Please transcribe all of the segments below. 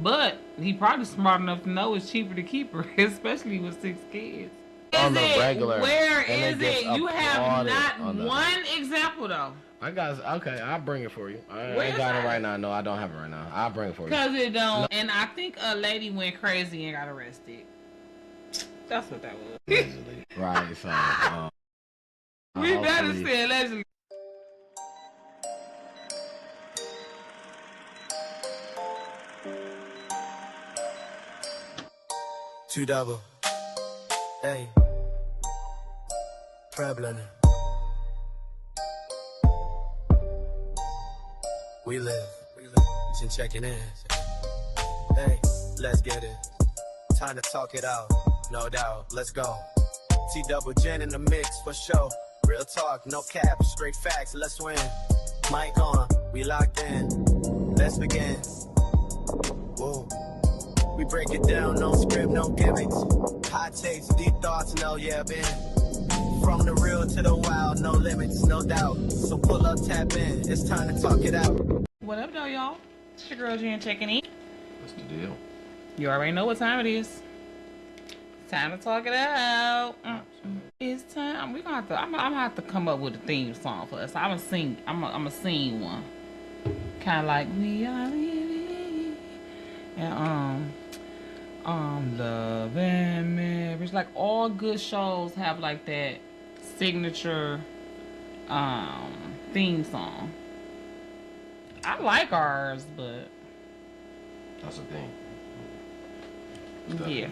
But he probably smart enough to know it's cheaper to keep her, especially with 6 kids. On the regular. Where and is it? You have not one example though. I got okay. I'll bring it for you. I ain't got it right now. No, I don't have it right now. I'll bring it for you. Cause it don't. No. And I think a lady went crazy and got arrested. That's what that was. Allegedly. Right. So. We better say allegedly. Two double. Hey. Problem. We live. Just checking in. Hey, let's get it. Time to talk it out. No doubt. Let's go. T double Jen in the mix for sure. Real talk, no cap, straight facts. Let's win. Mic on. We locked in. Let's begin. Whoa. We break it down, no script, no gimmicks. Hot takes, deep thoughts, no yeah, been. From the real to the wild, no limits, no doubt. So pull up, tap in, it's time to talk it out. What up, though, y'all? It's your girl Jen checking in. What's the deal? You already know what time it is. Time to talk it out. It's time. We gonna have to. I'm gonna have to come up with a theme song for us. I'm gonna sing one. Kind of like we are living. And love and marriage. Like all good shows have like that signature theme song. I like ours, but that's the thing. Yeah.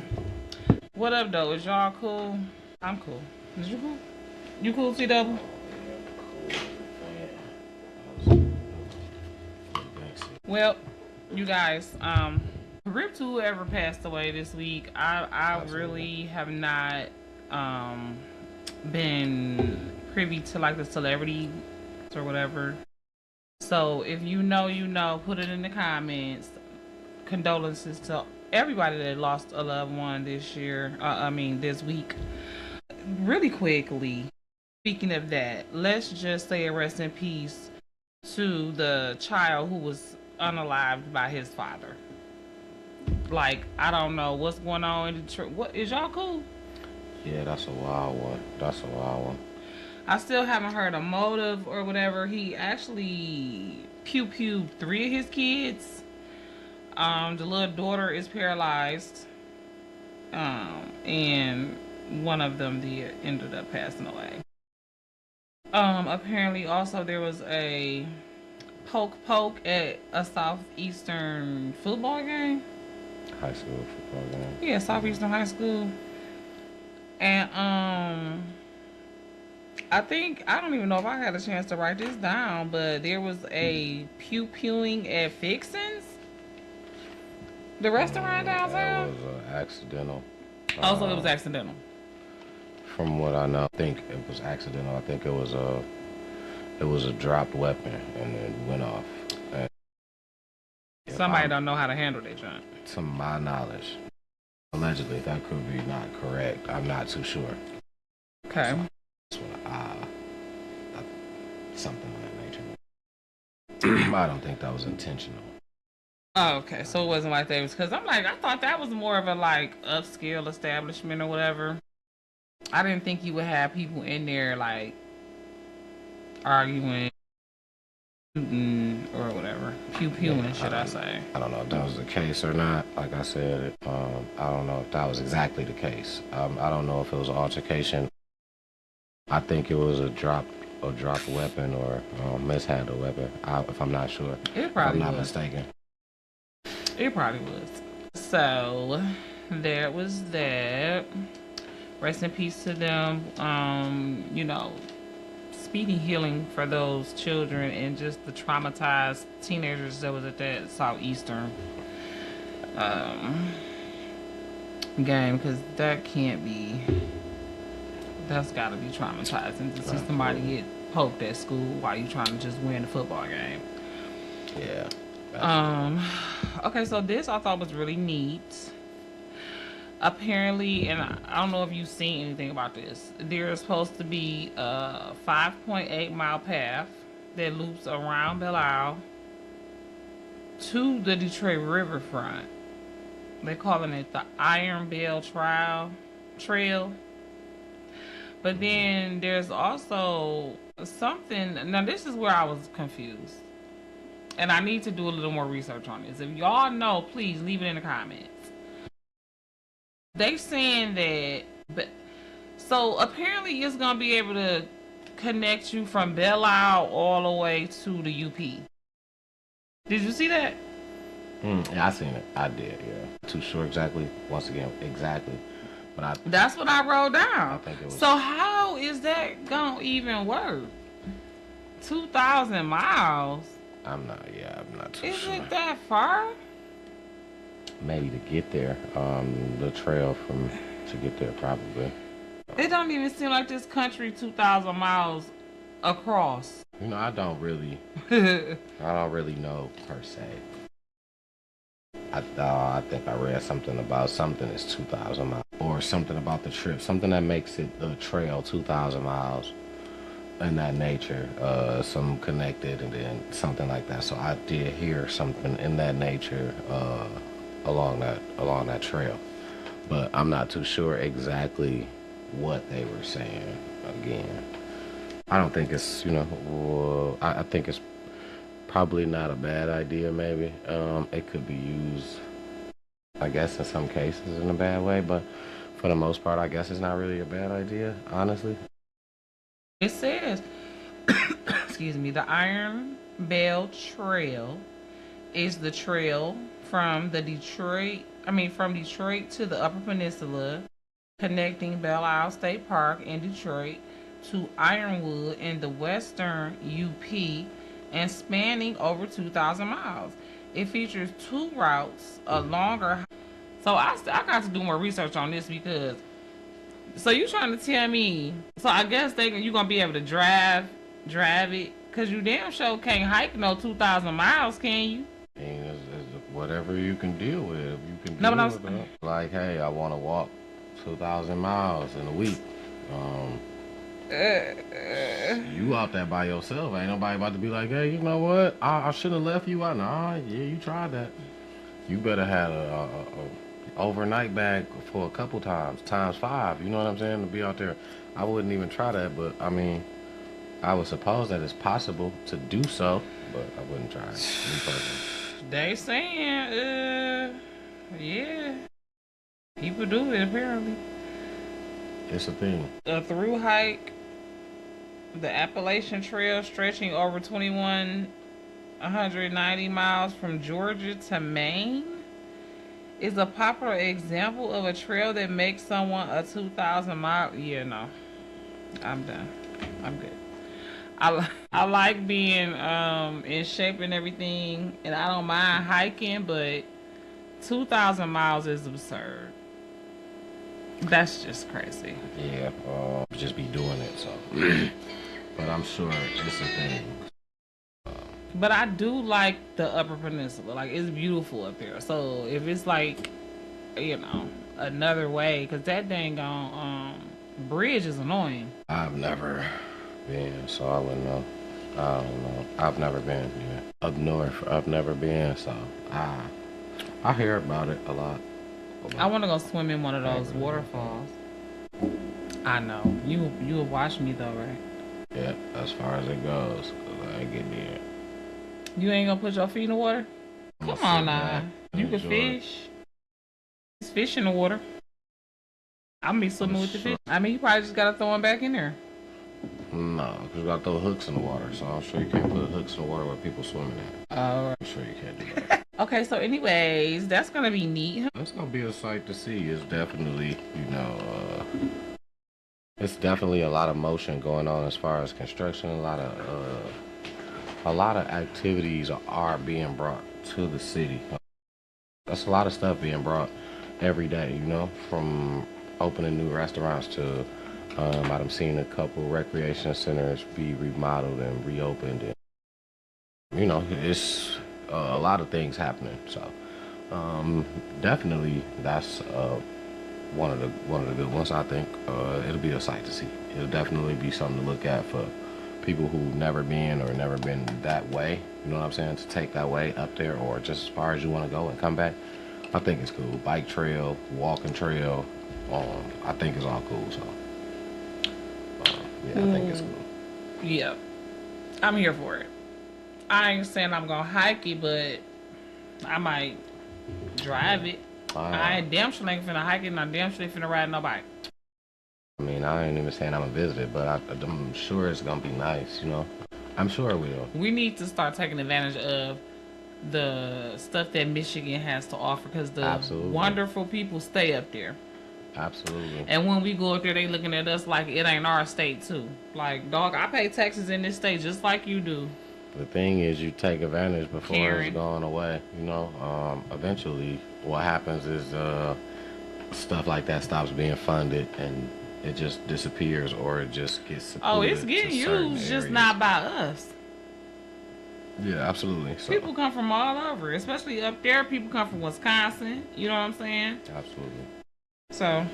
What up though? Is y'all cool? I'm cool. Is you cool? You cool, C double? Well, you guys, rip to whoever passed away this week. I really have not been privy to like the celebrity or whatever. So if you know, you know, put it in the comments. Condolences to everybody that lost a loved one this year. This week. Really quickly, speaking of that, let's just say a rest in peace to the child who was unalived by his father. Like, I don't know what's going on in Detroit. What is y'all cool? Yeah, that's a wild one. I still haven't heard a motive or whatever. He actually pew-pewed 3 of his kids. The little daughter is paralyzed. And one of them ended up passing away. Apparently also there was a poke at a Southeastern football game. High school football game. Yeah, Southeastern High School. And I don't even know if I had a chance to write this down, but there was a pew-pewing at Fixins, the restaurant downtown. It was accidental. Also, it was accidental. From what I know, I think it was accidental. I think it was a dropped weapon and it went off. And somebody don't know how to handle their joint. To my knowledge, allegedly, that could be not correct. I'm not too sure. Okay. So, that's what something of that nature. I don't think that was intentional. Oh, okay. So it wasn't like that. Because I'm like, I thought that was more of a like upscale establishment or whatever. I didn't think you would have people in there like arguing or whatever. Pew-pewing, should I say. I don't know if that was the case or not. Like I said, I don't know if that was exactly the case. I don't know if it was an altercation. I think it was a dropped weapon or mishandled weapon, if I'm not sure. It probably if I'm not was. mistaken. It probably was. So, there was that. Rest in peace to them. Speedy healing for those children and just the traumatized teenagers that was at that Southeastern game, because that's gotta be traumatizing to see somebody get poked at school while you trying to just win a football game. Yeah. Okay, so this I thought was really neat. Apparently, and I don't know if you've seen anything about this, there's supposed to be a 5.8 mile path that loops around Belle Isle to the Detroit riverfront They're calling it the Iron Bell Trail. But then there's also something. Now, this is where I was confused. And I need to do a little more research on this. If y'all know, please leave it in the comments. They saying that, but so apparently it's gonna be able to connect you from Belle Isle all the way to the UP. Did you see that? Yeah, I seen it. I did. Yeah. Too sure exactly. Once again, exactly. But That's what I wrote down. I think it was. So how is that gonna even work? 2,000 miles. I'm not. Yeah, I'm not too Is sure. it that far? Maybe to get there. The trail to get there probably. It don't even seem like this country 2,000 miles across. You know, I don't really know per se. I think I read something about something is 2,000 miles, or something about the trip, something that makes it the trail 2,000 miles, in that nature, some connected, and then something like that. So I did hear something in that nature along that trail, but I'm not too sure exactly what they were saying. Again, I don't think it's I think it's probably not a bad idea. Maybe it could be used, I guess, in some cases in a bad way, but for the most part, I guess it's not really a bad idea, honestly. It says, excuse me, the Iron Bell Trail is the trail from Detroit to the Upper Peninsula, connecting Belle Isle State Park in Detroit to Ironwood in the western UP and spanning over 2,000 miles. It features two routes, a longer. So I got to do more research on this because. So you trying to tell me? So I guess you gonna be able to drive it, cause you damn sure can't hike no 2,000 miles, can you? I mean, it's whatever you can deal with. You can No, deal but with it. Like, hey, I want to walk 2,000 miles in a week. You out there by yourself. Ain't nobody about to be like, hey, you know what? I should have left you out. Nah, yeah, you tried that. You better have a overnight bag for a couple times 5. You know what I'm saying? To be out there. I wouldn't even try that, but I mean, I would suppose that it's possible to do so, but I wouldn't try it. Me personally. They saying, yeah, people do it apparently. It's a thing. A through hike, the Appalachian Trail, stretching over 2,190 miles from Georgia to Maine, is a popular example of a trail that makes someone a 2,000 mile. Yeah, no, I'm done. I'm good. I like being in shape and everything, and I don't mind hiking, but 2,000 miles is absurd. That's just crazy. Yeah, just be doing it. So, but I'm sure it's a thing. But I do like the Upper Peninsula. Like, it's beautiful up there. So if it's like, another way, because that dang on bridge is annoying. I've never been, so I wouldn't know. I don't know. I've never been up north. I've never been, so I hear about it a lot. I want to go swim in one of those waterfalls. I know. You will watch me though, right? Yeah, as far as it goes, 'cause I ain't getting in. You ain't gonna put your feet in the water? Come on now. You can fish. There's fish in the water. I'm gonna be swimming with the fish. I mean, you probably just gotta throw them back in there. No, because you gotta throw hooks in the water, so I'm sure you can't put hooks in the water where people swimming in. Alright. I'm sure you can't do that. Okay, so anyways, that's gonna be neat. That's gonna be a sight to see. It's definitely, it's definitely a lot of motion going on as far as construction. A lot of activities are being brought to the city. That's a lot of stuff being brought every day, from opening new restaurants to I've seen a couple recreation centers be remodeled and reopened, and it's a lot of things happening. So definitely that's one of the good ones. I think it'll be a sight to see. It'll definitely be something to look at for people who've never been or never been that way. You know what I'm saying? To take that way up there, or just as far as you want to go and come back. I think it's cool. Bike trail, walking trail. I think it's all cool. So, yeah, I think it's cool. Yeah, I'm here for it. I ain't saying I'm gonna hike it, but I might drive it. I ain't damn sure ain't finna hike it, and I damn sure ain't finna ride no bike. I mean, I ain't even saying I'm gonna visit it, but I'm sure it's gonna be nice. You know, I'm sure it will. We need to start taking advantage of the stuff that Michigan has to offer, because the Absolutely. wonderful people stay up there. Absolutely. And when we go up there, they looking at us like it ain't our state too. Like, dog, I pay taxes in this state just like you do. The thing is, you take advantage before Karen. it's going away. You know, eventually, what happens is stuff like that stops being funded and it just disappears, or it just gets secluded. Oh, it's getting to certain used, just areas. not by us. Yeah, absolutely. So, People come from all over, especially up there. People come from Wisconsin. You know what I'm saying? absolutely. So,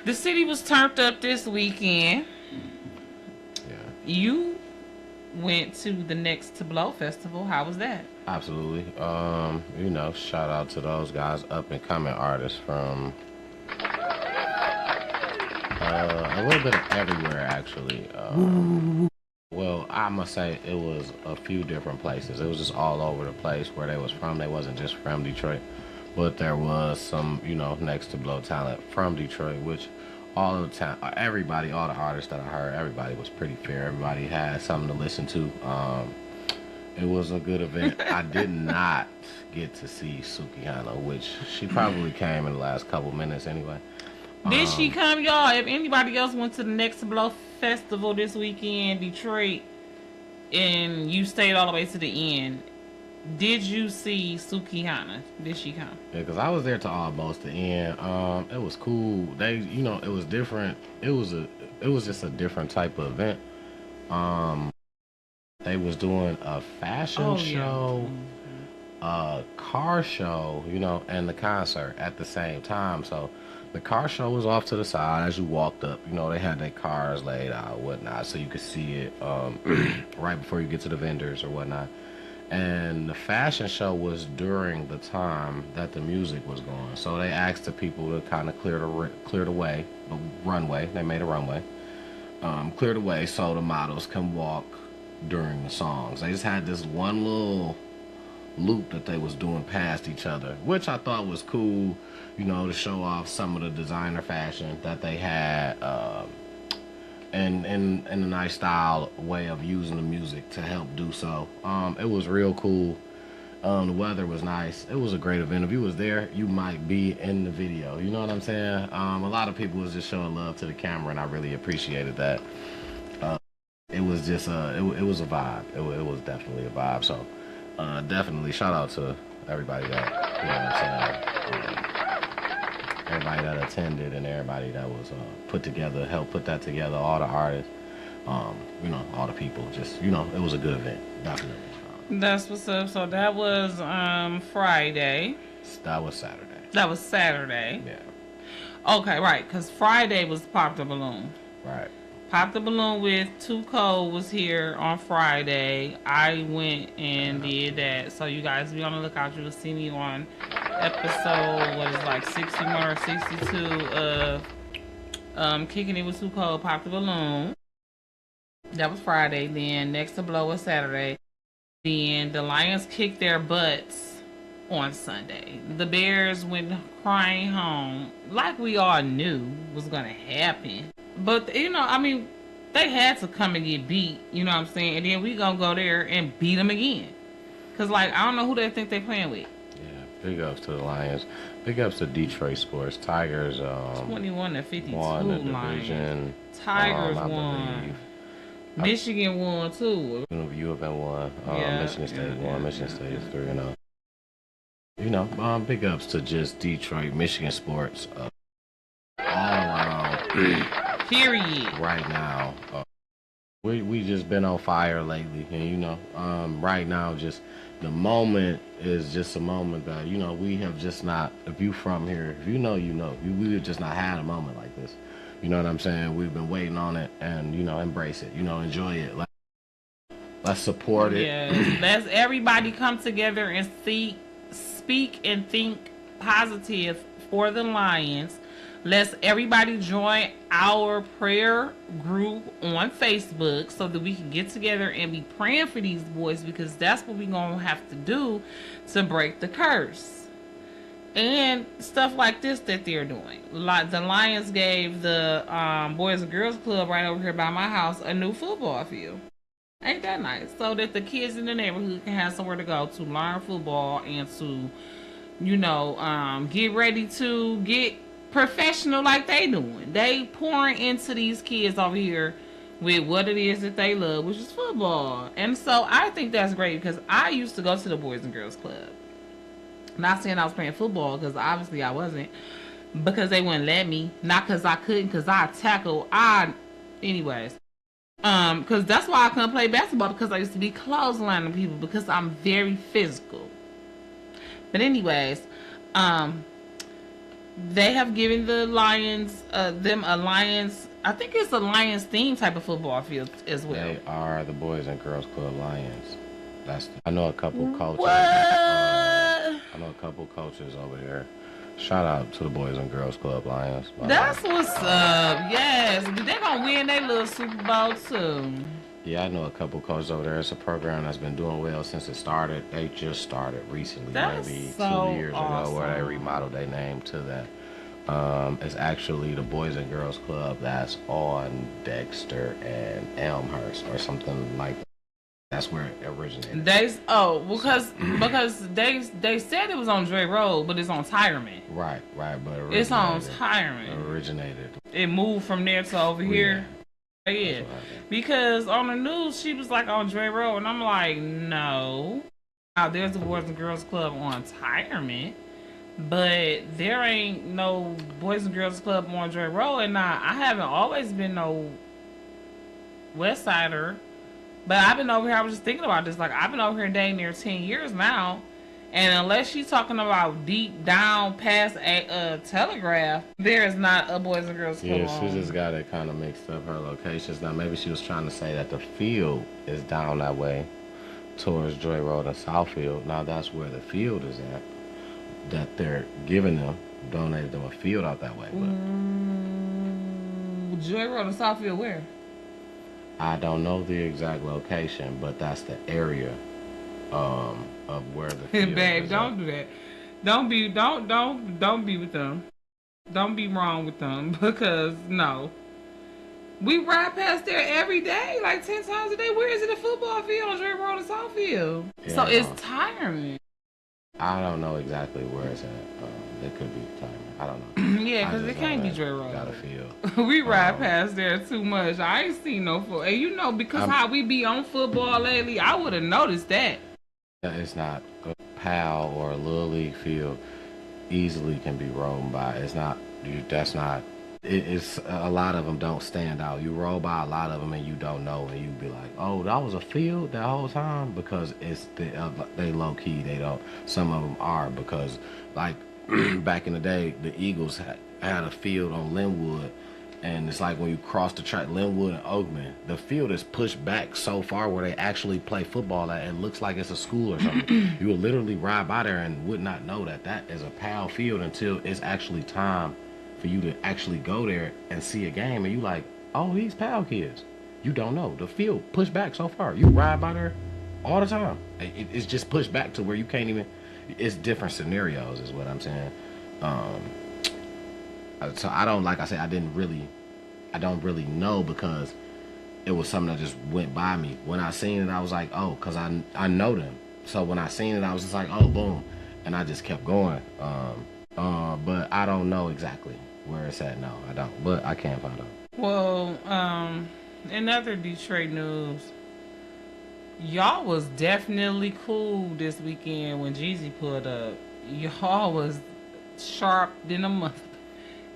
the city was turned up this weekend. Yeah, You went to the Next to Blow festival. How was that? absolutely. You know, shout out to those guys, up and coming artists from a little bit of everywhere, actually. Well, I must say it was a few different places. It was just all over the place where they was from. They wasn't just from Detroit, but there was some, you know, Next to Blow talent from Detroit, which all of the time, everybody, all the artists that I heard, everybody was pretty fair. Everybody had something to listen to. It was a good event. I did not get to see Sukihana, which she probably came in the last couple minutes anyway. Did she come, y'all? If anybody else went to the Next to Blow festival this weekend, Detroit, and you stayed all the way to the end, did you see Sukihana? Did she come? Yeah, because I was there to almost the end. It was cool. They, you know, it was different. It was just a different type of event. They was doing a fashion show, a car show, you know, and the concert at the same time. So the car show was off to the side as you walked up. You know, they had their cars laid out, whatnot, so you could see it right before you get to the vendors or whatnot. And the fashion show was during the time that the music was going. So they asked the people to kind of clear the way, the runway. They made a runway, clear the way so the models can walk during the songs. They just had this one little loop that they was doing past each other, which I thought was cool, you know, to show off some of the designer fashion that they had, and a nice style way of using the music to help do so. It was real cool. The weather was nice. It was a great event. If you was there, you might be in the video. You know what I'm saying? A lot of people was just showing love to the camera, and I really appreciated that. It was just it was a vibe. It was definitely a vibe. So definitely shout out to everybody that, you know what I'm saying, everybody that attended and everybody that was helped put that together, all the artists, you know, all the people. Just, you know, it was a good event, definitely. That's what's up. So that was Friday. That was Saturday. That was Saturday. Yeah. Okay, right, because Friday was Pop the Balloon. Right. Pop the Balloon with Too Cold was here on Friday. I went and did that. So you guys be on the lookout. You will see me on episode, what is like 61 or 62 of Kicking It With Too Cold, Pop the Balloon. That was Friday. Then Next to Blow was Saturday. Then the Lions kicked their butts on Sunday. The Bears went crying home, like we all knew was gonna happen. But, you know, I mean, they had to come and get beat, you know what I'm saying? And then we gonna go there and beat them again. Because, like, I don't know who they think they playing with. Yeah, big ups to the Lions. Big ups to Detroit sports. Tigers 21-52 won the Lions. division. Tigers I won. believe. Michigan won, too. U of M won. Michigan State won. Michigan State is 3-0. You know, big ups to just Detroit, Michigan sports. All around. Period. Right now, we just been on fire lately, and you know, right now, just the moment is just a moment that, you know, we have just not. If you from here, if you know, we have just not had a moment like this. You know what I'm saying? We've been waiting on it, and, you know, embrace it. You know, enjoy it. Let's support it. Yeah, let's everybody come together and speak and think positive for the Lions. Let's everybody join our prayer group on Facebook so that we can get together and be praying for these boys, because that's what we're going to have to do to break the curse. And stuff like this that they're doing. Like the Lions gave the Boys and Girls Club right over here by my house a new football field. Ain't that nice? So that the kids in the neighborhood can have somewhere to go to learn football and to, get ready to get professional like they doing. They pouring into these kids over here with what it is that they love, which is football. And so I think that's great, because I used to go to the Boys and Girls Club. Not saying I was playing football, because obviously I wasn't, because they wouldn't let me. Not because I couldn't, because I tackle. Anyways. Because that's why I couldn't play basketball, because I used to be clotheslining people, because I'm very physical. But anyways, they have given the Lions, them a Lions, I think it's a Lions theme type of football field as well. They are the Boys and Girls Club Lions. I know a couple coaches. What? I know a couple coaches over there. Shout out to the Boys and Girls Club Lions. That's what's up. Yes, they're gonna win their little Super Bowl too. Yeah, I know a couple coaches over there. It's a program that's been doing well since it started. They just started recently, That's maybe so 2 years ago, where they remodeled their name to that. It's actually the Boys and Girls Club that's on Dexter and Elmhurst or something like that. That's where it originated. Because they said it was on Dre Road, but it's on Tyreman. Right, but it's on Tyreman. Originated. It moved from there to over here. Yeah, because on the news she was like on Dre Road, and I'm like, no. Now there's the Boys and Girls Club on Tyreman, but there ain't no Boys and Girls Club on Dre Road. And I haven't always been no West Sider. But I've been over here, I was just thinking about this, like, I've been over here dang near 10 years now, and unless she's talking about deep down past a Telegraph, there is not a Boys and Girls Club. Yeah, she just got it kind of mixed up, her locations. Now, maybe she was trying to say that the field is down that way, towards Joy Road and Southfield. Now, that's where the field is at, that they're giving them, donated them a field out that way. But Joy Road and Southfield where? I don't know the exact location, but that's the area of where the field Babe, is don't at. do that. Don't be with them. Don't be wrong with them, because no. We ride past there every day, like 10 times a day. Where is it a football field on Dre Road and Southfield? Yeah, so it's Tyreman. I don't know exactly where it's at. It could be Tyreman. I don't know. Yeah, because it can't be Dre Road. Got a field. We ride past there too much. I ain't seen no football. And because how we be on football lately, I would have noticed that. It's not a PAL or a Little League field easily can be rolled by. It's not. It's a lot of them don't stand out. You roll by a lot of them and you don't know, and you be like, oh, that was a field that whole time, because they low key. They don't. Some of them are, because like back in the day, the Eagles had a field on Linwood, and it's like when you cross the track, Linwood and Oakman, the field is pushed back so far where they actually play football at. It looks like it's a school or something. You would literally ride by there and would not know that is a PAL field until it's actually time for you to actually go there and see a game, and you like, oh, these PAL kids. You don't know. The field pushed back so far. You ride by there all the time. It's just pushed back to where you can't even. It's different scenarios, is what I'm saying. So I don't, like I said, I don't really know, because it was something that just went by me. When I seen it, I was like, oh, because I know them. So when I seen it, I was just like, oh, boom, and I just kept going. But I don't know exactly where it's at. No, I don't. But I can find out. Well, in other Detroit news, y'all was definitely cool this weekend when Jeezy pulled up. Y'all was sharp than a month.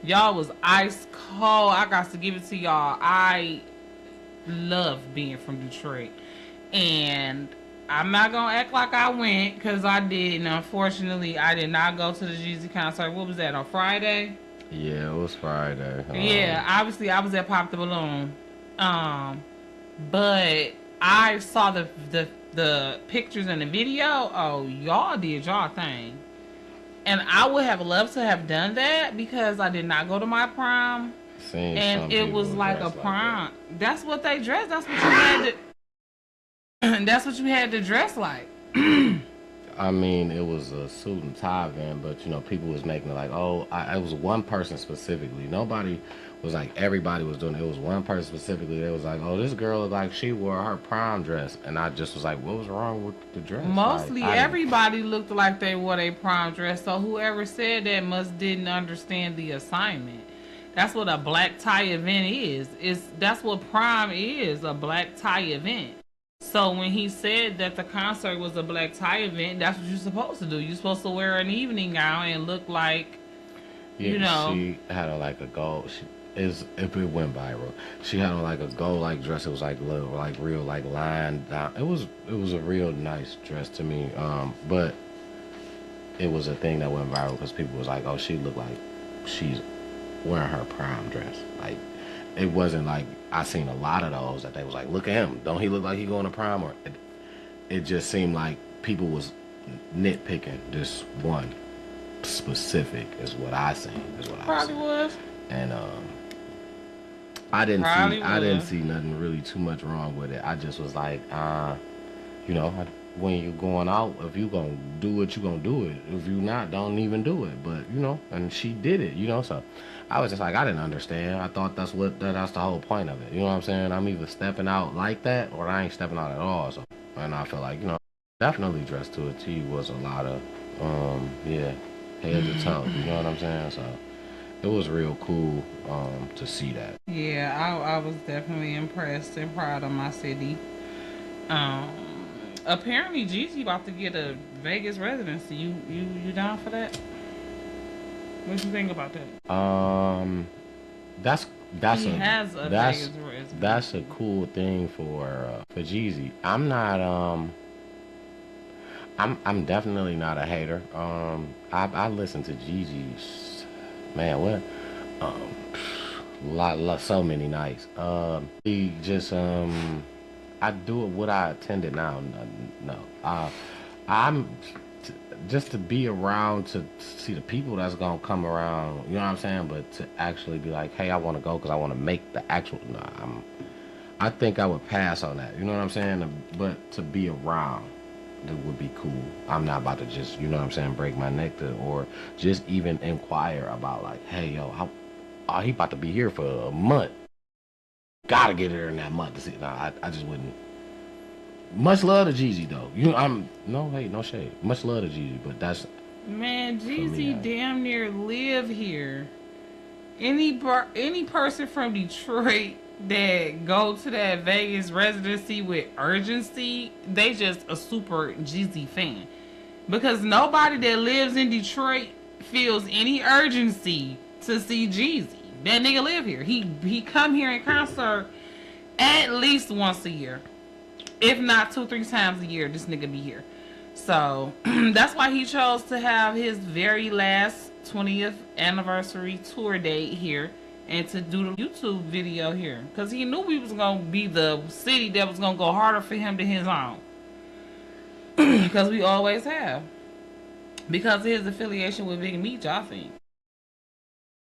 Y'all was ice cold. I got to give it to y'all. I love being from Detroit. And I'm not going to act like I went, because I did. And unfortunately, I did not go to the Jeezy concert. What was that, on Friday? Yeah, it was Friday. Yeah, obviously, I was at Pop the Balloon. But I saw the pictures and the video. Oh, y'all did y'all thing. And I would have loved to have done that because I did not go to my prom. Seen some And it was people like a dressed like prom. That's what they dressed. That's what you had to. That's what you had to dress like. I mean, it was a suit and tie event, but you know, people was making it like, oh, it was one person specifically. Nobody was like, everybody was doing it. It was one person specifically. They was like, oh, this girl looked like she wore her prom dress, and I just was like, what was wrong with the dress? Mostly like, everybody looked like they wore their prom dress. So whoever said that must didn't understand the assignment. That's what a black tie event is. That's what prom is, a black tie event. So when he said that the concert was a black tie event, that's what you're supposed to do. You're supposed to wear an evening gown and look like, yeah, you know. she had on like a gold. If it went viral, she had on like a gold like dress. It was like little, like real, like lined down. It was a real nice dress to me. But it was a thing that went viral because people was like, oh, she looked like she's wearing her prom dress. Like, it wasn't like I seen a lot of those that they was like, look at him, don't he look like he going to prom? Or it just seemed like people was nitpicking this one specific is what I seen, is what I Probably seen. was. And I didn't see nothing really too much wrong with it. I just was like, you know, when you're going out, if you gonna do it, you gonna do it. If you not, don't even do it. But you know, and she did it, you know. So I was just like, I didn't understand. I thought that's the whole point of it. You know what I'm saying? I'm either stepping out like that, or I ain't stepping out at all. So, and I feel like, you know, definitely dressed to a T was a lot of, yeah, head to toe. You know what I'm saying? So it was real cool to see that. Yeah, I was definitely impressed and proud of my city. Apparently Jeezy about to get a Vegas residency. You down for that? What you think about that? That's He has a Vegas residency. That's a cool thing for Jeezy. I'm not I'm definitely not a hater. I listen to Jeezy, man, what so many nights. He just I do it what I attended now. No, I'm just to be around to see the people that's gonna come around. You know what I'm saying? But to actually be like, hey, I want to go because I want to make the actual. No, I think I would pass on that. You know what I'm saying? But to be around, it would be cool. I'm not about to just, you know what I'm saying, break my neck to, or just even inquire about like, hey, yo, he about to be here for a month. Gotta get there in that month to see. Nah, I just wouldn't. Much love to Jeezy though. You know, no shade. Much love to Jeezy, but that's man, Jeezy damn near live here. Any person from Detroit that go to that Vegas residency with urgency, they just a super Jeezy fan. Because nobody that lives in Detroit feels any urgency to see Jeezy. That nigga live here. He come here in concert at least once a year. If not 2-3 times a year, this nigga be here. So that's why he chose to have his very last 20th anniversary tour date here and to do the YouTube video here. Because he knew we was going to be the city that was going to go harder for him than his own. Because we always have. Because of his affiliation with Big Meech, I think.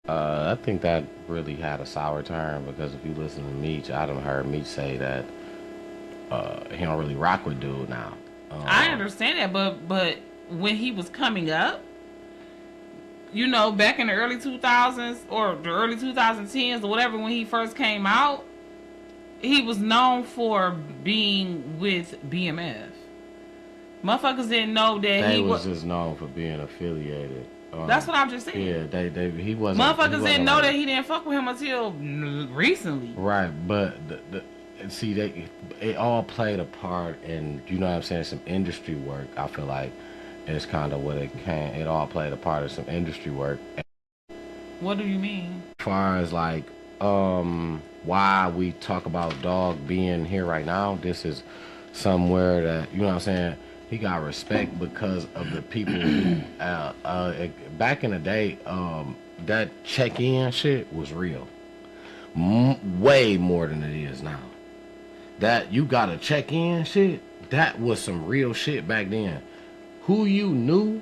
I think that really had a sour turn because if you listen to Meech, I done heard Meech say that he don't really rock with dude now. I understand that, but when he was coming up, you know, back in the early 2000s or the early 2010s or whatever, when he first came out, he was known for being with BMF. Motherfuckers didn't know that he was just known for being affiliated. That's what I'm just saying. Yeah, he wasn't. Motherfuckers didn't know that he didn't fuck with him until recently. Right, but see, it all played a part in, you know what I'm saying, some industry work. I feel like it's kind of what it came. It all played a part of some industry work. What do you mean? As far as like why we talk about Dog being here right now, this is somewhere that, you know what I'm saying, he got respect because of the people who back in the day, that check-in shit was real. Way more than it is now. That you gotta check in shit, that was some real shit back then. Who you knew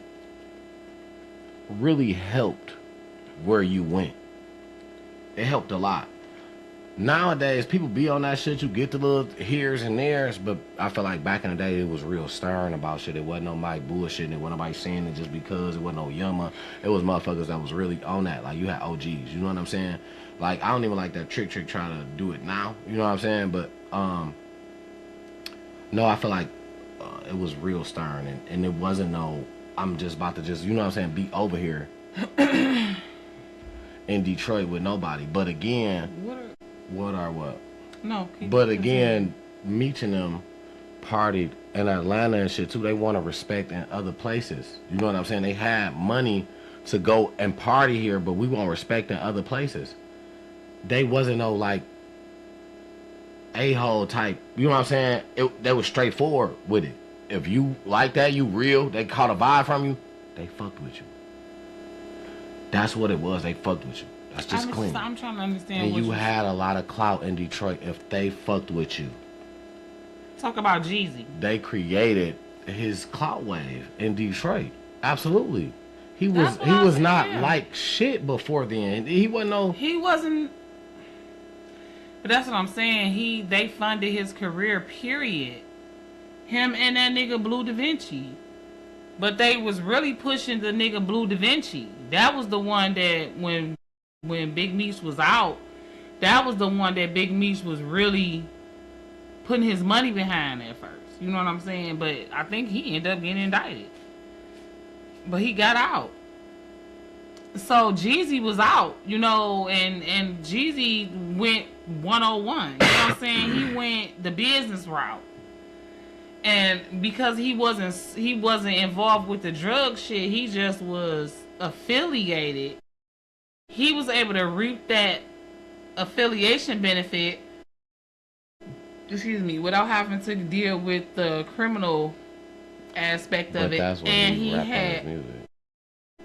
really helped where you went. It helped a lot. Nowadays, people be on that shit. You get the little here's and there's, but I feel like back in the day, it was real stern about shit. It wasn't nobody bullshitting. It wasn't nobody saying it just because. It wasn't no yumma. It was motherfuckers that was really on that. Like, you had OGs. You know what I'm saying? Like, I don't even like that trick trying to do it now. You know what I'm saying? But, no, I feel like it was real stern. And it wasn't no, I'm just about to just, you know what I'm saying, be over here in Detroit with nobody. But again... What? No. But again, meeting them partied in Atlanta and shit too. They want to respect in other places. You know what I'm saying? They had money to go and party here, but we want respect in other places. They wasn't no like a-hole type. You know what I'm saying? They was straightforward with it. If you like that, you real. They caught a vibe from you. They fucked with you. That's what it was. They fucked with you. That's just clean. I'm trying to understand. And you had a lot of clout in Detroit if they fucked with you. Talk about Jeezy. They created his clout wave in Detroit. Absolutely. He was not like shit before then. He wasn't. But that's what I'm saying. They funded his career, period. Him and that nigga Blue Da Vinci. But they was really pushing the nigga Blue Da Vinci. That was the one that when Big Meech was out, that was the one that Big Meech was really putting his money behind at first. You know what I'm saying? But I think he ended up getting indicted. But he got out. So Jeezy was out, you know, and Jeezy went 101. You know what I'm saying? He went the business route. And because he wasn't involved with the drug shit, he just was affiliated. He was able to reap that affiliation benefit, without having to deal with the criminal aspect of it. That's what and he had his music.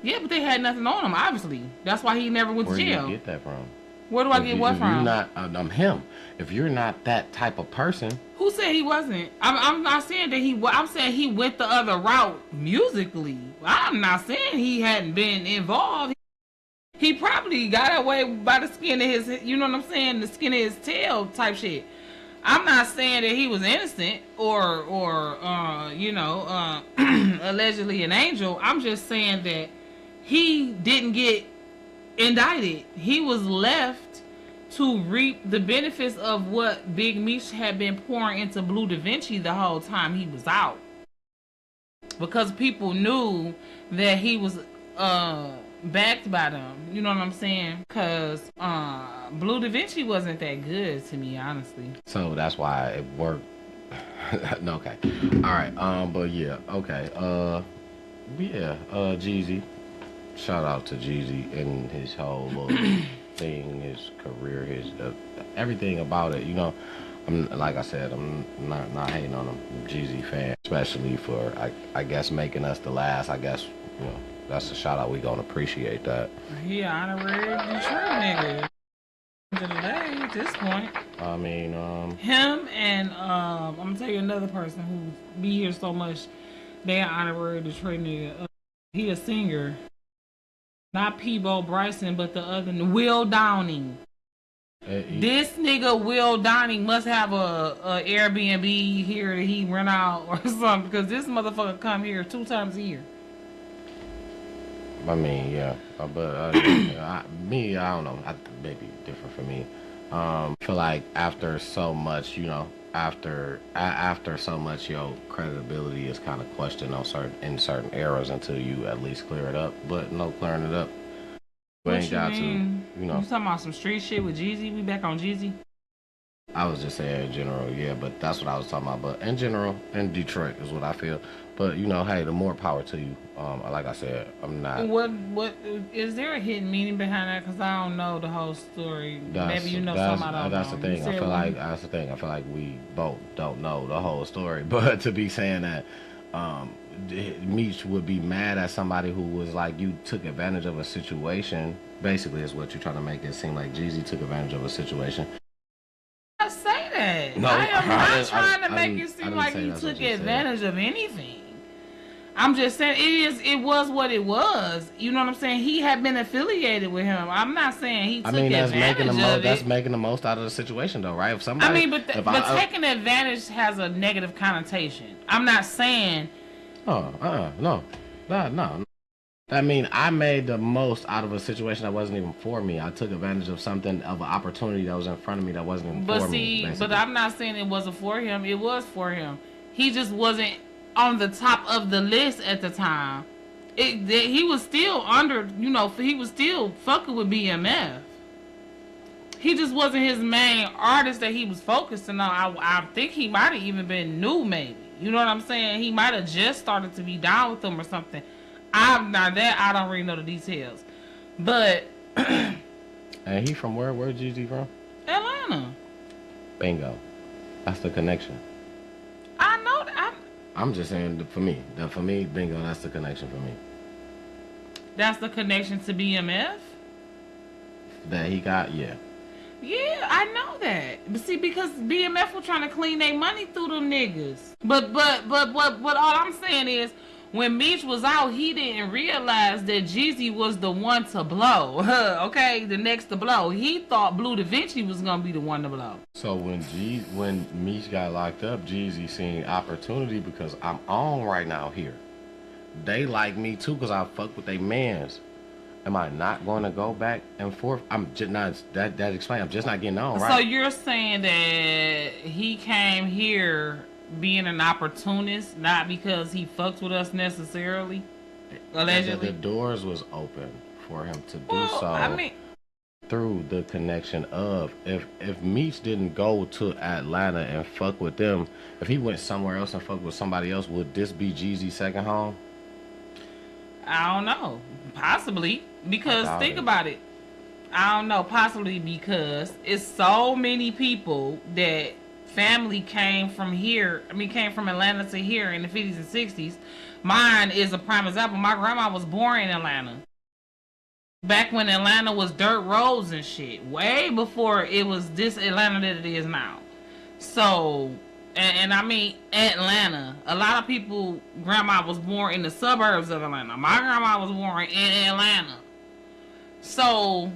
Yeah, but they had nothing on him, obviously. That's why he never went to jail. Where do you get that from? Where do I get what from? I'm him. If you're not that type of person. Who said he wasn't? I'm not saying that I'm saying he went the other route musically. I'm not saying he hadn't been involved. He probably got away by the skin of his, you know what I'm saying, the skin of his tail type shit. I'm not saying that he was innocent or allegedly an angel. I'm just saying that he didn't get indicted. He was left to reap the benefits of what Big Meech had been pouring into Blue Da Vinci the whole time he was out. Because people knew that he was backed by them. You know what I'm saying? Because Blue Da Vinci wasn't that good to me, honestly. So that's why it worked. No, okay. Alright, but yeah, okay. Jeezy. Shout out to Jeezy and his whole little thing, his career, his everything about it. You know, like I said, I'm not hating on him. I'm a Jeezy fan, especially for I guess making us the last. I guess, you know, that's a shout out. We gonna appreciate that. He honorary Detroit nigga. Today, at this point. I mean, him and I'm gonna tell you another person who be here so much. They are honorary Detroit nigga. He a singer. Not Peebo Bryson, but the other, Will Downing. This nigga Will Downing must have a Airbnb here that he rent out or something, because this motherfucker come here 2 times a year. I mean, yeah, but I don't know. Maybe different for me. I feel like after so much, you know, after so much, your credibility is kind of questioned in certain eras until you at least clear it up. But no clearing it up, we ain't got to. You know, you talking about some street shit with Jeezy? We back on Jeezy? I was just saying in general, yeah, but that's what I was talking about. But in general, in Detroit is what I feel. But you know, hey, the more power to you. Like I said, I'm not. What is there a hidden meaning behind that? Because I don't know the whole story. Maybe you know something I don't know. That's the thing. I feel like that's the thing. I feel like we both don't know the whole story. But to be saying that, Meech would be mad at somebody who was like, you took advantage of a situation. Basically, is what you're trying to make it seem like Jeezy took advantage of a situation. I say that. No, I am not trying to make it seem like he took advantage of anything. I'm just saying it was what it was. You know what I'm saying? He had been affiliated with him. I'm not saying he took advantage of it. That's making the most out of the situation, though, right? If somebody, I mean, but taking advantage has a negative connotation. I'm not saying. No. I mean, I made the most out of a situation that wasn't even for me. I took advantage of something, of an opportunity that was in front of me that wasn't even for me. Basically. But I'm not saying it wasn't for him. It was for him. He just wasn't on the top of the list at the time. He was still under, he was still fucking with BMF. He just wasn't his main artist that he was focusing on. I think he might have even been new, maybe. You know what I'm saying? He might have just started to be down with them or something. I don't really know the details. But and he from where? Where's Jeezy from? Atlanta. Bingo. That's the connection. I know that. I'm just saying, for me, bingo, that's the connection for me. That's the connection to BMF? That he got, yeah. Yeah, I know that. But see, because BMF was trying to clean their money through them niggas. But all I'm saying is, when Meech was out, he didn't realize that Jeezy was the one to blow. Okay, the next to blow. He thought Blue Da Vinci was gonna be the one to blow. So when Meech got locked up, Jeezy seen opportunity because I'm on right now here. They like me too because I fuck with they mans. Am I not going to go back and forth? I'm just not that explain. I'm just not getting on, right? So you're saying that he came here being an opportunist, not because he fucks with us necessarily, allegedly. The doors was open for him to do so. I mean, through the connection of if Meech didn't go to Atlanta and fuck with them, if he went somewhere else and fuck with somebody else, would this be Jeezy's second home? I don't know. Possibly. Because think about it. I don't know. Possibly because it's so many people that family came from Atlanta to here in the 50s and 60s. Mine is a prime example. My grandma was born in Atlanta. Back when Atlanta was dirt roads and shit. Way before it was this Atlanta that it is now. So, and I mean Atlanta. A lot of people, grandma was born in the suburbs of Atlanta. My grandma was born in Atlanta. So,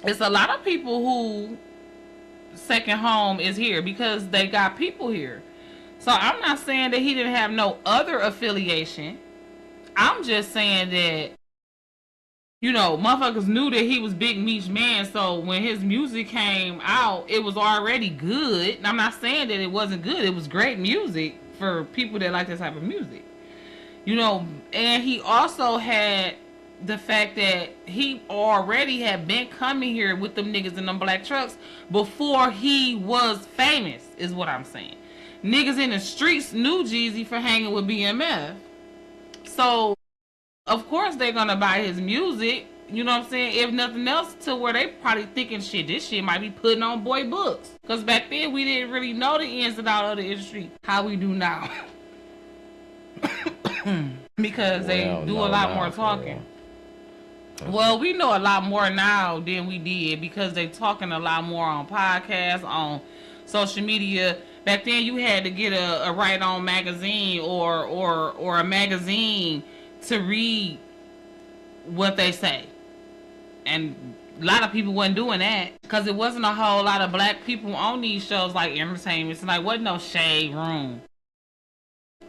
it's a lot of people who second home is here because they got people here. So I'm not saying that he didn't have no other affiliation. I'm just saying that, motherfuckers knew that he was Big Meech man. So when his music came out, it was already good. And I'm not saying that it wasn't good. It was great music for people that like this type of music. And he also had the fact that he already had been coming here with them niggas in them black trucks before he was famous, is what I'm saying. Niggas in the streets knew Jeezy for hanging with BMF. So, of course they're gonna buy his music, you know what I'm saying? If nothing else, to where they probably thinking, this shit might be putting on boy books. Because back then we didn't really know the ins and outs of the industry how we do now. Because they do a lot more talking. Well, we know a lot more now than we did because they talking a lot more on podcasts, on social media. Back then, you had to get a write-on magazine or a magazine to read what they say, and a lot of people wasn't doing that because it wasn't a whole lot of black people on these shows like Entertainment. It's like wasn't no shade room.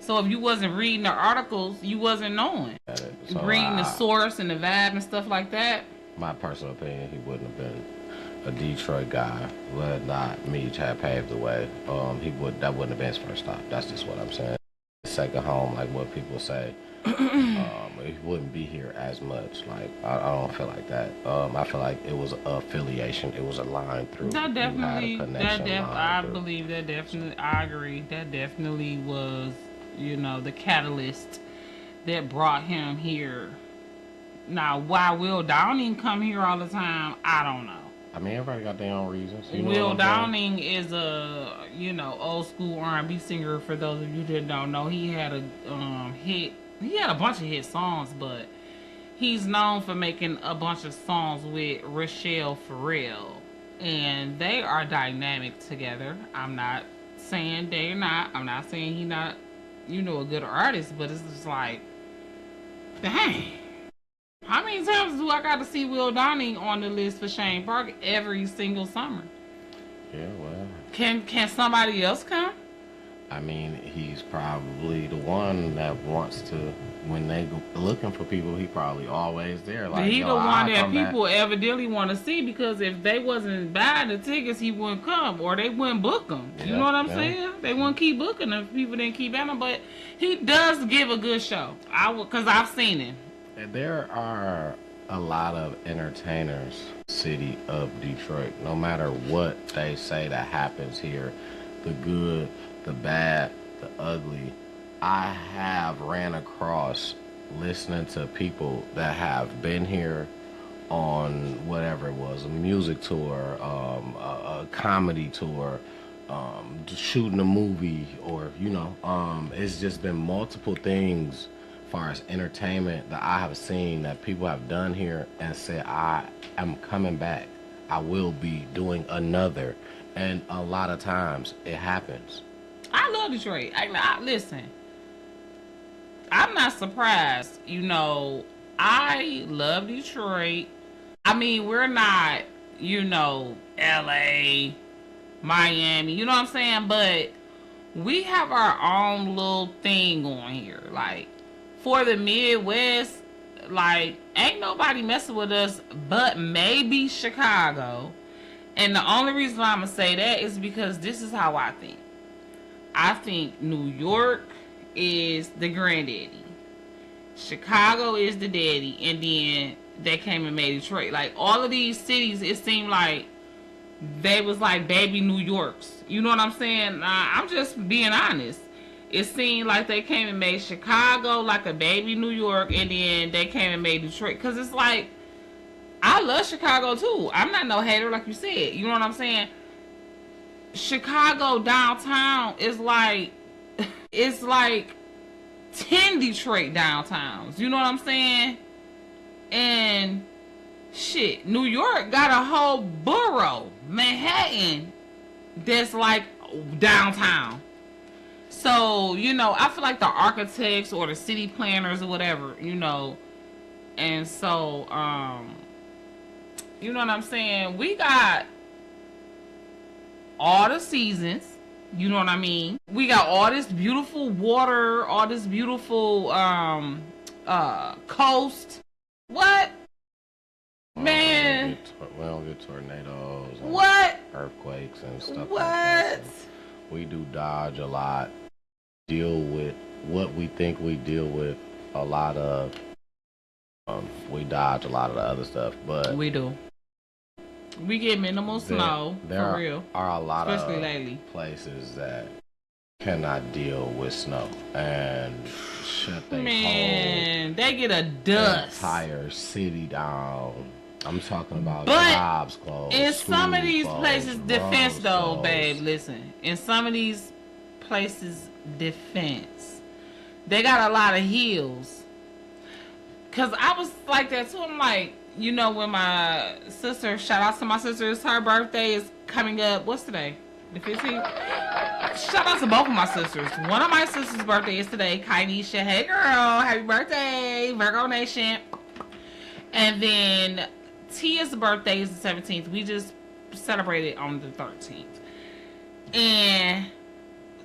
So if you wasn't reading the articles, you wasn't knowing. So reading the source and the vibe and stuff like that. My personal opinion, he wouldn't have been a Detroit guy. Would not Meech had paved the way. That wouldn't have been his first stop. That's just what I'm saying. Second home, like what people say. He wouldn't be here as much. Like I don't feel like that. I feel like it was affiliation. It was a line through. That definitely. I believe that definitely. I agree. That definitely was. The catalyst that brought him here. Now, why Will Downing come here all the time, I don't know. I mean, everybody got their own reasons. Will Downing is a, old school R&B singer. For those of you that don't know, he had a hit. He had a bunch of hit songs, but he's known for making a bunch of songs with Rochelle Farrell, and they are dynamic together. I'm not saying they're not. I'm not saying he not a good artist, but it's just like, dang. How many times do I got to see Will Donning on the list for Shane Park every single summer? Yeah, well. Can somebody else come? I mean, he's probably the one that wants to. When they go looking for people, he probably always there. Like, He the one I'll that come back. people evidently want to see, because if they wasn't buying the tickets, he wouldn't come, or they wouldn't book him. You know what I'm saying? They wouldn't keep booking him if people didn't keep buying him. But he does give a good show. Because I've seen him. And there are a lot of entertainers, city of Detroit. No matter what they say that happens here, the good, the bad, the ugly, I have ran across listening to people that have been here on whatever it was, a music tour, a comedy tour, shooting a movie, or it's just been multiple things as far as entertainment that I have seen that people have done here and said, I am coming back, I will be doing another. And a lot of times it happens. I love Detroit. Listen, I'm not surprised. I love Detroit. I mean, we're not, LA, Miami, you know what I'm saying? But we have our own little thing on here. Like, for the Midwest, like, ain't nobody messing with us but maybe Chicago. And the only reason why I'm going to say that is because this is how I think. I think New York is the granddaddy. Chicago is the daddy. And then they came and made Detroit. Like, all of these cities, it seemed like they was like baby New Yorks. You know what I'm saying? I'm just being honest. It seemed like they came and made Chicago like a baby New York. And then they came and made Detroit. Because it's like, I love Chicago too. I'm not no hater, like you said. You know what I'm saying? Chicago downtown is like, it's like 10 Detroit downtowns. You know what I'm saying? And shit, New York got a whole borough, Manhattan, that's like downtown. So, I feel like the architects or the city planners or whatever, and so, you know what I'm saying? We got all the seasons. You know what I mean? We got all this beautiful water, all this beautiful coast. What? Man. We don't get tornadoes. And what? Earthquakes and stuff what? like that. So we do dodge a lot. Deal with what we think we deal with a lot of. We dodge a lot of the other stuff, but we do. We get minimal snow, for real. There are a lot especially of lately. Places that cannot deal with snow and shut their Man, they get a dust. Entire city down. I'm talking about but jobs closed. In some of these closed, places, defense though, closed. babe, listen. In some of these places, defense. They got a lot of hills. Cause I was like that too. I'm like, when my sister, shout out to my sister, it's her birthday is coming up. What's today? The 15th? Shout out to both of my sisters. One of my sisters' birthday is today. Kainisha, hey girl, happy birthday, Virgo Nation. And then Tia's birthday is the 17th. We just celebrated on the 13th. And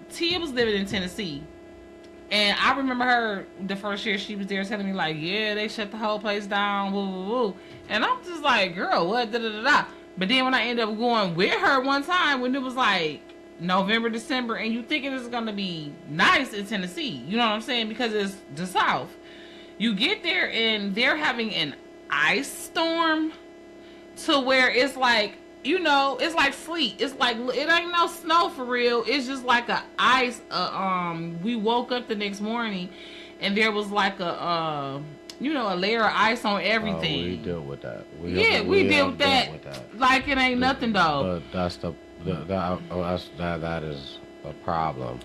Tia was living in Tennessee. And I remember her the first year she was there telling me like, yeah, they shut the whole place down, woo, woo, woo. And I'm just like, girl, what, da, da, da, da. But then when I ended up going with her one time when it was like November, December, and you thinking it's going to be nice in Tennessee, you know what I'm saying? Because it's the South. You get there and they're having an ice storm to where it's like, it's like sleet. It's like, it ain't no snow for real. It's just like a ice. We woke up the next morning and there was like a layer of ice on everything. We deal with that. We deal with that. Like it ain't nothing though. But that's that is a problem.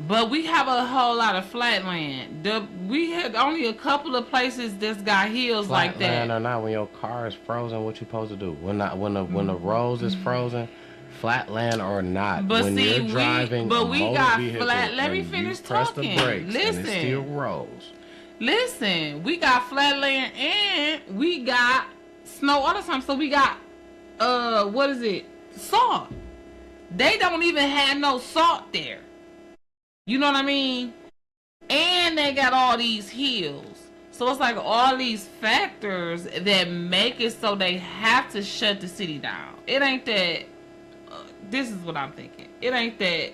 But we have a whole lot of flat land. We had only a couple of places that's got hills flat like that. Land or not, when your car is frozen, what you supposed to do? When the roads is frozen, Flatland or not, But when see, you're driving a we motor got vehicle flat. Let me and finish you press talking. the brakes and it still Listen, rolls. listen. We got flatland and we got snow all the time. So we got what is it? Salt. They don't even have no salt there. You know what I mean? And they got all these hills. So it's like all these factors that make it so they have to shut the city down. It ain't that, this is what I'm thinking. It ain't that,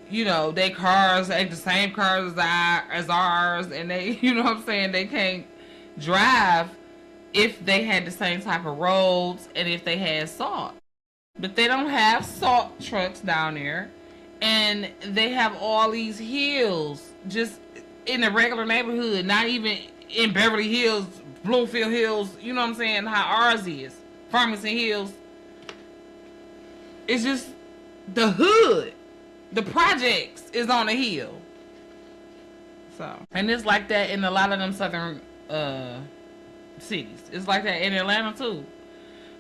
you know, they cars ain't the same cars as ours. And they, you know what I'm saying, they can't drive if they had the same type of roads and if they had salt. But they don't have salt trucks down there. And they have all these hills just in a regular neighborhood, not even in Beverly Hills, Bloomfield Hills, you know what I'm saying, how ours is. Farmington Hills. It's just the hood. The projects is on the hill. So, and it's like that in a lot of them southern cities. It's like that in Atlanta too.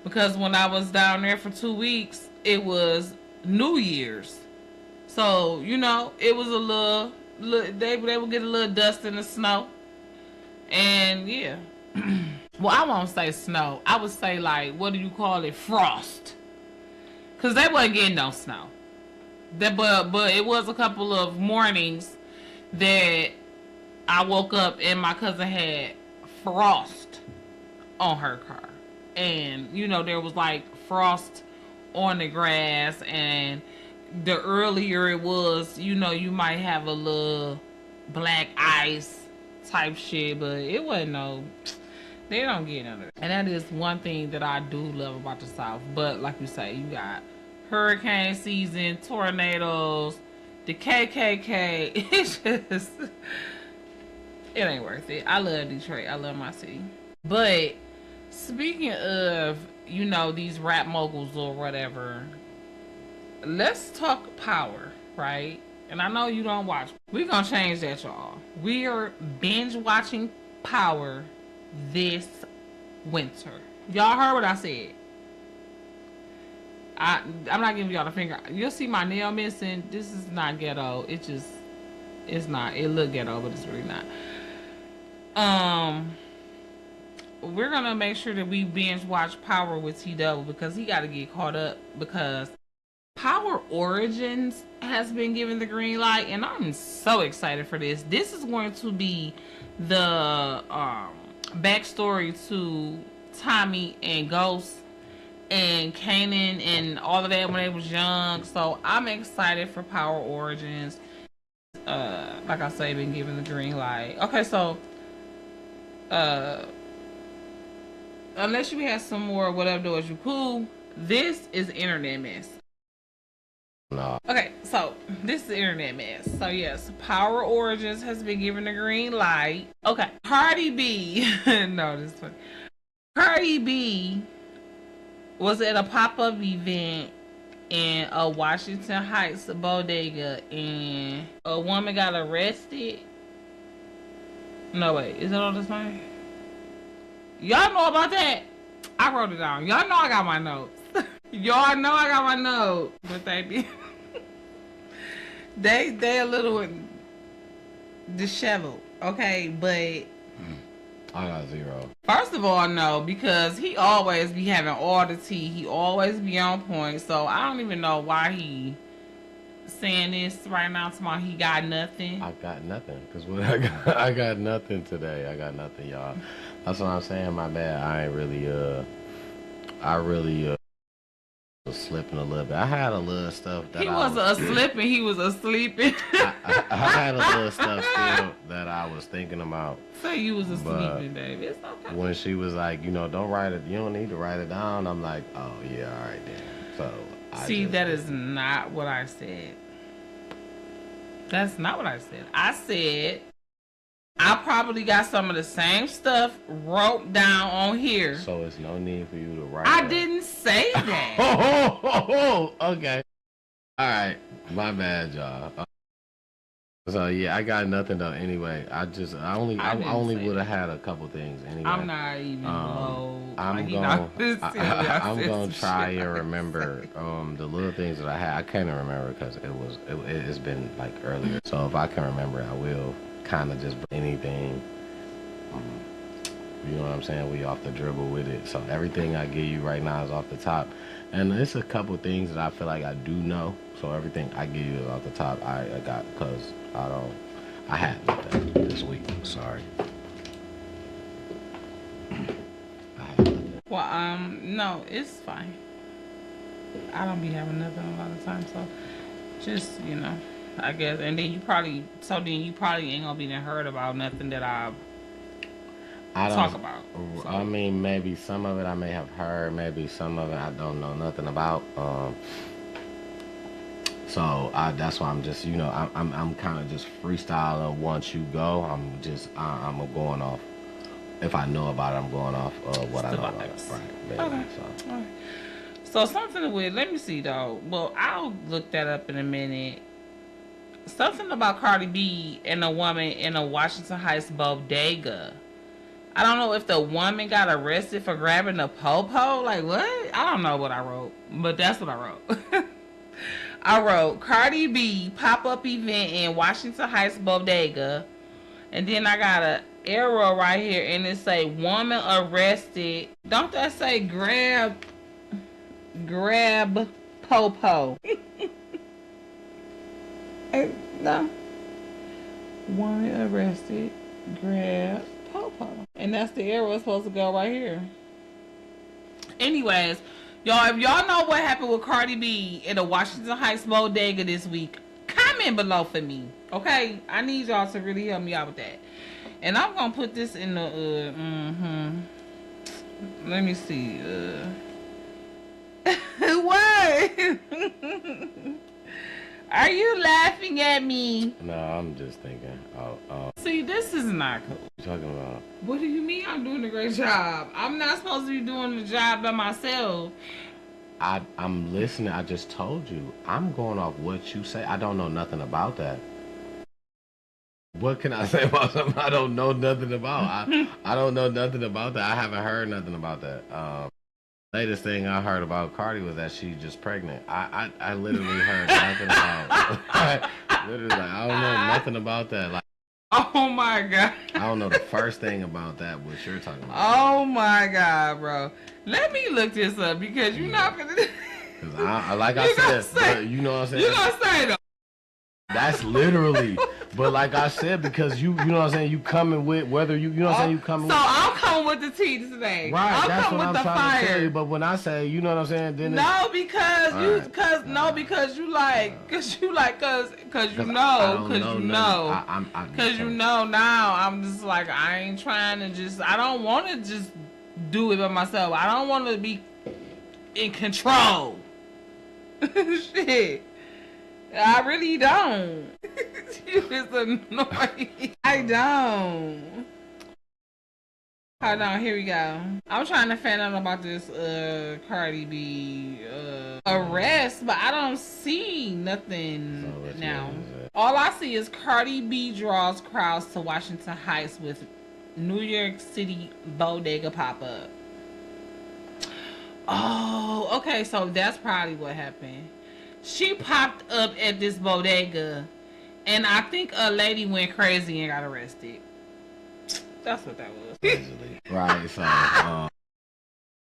Because when I was down there for 2 weeks, it was New Year's. So, you know, it was a little they would get a little dust in the snow. And yeah. Well, I won't say snow. I would say, like, what do you call it? Frost. Because they wasn't getting no snow. But it was a couple of mornings that I woke up and my cousin had frost on her car. And, you know, there was like frost on the grass, and the earlier it was, you know, you might have a little black ice type shit, but it wasn't no, they don't get none of it. And that is one thing that I do love about the South. But like you say, you got hurricane season, tornadoes, the KKK. It's just, it ain't worth it. I love Detroit. I love my city. But speaking of, you know, these rap moguls or whatever, let's talk power, right? And I know you don't watch. We're gonna change that, y'all. We are binge watching Power this winter. Y'all heard what I said. I'm not giving y'all the finger. You'll see my nail missing. This is not ghetto. It's not. It look ghetto, but it's really not. We're gonna make sure that we binge watch Power with T-Double because he got to get caught up, because Power Origins has been given the green light, and I'm so excited for this. This is going to be the backstory to Tommy and Ghost and Kanan and all of that when they was young. So I'm excited for Power Origins. Like I say, been given the green light. Okay, so unless you have some more whatever doors you cool, this is internet mess. No. Okay, so this is the internet mess. So yes, Power Origins has been given the green light. Okay, Cardi B. No, this is funny. Cardi B was at a pop-up event in a Washington Heights bodega, and a woman got arrested. No, wait, is it on the same? Y'all know about that? I wrote it down. Y'all know I got my notes. Y'all know I got my notes. But they be they a little disheveled, okay? But I got 0. first of all, no, because he always be having all the tea. He always be on point. So I don't even know why he saying this right now. Tomorrow he got nothing. I got nothing. Because what I got nothing today. I got nothing, y'all. That's what I'm saying. My bad. I ain't really was slipping a little bit. I had a little stuff that He wasn't slipping. He was asleeping. I had a little stuff still that I was thinking about. Say you was asleeping, baby. It's okay. When she was like, you know, don't write it. You don't need to write it down. I'm like, oh yeah, all right then. So see, that is not what I said. That's not what I said. I said I probably got some of the same stuff wrote down on here. So it's no need for you to write. I didn't say that. Okay. All right. My bad, y'all. So yeah, I got nothing though. Anyway, I only would have had a couple things anyway. I'm not even low. I'm gonna I'm gonna try and remember the little things that I had. I can't remember because it's been like earlier. So if I can remember, I will kind of just anything. You know what I'm saying? We off the dribble with it. So everything I give you right now is off the top. And it's a couple things that I feel like I do know. So everything I give you is off the top. I got, because I had nothing this week. Sorry. I had nothing. Well, no, it's fine. I don't be having nothing a lot of time, so just, you know, I guess. And then you probably ain't gonna be heard about nothing that I don't talk about. So. I mean, maybe some of it I may have heard, maybe some of it I don't know nothing about. So that's why I'm just, you know, I'm kind of just freestyling. Once you go, I'm going off. If I know about it, I'm going off what I know about it. Right, baby. Okay. So. All right. So something with, let me see though. Well, I'll look that up in a minute. Something about Cardi B and a woman in a Washington Heights bodega. I don't know if the woman got arrested for grabbing a po-po. Like, what? I don't know what I wrote, but that's what I wrote. I wrote, Cardi B pop-up event in Washington Heights bodega. And then I got an arrow right here, and it say, woman arrested. Don't that say grab po-po? No. Woman arrested, grab po-po. And that's the arrow supposed to go right here. Anyways, y'all, if y'all know what happened with Cardi B in the Washington Heights bodega this week, comment below for me. Okay? I need y'all to really help me out with that. And I'm gonna put this in the let me see. What? Are you laughing at me? No, I'm just thinking. See, this is not cool. What you talking about? What do you mean I'm doing a great job? I'm not supposed to be doing the job by myself. I'm listening. I just told you. I'm going off what you say. I don't know nothing about that. What can I say about something I don't know nothing about? I don't know nothing about that. I haven't heard nothing about that. Latest thing I heard about Cardi was that she's just pregnant. I literally heard nothing about. Literally, I don't know nothing about that. Like, oh my god. I don't know the first thing about that. What you're talking about? Oh my god, bro. Let me look this up because you're not gonna. Cause like I said, you know what I'm saying. You gonna say though. That's literally, but like I said, because you know what I'm saying, you coming with whether you know what I'm saying, you coming. So I'm coming with the tea today. Right, I'm that's coming what with I'm the trying fire. to tell you. But when I say, you know what I'm saying, then no, because you, right. cause no, because you like, cause you know, cause you know now. I'm just like, I ain't trying to just. I don't want to just do it by myself. I don't want to be in control. Shit. I really don't. You is annoying. I don't. Hold on, here we go. I'm trying to find out about this Cardi B arrest, but I don't see nothing now. All I see is Cardi B draws crowds to Washington Heights with New York City bodega pop-up. Oh, okay, so that's probably what happened. She popped up at this bodega, and I think a lady went crazy and got arrested. That's what that was. Allegedly. Right, so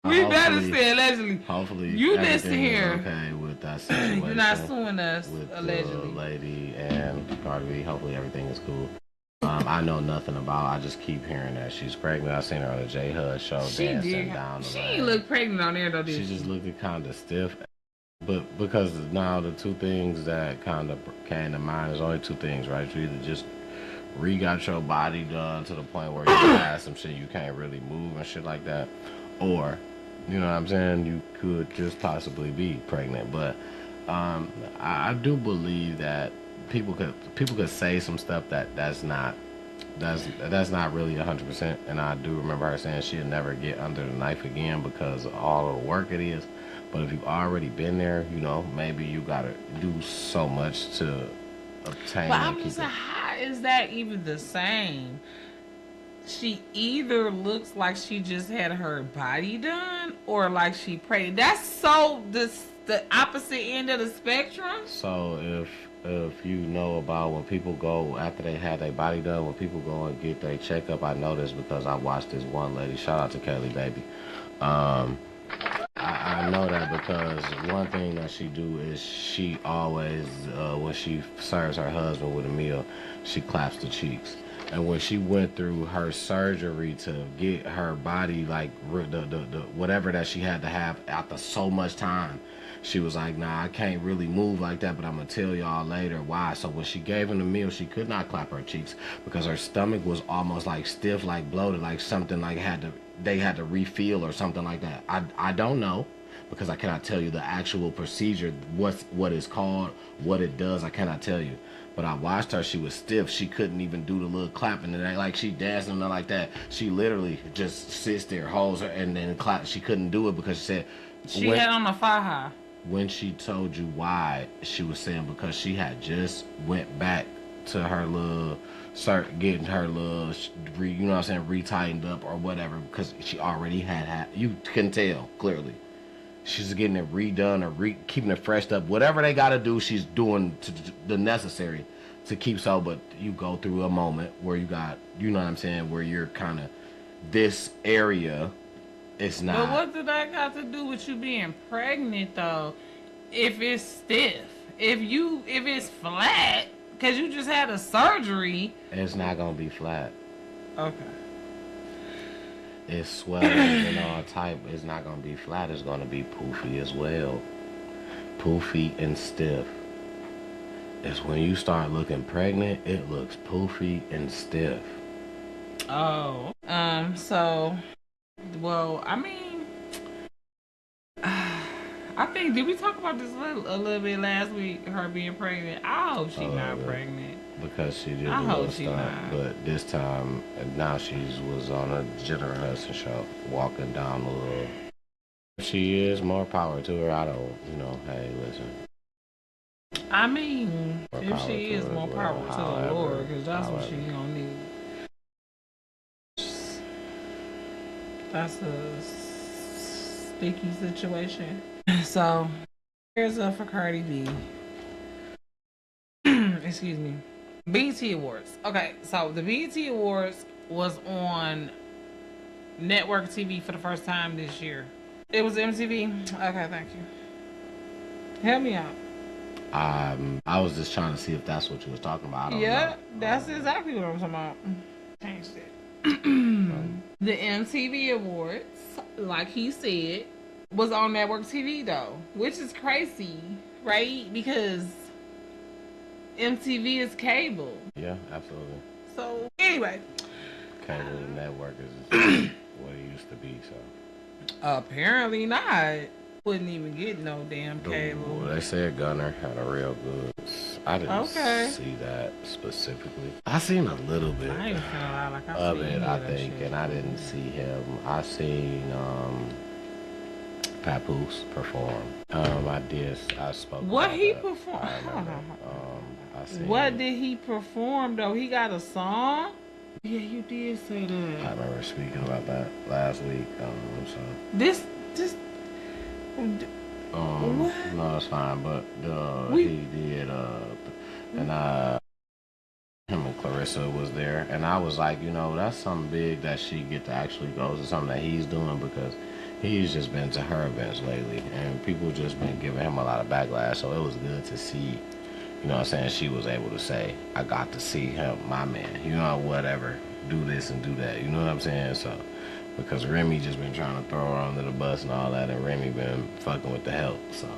we better say allegedly. Hopefully you listen here. Okay with that situation. You're not suing us with allegedly. The lady and Cardi B. Hopefully everything is cool. I know nothing about. I just keep hearing that she's pregnant. I seen her on the J Hud show dancing down the She line. ain't look pregnant on there though, did she? She just looked kind of stiff. But because now the two things that kind of came to mind is only two things, right? You either just got your body done to the point where you have some shit you can't really move and shit like that, or you know what I'm saying, you could just possibly be pregnant. But I do believe that people could say some stuff that's not really 100%. And I do remember her saying she'll never get under the knife again because of all of the work it is. But if you've already been there, you know, maybe you gotta do so much to obtain. But I'm just saying, how is that even the same? she either looks like she just had her body done or like she prayed. That's so the opposite end of the spectrum. So if you know about when people go after they had their body done, when people go and get their checkup, I know this because I watched this one lady. Shout out to Kelly, baby. I know that because one thing that she do is she always, when she serves her husband with a meal, she claps the cheeks. And when she went through her surgery to get her body, like, the whatever that she had to have after so much time, she was like, nah, I can't really move like that, but I'm going to tell y'all later why. So when she gave him the meal, she could not clap her cheeks because her stomach was almost like stiff, like bloated, like something like they had to refill or something like that. I don't know because I cannot tell you the actual procedure, what it's called, what it does. I cannot tell you. But I watched her. She was stiff. She couldn't even do the little clapping and like she dancing and like that. She literally just sits there, holds her, and then clap. She couldn't do it because she said she had on a faja. When she told you why, she was saying because she had just went back to her little getting her little, you know what I'm saying, retightened up or whatever because she already had you can tell clearly. She's getting it redone or keeping it freshed up. Whatever they got to do, she's doing the necessary to keep so. But you go through a moment where you got, you know what I'm saying, where you're kind of this area. It's not. But what did that got to do with you being pregnant though? If it's stiff, if it's flat, cause you just had a surgery. It's not gonna be flat. Okay. It's swelling and all type. It's not gonna be flat. It's gonna be poofy as well. Poofy and stiff. It's when you start looking pregnant, it looks poofy and stiff. Oh. So. Well, I mean, I think, did we talk about this a little bit last week? Her being pregnant. I hope she's not pregnant. Because she did I a hope little she's stunt, not. but this time now she was on a Jennifer Hudson show, walking down the little. She is, more power to her. I don't, hey, listen. I mean, More if power she to is, her, more well, power to the however, Lord, because that's what however. she's gonna need. That's a sticky situation. So, here's up for Cardi B. Excuse me. BET Awards. Okay, so the BET Awards was on network TV for the first time this year. It was MTV? Okay, thank you. Help me out. I was just trying to see if that's what you was talking about. I don't know. That's exactly what I'm talking about. Changed it. The MTV Awards, like he said, was on network TV though, which is crazy, right? Because MTV is cable. Yeah, absolutely. So anyway, Cable network is what it used to be. So apparently not. Wouldn't even get no damn cable. Well, they said Gunner had a real good. I didn't see that specifically. I seen a little bit I ain't feel like I of seen it, I think, shit. and I didn't see him. I seen Papoose perform. I spoke. What about he that. performed? I remember. I seen. What did he perform though? He got a song? Yeah, you did say that. I remember speaking about that last week. So. This. What? No, it's fine. But he did. And him and Clarissa was there, and I was like, that's something big that she get to actually go to something that he's doing because he's just been to her events lately, and people just been giving him a lot of backlash. So it was good to see. You know what I'm saying? She was able to say, I got to see him, my man, whatever, do this and do that. You know what I'm saying? So, because Remy just been trying to throw her under the bus and all that, and Remy been fucking with the help, so.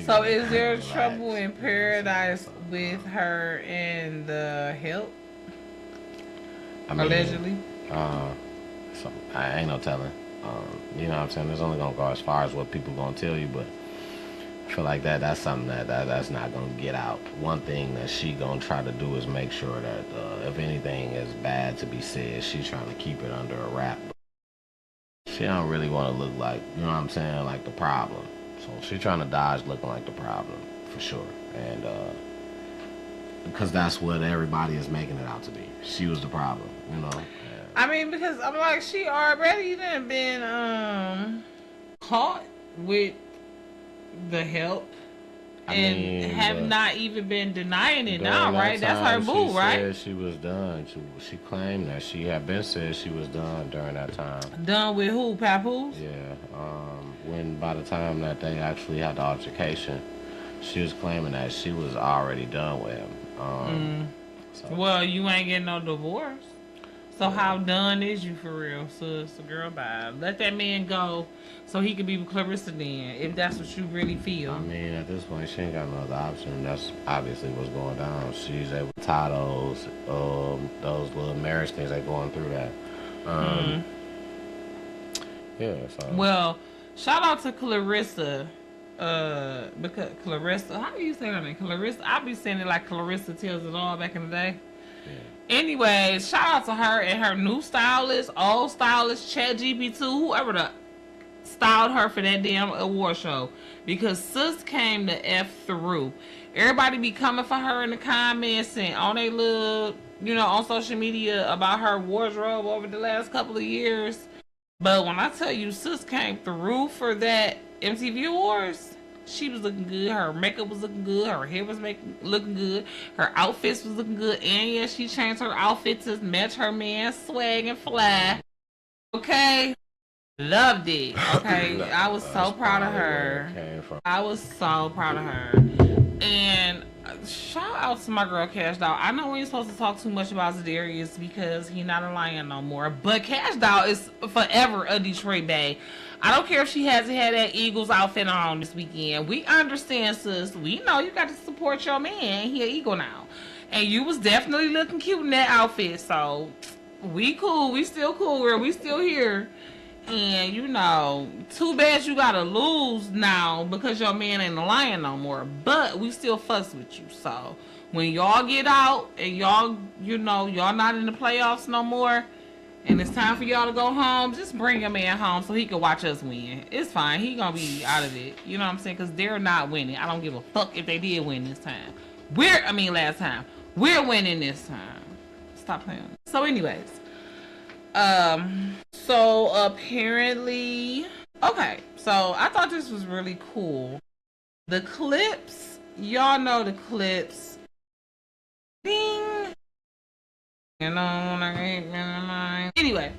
So is there trouble in paradise with her and the help? Allegedly? So I ain't no telling. You know what I'm saying? It's only gonna go as far as what people gonna tell you, but I feel like that's something that's not gonna get out. One thing that she gonna try to do is make sure that if anything is bad to be said, she's trying to keep it under a wrap. She don't really want to look like, you know what I'm saying, like the problem. So she's trying to dodge looking like the problem for sure. And because that's what everybody is making it out to be. She was the problem, you know. I mean, because I'm like, she already done been caught with the help. Have not even been denying it now, right? That's her boo, right? She said she was done. She claimed that she had been said she was done during that time. Done with who? Papoose? Yeah. When by the time that they actually had the altercation, she was claiming that she was already done with him. Well, you ain't getting no divorce. So how done is you for real, sis? Girl, bye. Let that man go so he can be with Clarissa then, if that's what you really feel. I mean, at this point, she ain't got no other option. That's obviously what's going down. She's able to tie those little marriage things that going through that. Yeah, so. Well, shout out to Clarissa. Because Clarissa, how do you say her name? Clarissa? I be saying it like Clarissa Tells It All back in the day. Yeah. Anyway, shout out to her and her new stylist, old stylist, ChatGPT, whoever the styled her for that damn award show. Because sis came to F through. Everybody be coming for her in the comments and on their little, on social media about her wardrobe over the last couple of years. But when I tell you sis came through for that MTV Awards, she was looking good. Her makeup was looking good. Her hair was looking good. Her outfits was looking good. And yeah, she changed her outfit to match her man's swag and fly. Okay? Loved it. Okay? I was so proud of her. I was so proud of her. And shout out to my girl Cash Doll. I know we ain't supposed to talk too much about Zadarius because he not a lion no more. But Cash Doll is forever a Detroit bae. I don't care if she hasn't had that Eagles outfit on this weekend. We understand, sis. We know you got to support your man. He an Eagle now. And you was definitely looking cute in that outfit. So, we cool. We still cool, girl. We still here. And, too bad you got to lose now because your man ain't a lion no more. But we still fuss with you. So, when y'all get out and y'all not in the playoffs no more, and it's time for y'all to go home, just bring your man home so he can watch us win. It's fine. He gonna be out of it. You know what I'm saying? Because they're not winning. I don't give a fuck if they did win this time. Last time. We're winning this time. Stop playing. So anyways. So apparently... Okay. So I thought this was really cool. The clips. Y'all know the clips. Ding. Anyway,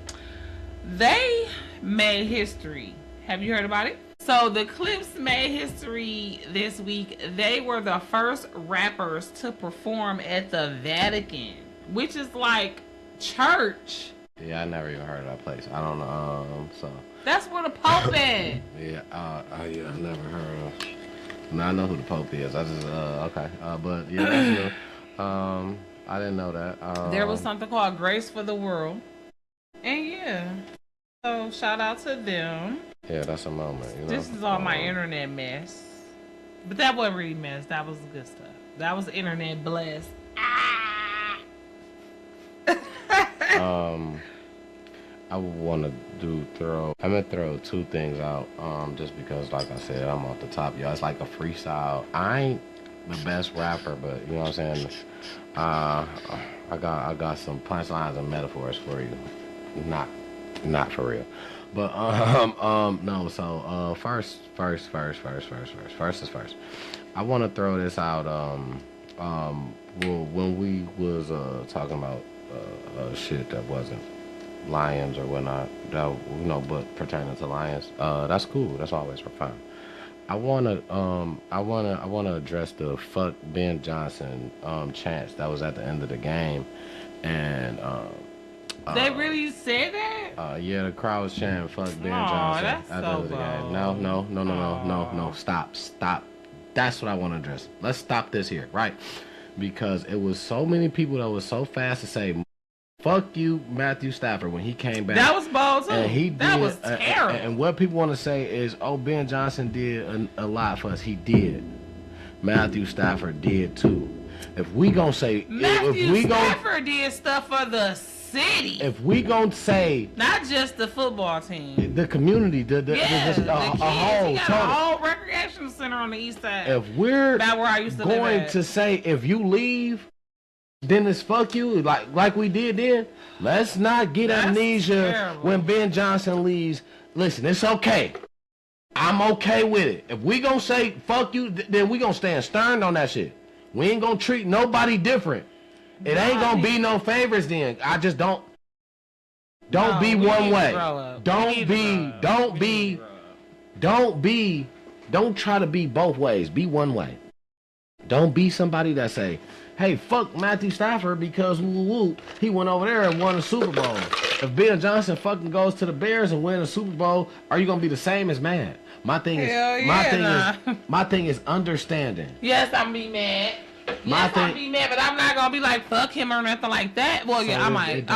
they made history. Have you heard about it? So the clips made history this week. They were the first rappers to perform at the Vatican, which is like church. Yeah, I never even heard of that place. I don't know. So that's where the Pope at. Yeah, I never heard of. Now I know who the Pope is. I just okay. But yeah, that's new. I didn't know that. There was something called Grace for the World. And yeah. So shout out to them. Yeah, that's a moment. This is all my internet mess. But that wasn't really mess. That was good stuff. That was internet blessed. Ah! I want to I'm going to throw two things out. Just because, like I said, I'm off the top, y'all. It's like a freestyle. I ain't the best rapper, but you know what I'm saying? I got some punchlines and metaphors for you. Not for real. But no, so first is first. I want to throw this out. Well, when we was talking about shit that wasn't lions or whatnot, that but pertaining to lions, that's cool. That's always fine. I wanna address the fuck Ben Johnson chants that was at the end of the game, and they really said that? Yeah, the crowd was chanting "fuck Ben Johnson" at the end of the game. No, stop. That's what I want to address. Let's stop this here, right? Because it was so many people that was so fast to say "fuck you, Matthew Stafford" when he came back. That was bold too. And that was terrible. And what people want to say is, "Oh, Ben Johnson did a lot for us." He did. Matthew Stafford did too. If we gonna say Stafford did stuff for the city. If we gonna say not just the football team, the community, the kids. a whole, he got a whole recreation center on the east side. If we're about where I used to going live at. to say if you leave, then it's fuck you like we did then. Let's not get amnesia terrible. when Ben Johnson leaves. Listen, it's okay. I'm okay with it. If we gonna say fuck you, then we gonna stand stern on that shit. We ain't gonna treat nobody different. It ain't gonna be no favors then. I just don't be one way. Don't try to be both ways. Be one way. Don't be somebody that say, hey, fuck Matthew Stafford because he went over there and won a Super Bowl. If Ben Johnson fucking goes to the Bears and win a Super Bowl, are you gonna be the same as mad? My thing is understanding. Yes, I'm be mad. I'll be mad, but I'm not gonna be like fuck him or nothing like that. Well, yeah, I might.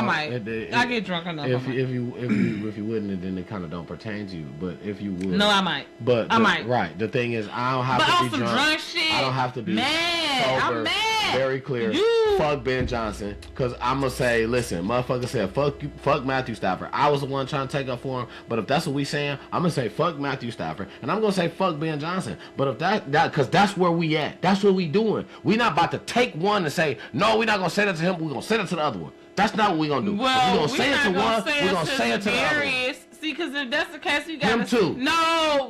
I get drunk enough. If you wouldn't, then it kind of don't pertain to you. But if you would, no, I might. But I might. Right. The thing is, I don't have to be drunk. Shit, I don't have to be mad. sober. I'm mad. Very clear. Fuck Ben Johnson, cause I'm gonna say, listen, motherfucker said fuck you, fuck Matthew Stafford. I was the one trying to take up for him, but if that's what we saying, I'm gonna say fuck Matthew Stafford, and I'm gonna say fuck Ben Johnson. But if that, cause that's where we at. That's what we doing. We not about to take one and say no. We're not gonna say that to him. We're gonna say that to the other one. That's not what we gonna do. Well, we're gonna say it to one. We're gonna say it to the other one. See, because if that's the case, you got him too. No.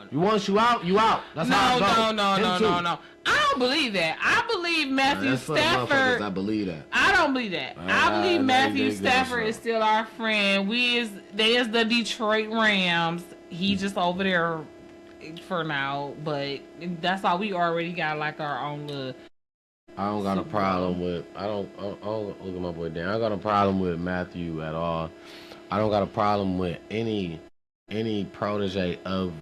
You want you out, you out. That's how it goes. No. I don't believe that. I believe Matthew Stafford. I believe that. I don't believe that. I believe Matthew Stafford is still our friend. They is the Detroit Rams. He just over there for now, but that's all. We already got like our own little. I don't got a problem with. I don't look at my boy Dan. I don't got a problem with Matthew at all. I don't got a problem with any protege of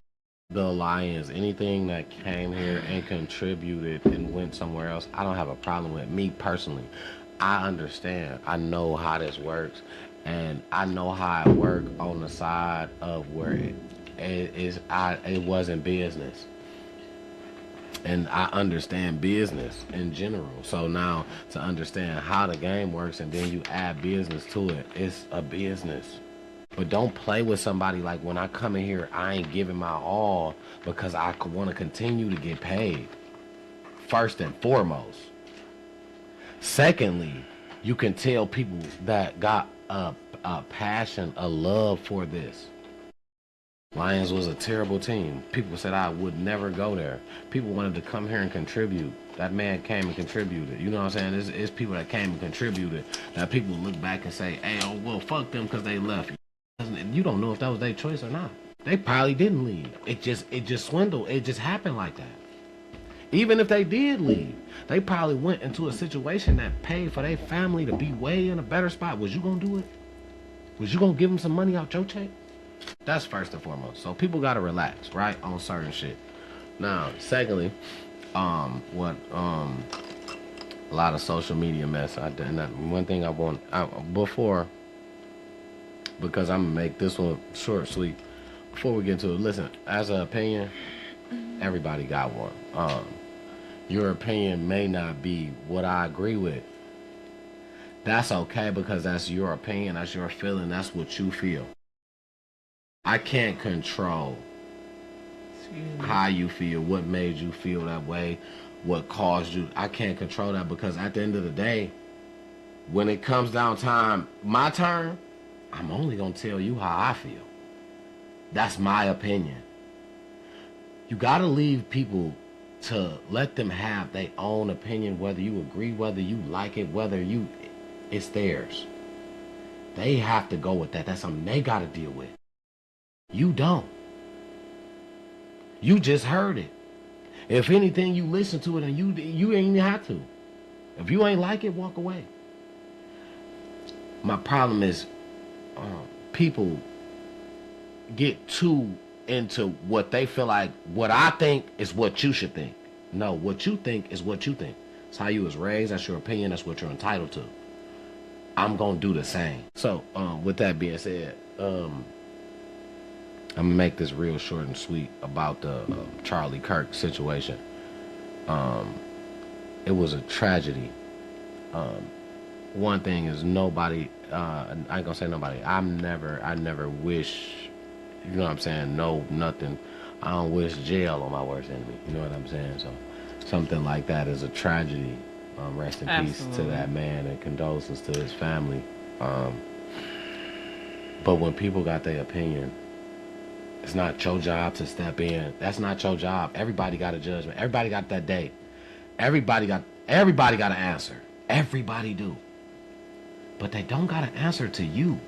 the Lions. Anything that came here and contributed and went somewhere else, I don't have a problem with. Me personally, I understand. I know how this works, and I know how it worked on the side of where it wasn't business. And I understand business in general. So now to understand how the game works and then you add business to it, it's a business. But don't play with somebody like when I come in here, I ain't giving my all because I want to continue to get paid. First and foremost. Secondly, you can tell people that got a passion, a love for this. Lions was a terrible team. People said I would never go there. People wanted to come here and contribute. That man came and contributed. You know what I'm saying? It's people that came and contributed. That people look back and say, hey, oh, well, fuck them because they left. You don't know if that was their choice or not. They probably didn't leave. It just swindled. It just happened like that. Even if they did leave, they probably went into a situation that paid for their family to be way in a better spot. Was you going to do it? Was you going to give them some money out your check? That's first and foremost. So people gotta relax, right, on certain shit. Now, secondly, a lot of social media mess. One thing I want before, because I'm gonna make this one short, sweet. Before we get to it, listen. As an opinion, everybody got one. Your opinion may not be what I agree with. That's okay because that's your opinion, that's your feeling, that's what you feel. I can't control how you feel, what made you feel that way, what caused you. I can't control that because at the end of the day, when it comes down time, my turn, I'm only going to tell you how I feel. That's my opinion. You got to leave people to let them have their own opinion, whether you agree, whether you like it, it's theirs. They have to go with that. That's something they got to deal with. You don't. You just heard it. If anything, you listen to it and you ain't have to. If you ain't like it, walk away. My problem is people get too into what they feel like what I think is what you should think. No, what you think is what you think. It's how you was raised. That's your opinion. That's what you're entitled to. I'm going to do the same. So, with that being said, I'm going to make this real short and sweet about the Charlie Kirk situation. It was a tragedy. One thing is nobody, I ain't going to say nobody, I never wish, you know what I'm saying, no, nothing. I don't wish jail on my worst enemy. You know what I'm saying? So something like that is a tragedy. Rest in peace to that man, and condolences to his family. But when people got their opinion, it's not your job to step in. That's not your job. Everybody got a judgment. Everybody got that day. Everybody got an answer. Everybody do. But they don't got an answer to you.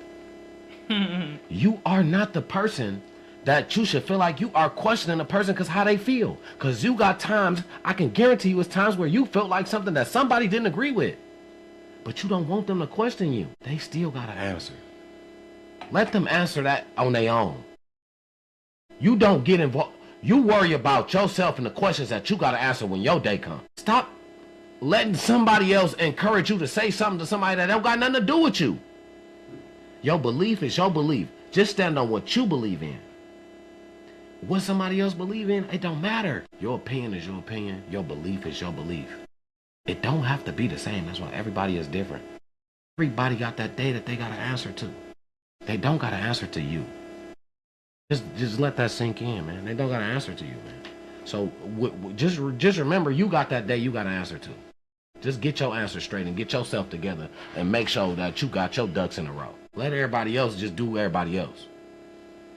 You are not the person that you should feel like you are questioning a person because how they feel. Because you got times, I can guarantee you it's times where you felt like something that somebody didn't agree with. But you don't want them to question you. They still got an answer. Let them answer that on their own. You don't get involved. You worry about yourself and the questions that you got to answer when your day comes. Stop letting somebody else encourage you to say something to somebody that don't got nothing to do with you. Your belief is your belief. Just stand on what you believe in. What somebody else believe in, it don't matter. Your opinion is your opinion. Your belief is your belief. It don't have to be the same. That's why everybody is different. Everybody got that day that they got to answer to. They don't got to answer to you. Just let that sink in, man. They don't got to answer to you, man. So just remember, you got that day you got to answer to. Just get your answer straight and get yourself together and make sure that you got your ducks in a row. Let everybody else just do everybody else.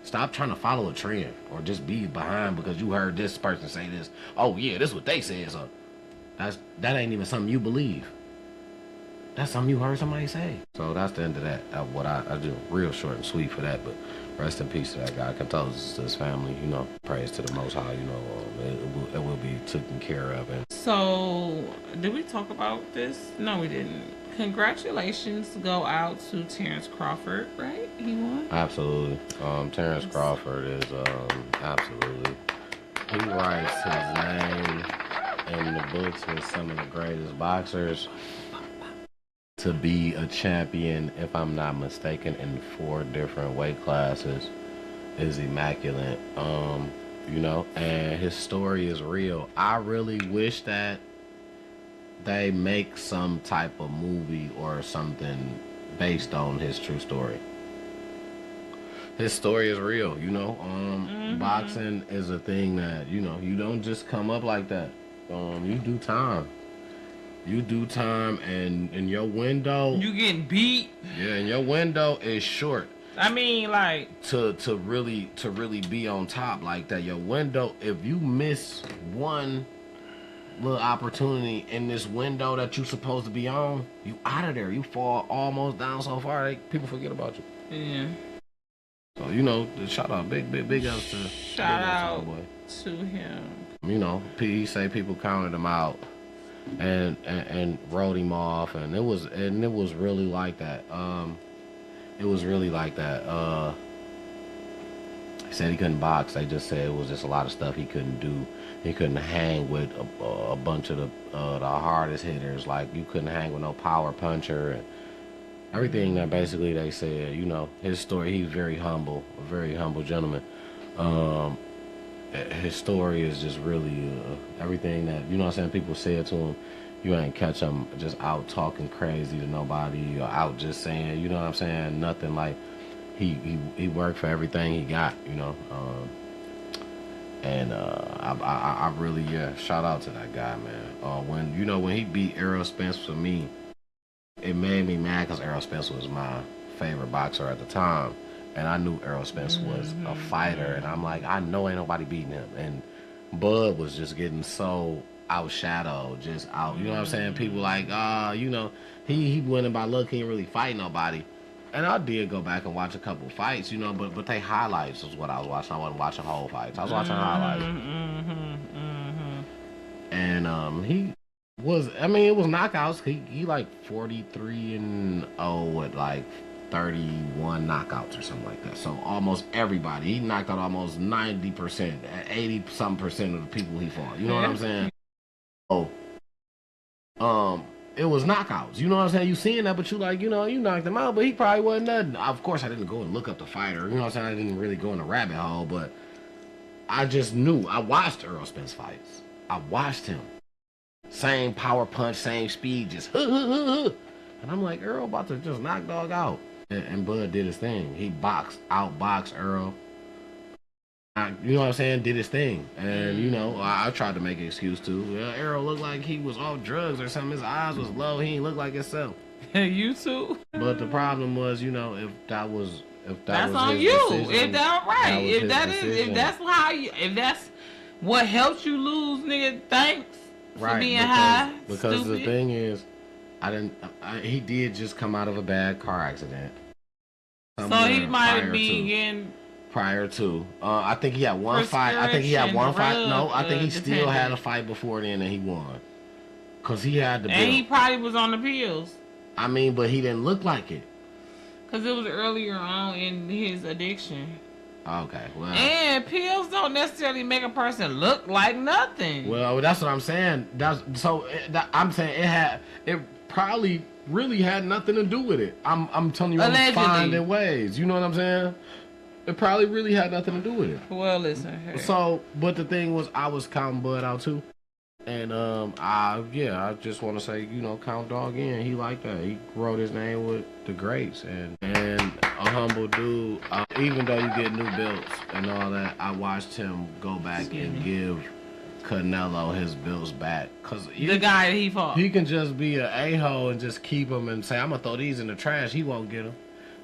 Stop trying to follow a trend or just be behind because you heard this person say this. Oh yeah, this is what they said. So that ain't even something you believe. That's something you heard somebody say. So that's the end of that. What I do, real short and sweet for that. But rest in peace to that guy. Condolences to his family. You know, praise to the Most High. You know, it will be taken care of. And so, did we talk about this? No, we didn't. Congratulations go out to Terrence Crawford, right? He won. Absolutely. Terrence Crawford is absolutely. He writes his name in the books with some of the greatest boxers. To be a champion, if I'm not mistaken, in 4 different weight classes is immaculate. You know, and his story is real. I really wish that they make some type of movie or something based on his true story. His story is real, you know. Boxing is a thing that, you know, you don't just come up like that. You do time. You do time, and your window. You getting beat. Yeah, and your window is short. I mean, like to really be on top like that. Your window, if you miss one little opportunity in this window that you supposed to be on, you out of there. You fall almost down so far, people forget about you. Yeah. So you know, shout out, big ups to shout out to him. You know, he say people counted him out. And wrote him off, and it was really like that. It was really like that. He said he couldn't box. They just said it was just a lot of stuff he couldn't do. He couldn't hang with a bunch of the hardest hitters. Like you couldn't hang with no power puncher and everything that basically they said. You know, his story. He's very humble, a very humble gentleman. His story is just really everything that, you know what I'm saying, people said to him. You ain't catch him just out talking crazy to nobody or out just saying, you know what I'm saying, nothing. Like he worked for everything he got, you know. I really, shout out to that guy, man. When he beat Errol Spence for me, it made me mad because Errol Spence was my favorite boxer at the time. And I knew Errol Spence was a fighter, and I'm like, I know ain't nobody beating him. And Bud was just getting so outshadowed, just out. You know what I'm saying? People like, you know, he winning by luck. He ain't really fight nobody. And I did go back and watch a couple fights, you know, but they highlights was what I was watching. I wasn't watching whole fights. I was watching highlights. And he was, I mean, it was knockouts. He like 43-0 with like 31 knockouts or something like that. So almost everybody. He knocked out almost 90%, 80-something% of the people he fought. You know what I'm saying? So, it was knockouts. You know what I'm saying? You seeing that, but you like, you know, you knocked him out, but he probably wasn't nothing. Of course, I didn't go and look up the fighter. You know what I'm saying? I didn't really go in a rabbit hole, but I just knew. I watched Errol Spence fights. I watched him. Same power punch, same speed, just and I'm like, Errol about to just knock dog out. And Bud did his thing. He outboxed Earl. You know what I'm saying? Did his thing, and you know, I tried to make an excuse too. Arrow looked like he was off drugs or something. His eyes was low. He didn't look like himself. You too. But the problem was, you know, if that was That's on his you. decision, If that's right. was If his that is, decision. if that's how you, if that's what helped you lose, nigga, thanks for right, being because, high. Because stupid. the thing is, he did just come out of a bad car accident. So he might be getting. Prior to, I think he had one fight. I think he had one fight. No, I think he still had a fight before then, and he won. Cause he had the bill. And he probably was on the pills. I mean, but he didn't look like it. Cause it was earlier on in his addiction. Okay, well. And pills don't necessarily make a person look like nothing. Well, that's what I'm saying. I'm saying it probably really had nothing to do with it. I'm telling you, I'm finding ways. You know what I'm saying? It probably really had nothing to do with it. Well, listen. Hey. So, but the thing was, I was counting Bud out too, and I just want to say, you know, count Dog in. He like that. He wrote his name with the greats, and a humble dude. Even though you get new belts and all that, I watched him go back and give Canelo his belts back, cause the guy that he fought. He can just be an a-hole and just keep them and say, I'm gonna throw these in the trash. He won't get them,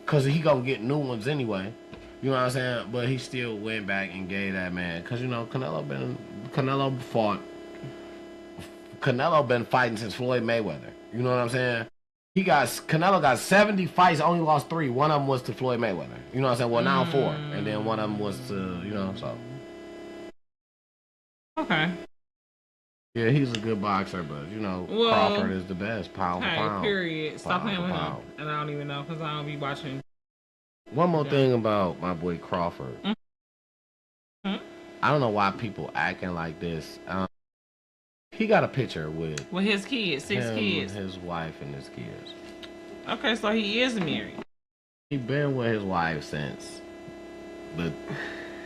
cause he gonna get new ones anyway. You know what I'm saying? But he still went back and gave that man, cause you know Canelo been fighting since Floyd Mayweather. You know what I'm saying? Canelo got 70 fights, only lost 3. One of them was to Floyd Mayweather. You know what I'm saying? Well, now 4, and then one of them was to, you know, so. Okay. Yeah, he's a good boxer, but you know, Crawford is the best, pound for pound. Period. Stop playing with him. And I don't even know, cause I don't be watching. One more thing about my boy Crawford. I don't know why people acting like this. He got a picture with his kids, 6 kids, his wife and his kids. Okay, so he is married. He been with his wife since the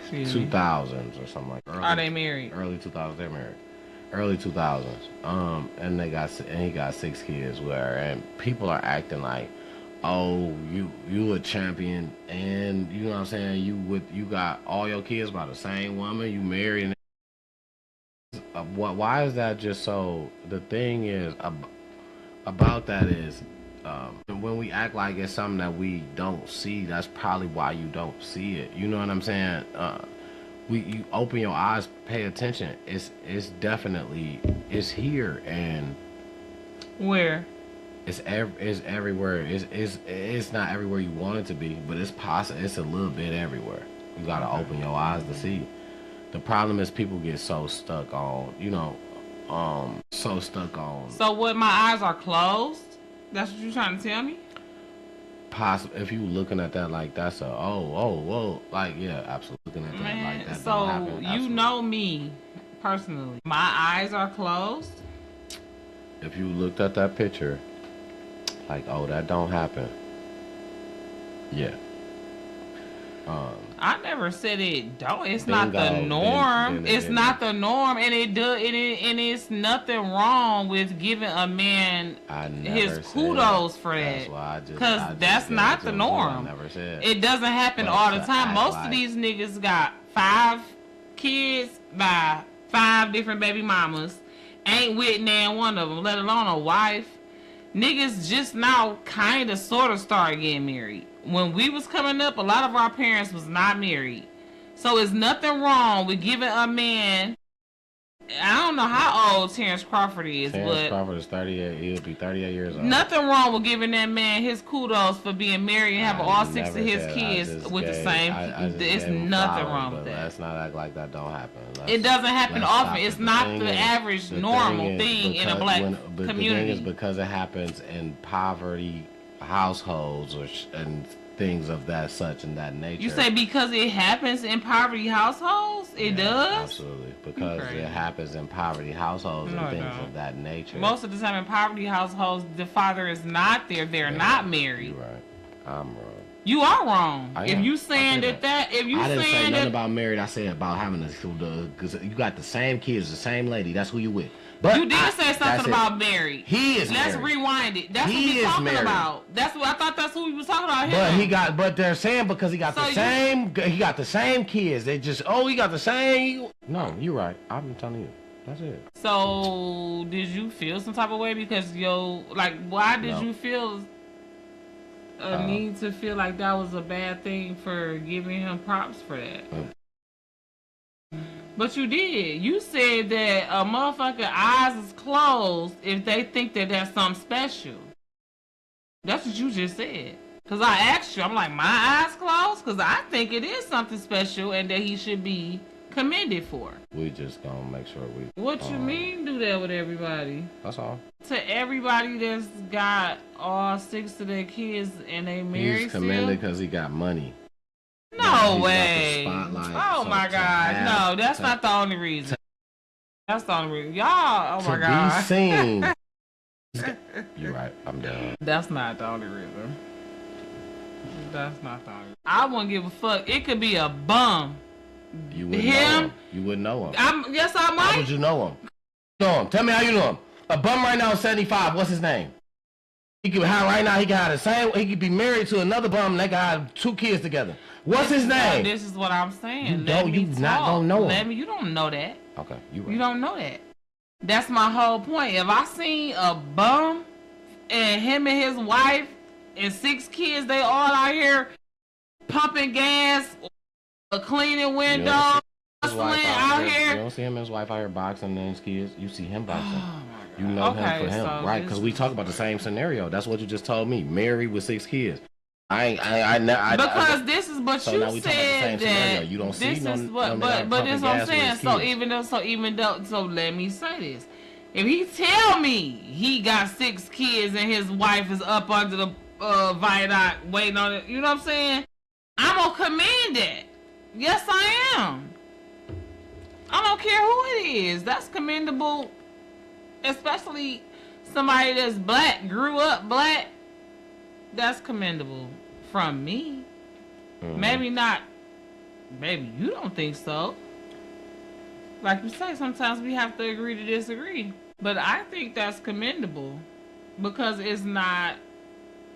2000s or something like that. Are they married? Early 2000s, they're married. Early 2000s. And he got 6 kids with her, and people are acting like, oh, you a champion, and you know what I'm saying, you got all your kids by the same woman, you married. Why is that just so? The thing is about that is when we act like it's something that we don't see, that's probably why you don't see it. You know what I'm saying? You open your eyes, pay attention. It's definitely here, and where it's everywhere. It's not everywhere you want it to be, but it's possible. It's a little bit everywhere. You gotta open your eyes to see. The problem is people get so stuck on, you know, so stuck on. So what? My eyes are closed? That's what you're trying to tell me? Possible. If you looking at that like that's a whoa, like yeah, absolutely looking at that like that. So you know me personally. My eyes are closed. If you looked at that picture, like that don't happen. Yeah. I never said it don't. It's not the norm. It's not the norm, and and it's nothing wrong with giving a man his kudos for that. Because that's not the norm. It doesn't happen all the time. Most of these niggas got 5 kids by 5 different baby mamas. Ain't with nan one of them, let alone a wife. Niggas just now kind of sort of started getting married. When we was coming up, a lot of our parents was not married. So it's nothing wrong with giving a man, I don't know how old Terrence Crawford is, but Crawford is 38. He'll be 38 years old. Nothing wrong with giving that man his kudos for being married and having all 6 of his kids with the same. It's nothing wrong with that. Let's not act like that don't happen. It doesn't happen often. It's not the average normal thing in a black community. The thing is, because it happens in poverty households and things of that such and that nature. You say because it happens in poverty households? It does? Absolutely. Because it happens in poverty households and things of that nature. Most of the time in poverty households, the father is not there. They're not married. You're right. I'm wrong. You are wrong. If you saying that, if you I didn't saying say nothing about married. I said about having because you got the same kids, the same lady. That's who you with. But you did say something about married. He is Let's married. rewind it. That's what we talking about. That's what I thought. That's what we was talking about. But they're saying because he got the same kids. They just he got the same. No, you're right. I'm telling you. That's it. So did you feel some type of way because why did you feel a need to feel like that was a bad thing for giving him props for that? But you did. You said that a motherfucker eyes is closed if they think that that's something special. That's what you just said. Because I asked you, I'm like, my eyes closed? Because I think it is something special and that he should be commended for. We just gonna make sure we... What you mean do that with everybody? That's all. To everybody that's got all 6 of their kids and they married He's commended because he got money. No way. Oh my God. No, that's not the only reason. That's the only reason. Y'all, oh my God. To be seen. You're right. I'm done. That's not the only reason. That's not the only reason. I wouldn't give a fuck. It could be a bum. You wouldn't know him. You wouldn't know him. Yes, I might. How would you know him? Tell me how you know him. A bum right now is 75. What's his name? He could have right now. He could have the same. He could be married to another bum. And they could have 2 kids together. What's his name? This is what I'm saying. You not gonna know him. You don't know that. Okay, you right. You don't know that. That's my whole point. If I seen a bum and him and his wife and 6 kids, they all out here pumping gas, cleaning windows, hustling out here. You don't see him and his wife out here boxing and his kids. You see him boxing. You know him for him, right? Because we talk about the same scenario. That's what you just told me. Married with 6 kids. Because this is what so you now we said that you don't see this is what, but this is what I'm saying. So let me say this: if he tell me he got 6 kids and his wife is up under the viaduct waiting on it, you know what I'm saying? I'm gonna commend that. Yes, I am. I don't care who it is. That's commendable, especially somebody that's black, grew up black. That's commendable from me. Mm-hmm. Maybe not. Maybe you don't think so. Like you say, sometimes we have to agree to disagree. But I think that's commendable because it's not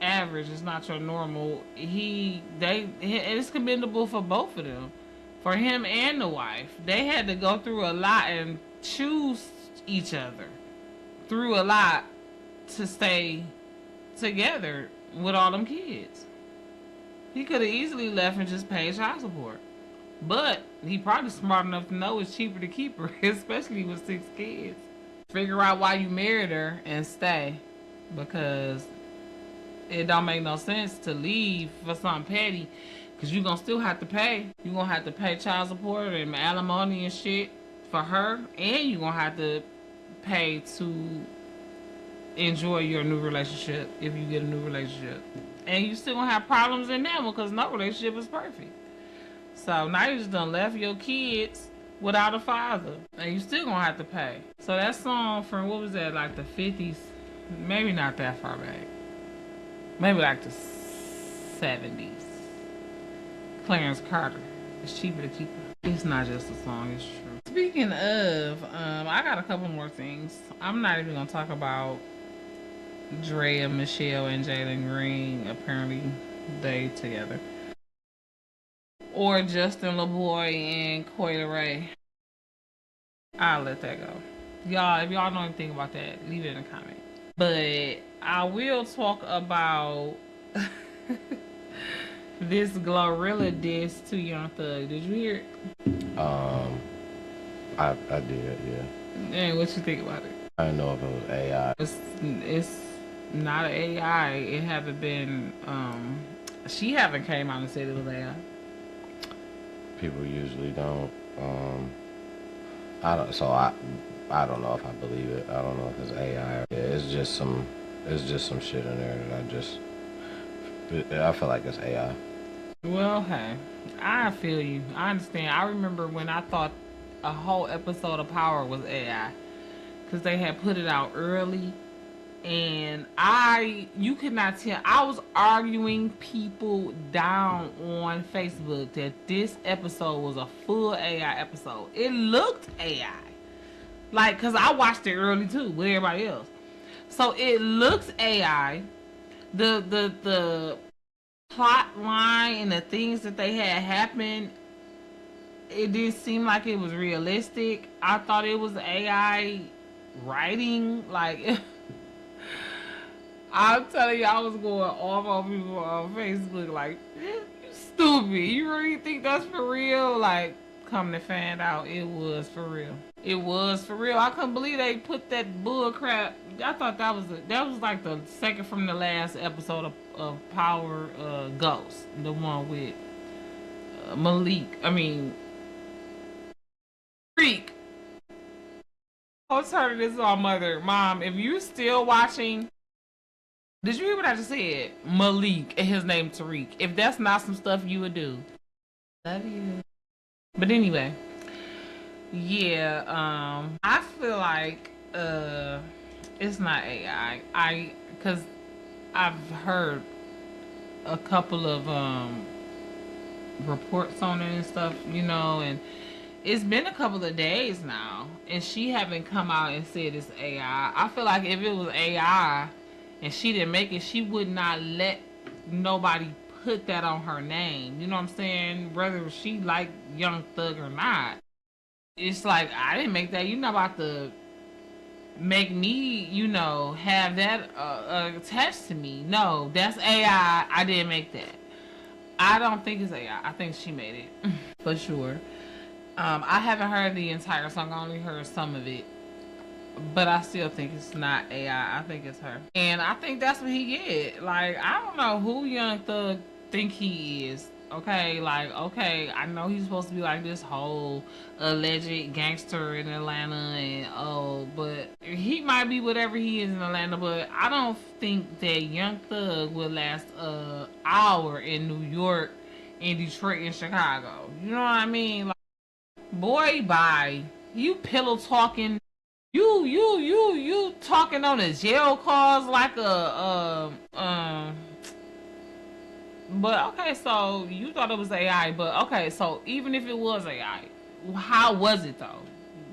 average. It's not your normal. It's commendable for both of them, for him and the wife. They had to go through a lot and choose each other through a lot to stay together with all them kids. He could have easily left and just paid child support. But he probably smart enough to know it's cheaper to keep her, especially with 6 kids. Figure out why you married her and stay. Because it don't make no sense to leave for something petty. Because you're going to still have to pay. You're going to have to pay child support and alimony and shit for her. And you're going to have to pay to enjoy your new relationship if you get a new relationship. And you still gonna have problems in that one because no relationship is perfect. So now you just done left your kids without a father and you still gonna have to pay. So that song from, what was that, like the 50s? Maybe not that far back. Maybe like the 70s. Clarence Carter. It's cheaper to keep her. It's not just a song, it's true. Speaking of, I got a couple more things. I'm not even gonna talk about Drea, Michelle, and Jalen Green. Apparently they together. Or Justin LaBoy and Coi Leray. I'll let that go. Y'all, if y'all know anything about that, leave it in the comment. But I will talk about this Glorilla diss to Young Thug. Did you hear it? I did, yeah. And what you think about it? I didn't know if it was AI. It's not an AI. It haven't been. She haven't came out and said it was AI. People usually don't. I don't. So I don't know if I believe it. I don't know if it's AI. Yeah, it's just some shit in there that I feel like it's AI. Well, hey, I feel you. I understand. I remember when I thought a whole episode of Power was AI because they had put it out early. And you could not tell. I was arguing people down on Facebook that this episode was a full AI episode. It looked AI. Like, cause I watched it early too with everybody else. So it looks AI. The plot line and the things that they had happen, it didn't seem like it was realistic. I thought it was AI writing. Like, I'm telling you, I was going off on people on Facebook. Like, you stupid. You really think that's for real? Like, come to find out, it was for real. It was for real. I couldn't believe they put that bull crap. I thought that was like the second from the last episode of Power Ghost, the one with Malik. I mean, Freak. I was turning this on mother. Mom, if you're still watching, did you hear what I just said? Malik and his name Tariq. If that's not some stuff you would do. Love you. But anyway. Yeah, I feel like it's not AI. Cause I've heard a couple of reports on it and stuff, you know, and it's been a couple of days now, and she haven't come out and said it's AI. I feel like if it was AI and she didn't make it, she would not let nobody put that on her name. You know what I'm saying? Whether she like Young Thug or not. It's like, I didn't make that. You're not about to make me, you know, have that attached to me. No, that's AI. I didn't make that. I don't think it's AI. I think she made it. For sure. I haven't heard the entire song. I only heard some of it. But I still think it's not AI. I think it's her. And I think that's what he get. Like, I don't know who Young Thug think he is. Okay, like, okay, I know he's supposed to be like this whole alleged gangster in Atlanta, and but he might be whatever he is in Atlanta, but I don't think that Young Thug will last an hour in New York, in Detroit, and Chicago. You know what I mean? Like, boy, bye. You pillow talking. You talking on a jail cause like But okay, so you thought it was AI, but okay, so even if it was AI, how was it though?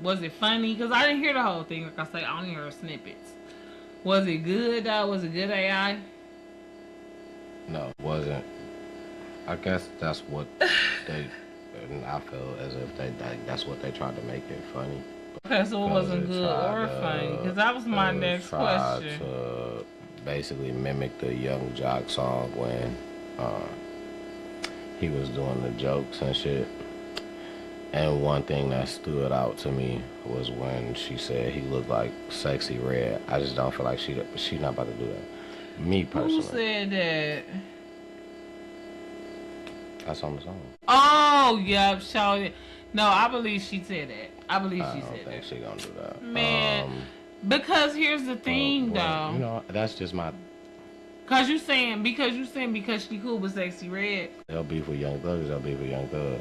Was it funny? Because I didn't hear the whole thing. Like I say, I only heard snippets. Was it good though? Was it good AI? No, it wasn't. I guess that's what they. And I feel as if that's what they tried to make it funny. Okay, so it wasn't good or funny. Because that was my next question. To basically mimic the Young Jock song when he was doing the jokes and shit. And one thing that stood out to me was when she said he looked like Sexy Red. I just don't feel like she's not about to do that. Me personally. Who said that? That's on the song. Oh, yep, show it. No, I believe she said that. I believe she said that. I don't think she gonna do that. Man, because here's the thing, though. You know, that's just my. Because you saying because she cool with Sexy Red. They'll be for Young Thug. They'll be for Young Thug.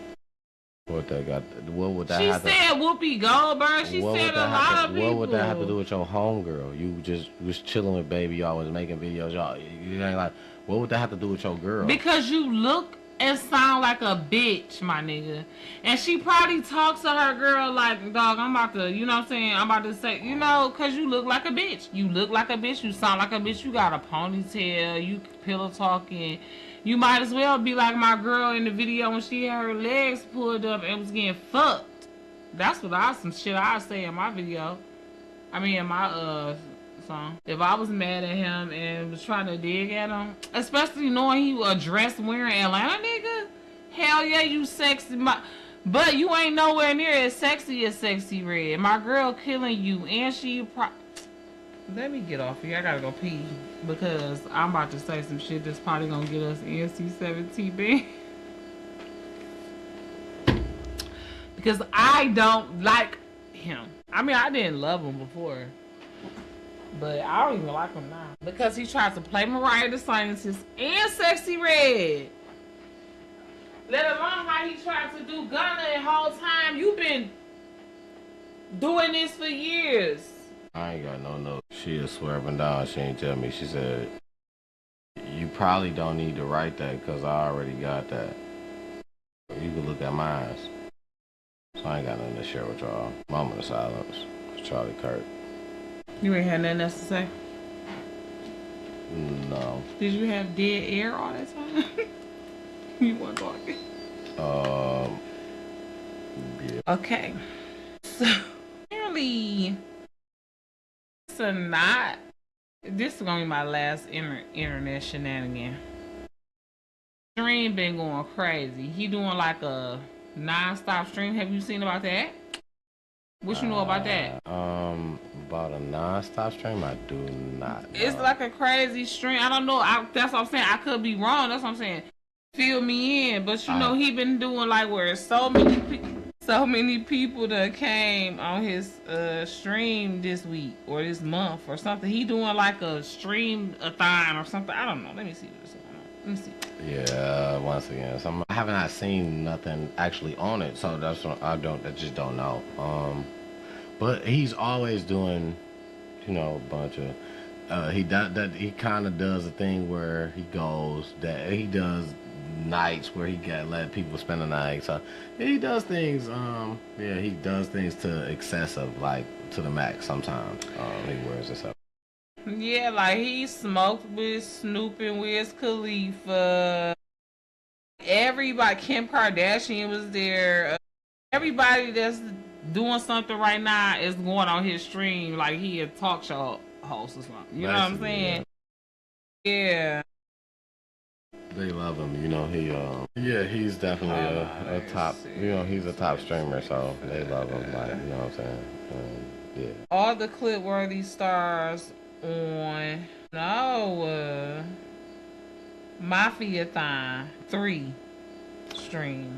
What they got? What would that? She have said Whoopi Goldberg. She said a lot of people. What would that have to do with your homegirl? You just was chilling with baby. Y'all was making videos. Y'all, you ain't like. What would that have to do with your girl? Because you look and sound like a bitch, my nigga. And she probably talks to her girl like, dog, I'm about to, you know what I'm saying? I'm about to say, you know, because you look like a bitch. You look like a bitch. You sound like a bitch. You got a ponytail. You pillow talking. You might as well be like my girl in the video when she had her legs pulled up and was getting fucked. That's what some shit I say in my video. I mean, in my, song. If I was mad at him and was trying to dig at him, especially knowing he was a dress wearing Atlanta nigga, hell yeah, you sexy. But you ain't nowhere near as sexy as Sexy Red. My girl killing you, and she. Let me get off here. I gotta go pee because I'm about to say some shit that's probably gonna get us NC-17 banned. Because I don't like him. I mean, I didn't love him before. But I don't even like him now. Because he tries to play Mariah the Scientist and Sexy Red. Let alone how he tried to do Gunna the whole time. You've been doing this for years. I ain't got no note. She is swerving down. She ain't tell me. She said, you probably don't need to write that because I already got that. You can look at mine. So I ain't got nothing to share with y'all. Moment of silence. Charlie Kirk. You ain't had nothing else to say? No. Did you have dead air all that time? You weren't talking. Yeah. Okay. So, apparently, this is going to be my last internet shenanigan. Stream been going crazy. He doing like a non-stop stream. Have you seen about that? What you know about that? About a non-stop stream, I do not know. It's like a crazy stream. I don't know. That's what I'm saying. I could be wrong. That's what I'm saying. Fill me in. But you know, he been doing like where so many people that came on his stream this week or this month or something. He doing like a stream-a-thon or something. I don't know. Let me see what's going on. Let me see. Yeah, once again, I haven't not seen nothing actually on it, so that's what I just don't know. But he's always doing, you know, a bunch of he kind of does a thing where he does nights where he got let people spend the night. So yeah, he does things. He does things to excessive, like to the max. Sometimes he wears this up. Yeah, like he smoked with Snoop and Wiz Khalifa. Everybody, Kim Kardashian was there. Everybody that's doing something right now is going on his stream like he a talk show host or something. You know what I'm saying? Yeah. They love him, you know. He's definitely a top. You know, he's a top streamer, so they love him. Like, you know what I'm saying? Yeah. All the clip-worthy stars on Mafia-thon 3 stream.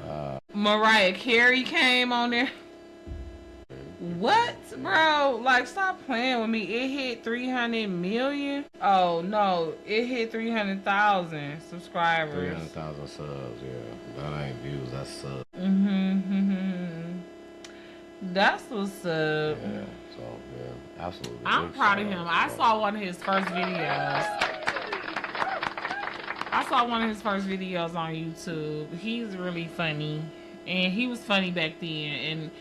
Mariah Carey came on there. What, bro? Like, stop playing with me. It hit 300 million. Oh no, it hit 300,000 subscribers. 300,000 subs. Yeah, that ain't views. That's subs. That's what's up. Yeah. So yeah, absolutely. I'm proud of him. I saw one of his first videos. On YouTube. He's really funny, and he was funny back then. And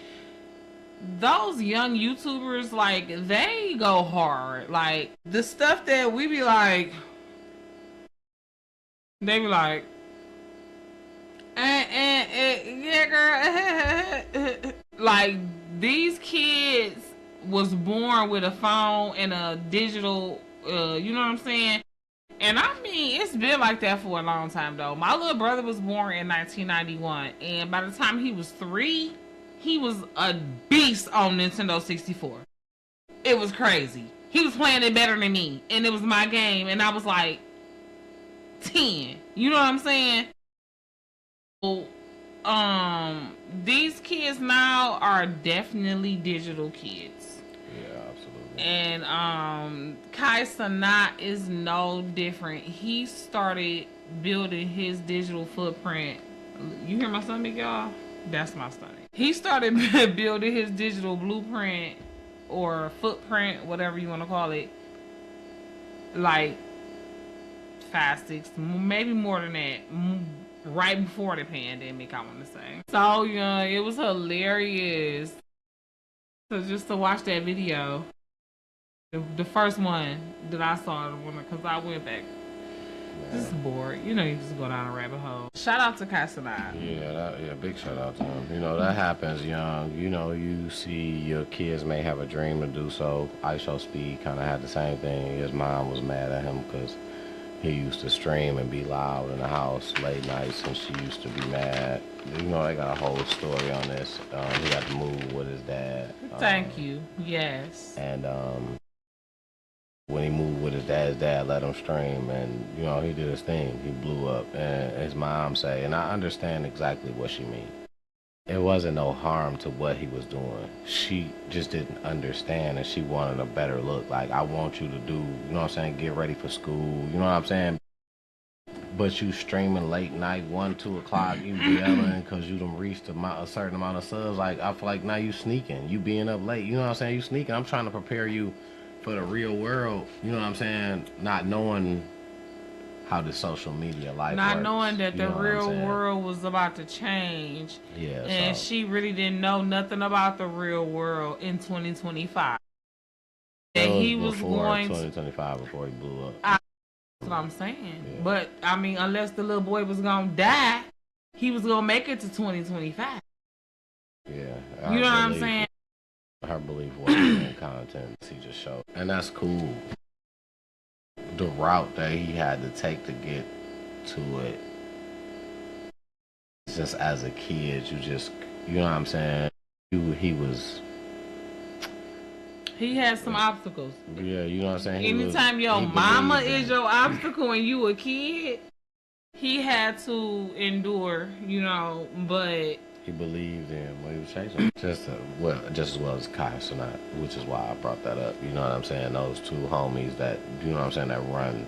those young YouTubers, like, they go hard. Like, the stuff that we be like, they be like, yeah, girl. Like, these kids was born with a phone and a digital, you know what I'm saying? And I mean, it's been like that for a long time, though. My little brother was born in 1991, and by the time he was 3, he was a beast on Nintendo 64. It was crazy. He was playing it better than me, and it was my game, and I was like 10. You know what I'm saying? So, these kids now are definitely digital kids. Yeah, absolutely. And Kai Cenat is no different. He started building his digital footprint. You hear my stomach, y'all? That's my stomach. He started building his digital blueprint or footprint, whatever you want to call it, like 5, 6, maybe more than that, right before the pandemic, I want to say. So, yeah, it was hilarious. So just to watch that video, the first one that I saw, because I went back. This is bored. You know, you just go down a rabbit hole. Shout out to Kai Cenat. Yeah, big shout out to him. You know, that happens young. You know, you see your kids may have a dream to do so. ISO Speed kind of had the same thing. His mom was mad at him because he used to stream and be loud in the house late nights, and she used to be mad. You know, they got a whole story on this. He got to move with his dad. Thank you. Yes. And when he moved with his dad let him stream, and you know, he did his thing. He blew up, and his mom say, and I understand exactly what she mean. It wasn't no harm to what he was doing. She just didn't understand, and she wanted a better look. Like, I want you to do, you know what I'm saying, get ready for school, you know what I'm saying? But you streaming late night, 1, 2 o'clock, you yelling because you done reached a certain amount of subs. Like, I feel like now you sneaking. You being up late, you know what I'm saying? You sneaking. I'm trying to prepare you for the real world, you know what I'm saying? Not knowing how the social media life not works. knowing that You the know what I'm real saying? world was about to change. Yeah, And so, she really didn't know nothing about the real world in 2025. that And was he was before going to, 2025, before he blew up. that's what I'm saying. Yeah. But, I mean, unless the little boy was going to die, he was going to make it to 2025. Yeah. You know what I'm saying? Her belief wasn't in content. He just showed. And that's cool. The route that he had to take to get to it, just as a kid, you know what I'm saying? He had some obstacles. Yeah, you know what I'm saying? Anytime your he mama believed is in- your obstacle when you a kid, he had to endure, but He believed in what he was chasing. Just as well as Kai Sinat, which is why I brought that up. You know what I'm saying? Those two homies that, you know what I'm saying, that run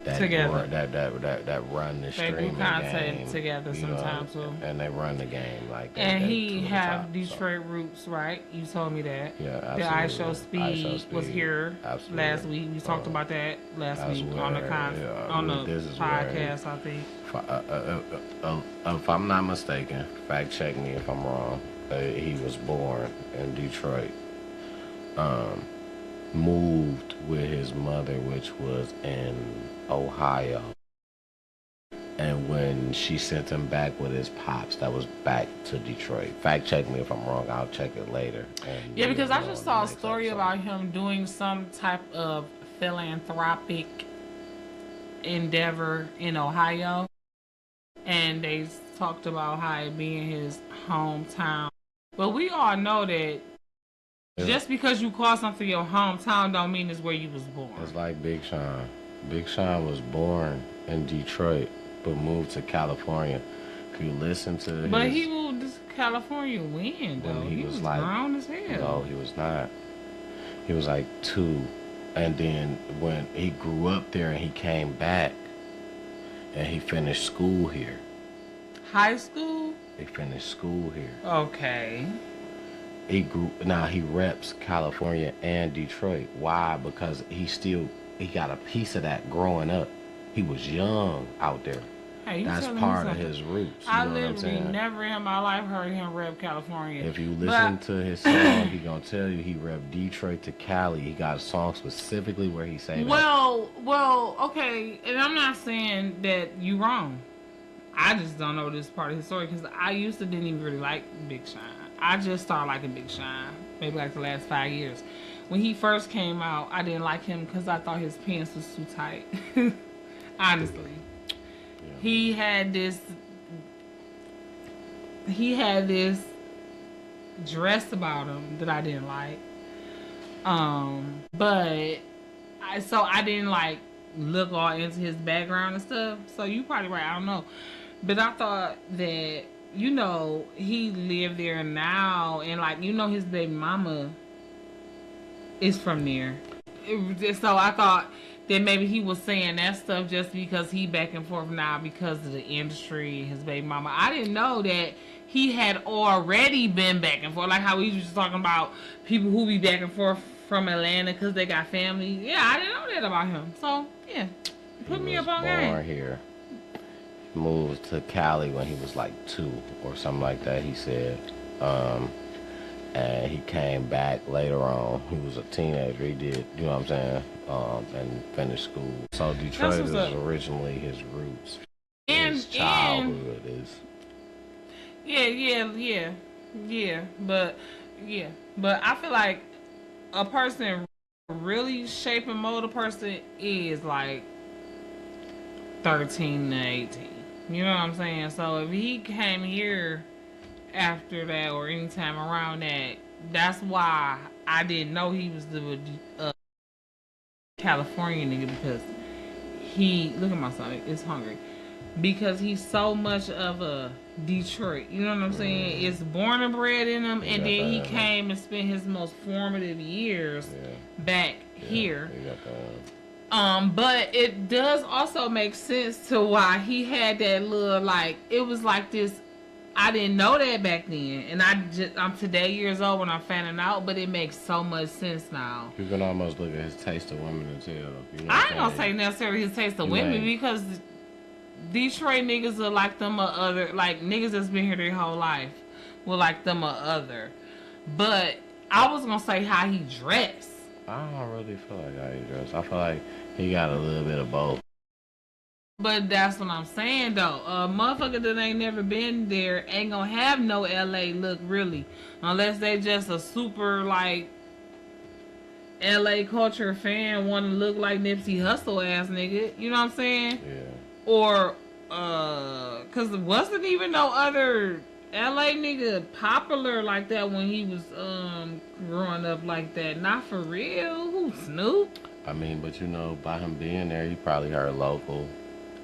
together. That run the They streaming do content game together you know, sometimes too. and they run the game like. And they he two at the have top, Detroit roots, right? You told me that. Yeah, The absolutely. Speed was here last week. We talked about that last week on the podcast, I think. If I'm not mistaken, fact check me if I'm wrong. He was born in Detroit. Moved with his mother, which was in Ohio. And when she sent him back with his pops, that was back to Detroit. Fact check me if I'm wrong. I'll check it later. Yeah, because I just saw a story about him doing some type of philanthropic endeavor in Ohio. And they talked about how it being his hometown. But we all know that just because you call something your hometown don't mean it's where you was born. It's like Big Sean. Big Sean was born in Detroit, but moved to California. If you listen to But he moved to California when, though? He was grown as hell. No, he was not. He was like 2. And then when he grew up there and he came back and he finished school here. High school? He finished school here. Okay. Now he reps California and Detroit. Why? Because he got a piece of that growing up. He was young out there. Hey, that's part of his roots. I literally never in my life heard him rep California. If you listen to his song, he gonna tell you he rep Detroit to Cali. He got a song specifically where he say that. Well, okay, and I'm not saying that you wrong. I just don't know this part of his story because I didn't even really like Big Sean. I just started liking Big Sean maybe like the last 5 years. When he first came out, I didn't like him because I thought his pants was too tight. Honestly. Yeah. He had this dress about him that I didn't like. But I didn't like look all into his background and stuff. So you probably right, I don't know. But I thought that, he lived there now and his baby mama is from there. So I thought that maybe he was saying that stuff just because he back and forth now because of the industry and his baby mama. I didn't know that he had already been back and forth. Like how we was just talking about people who be back and forth from Atlanta because they got family. Yeah, I didn't know that about him. So, yeah. Put me up on game. Born here. Moved to Cali when he was like 2 or something like that, he said. And he came back later on. He was a teenager. He did, you know what I'm saying? And finished school. So Detroit is originally his roots. And his childhood is. Yeah. But I feel like a person really shape and mold a person is like 13 to 18. You know what I'm saying? So if he came here after that or anytime around that, that's why I didn't know he was the California nigga because look at my stomach, it's hungry. Because he's so much of a Detroit, you know what I'm saying? It's born and bred in him, and then he came and spent his most formative years back here. But it does also make sense to why he had that little, it was like this I didn't know that back then, and I'm today years old when I'm finding out, but it makes so much sense now. You can almost look at his taste of women and tell. You know I ain't gonna say necessarily his taste of women because Detroit niggas are like them or other, like niggas that's been here their whole life will like them or other. But I was gonna say how he dressed. I don't really feel like how he dressed. I feel like he got a little bit of both. But that's what I'm saying though. A motherfucker that ain't never been there ain't gonna have no LA look really. Unless they just a super like LA culture fan wanna look like Nipsey Hussle ass nigga. You know what I'm saying? Yeah. Or cause there wasn't even no other LA nigga popular like that when he was growing up like that. Not for real. Who, Snoop? I mean, but you know, by him being there, he probably heard local.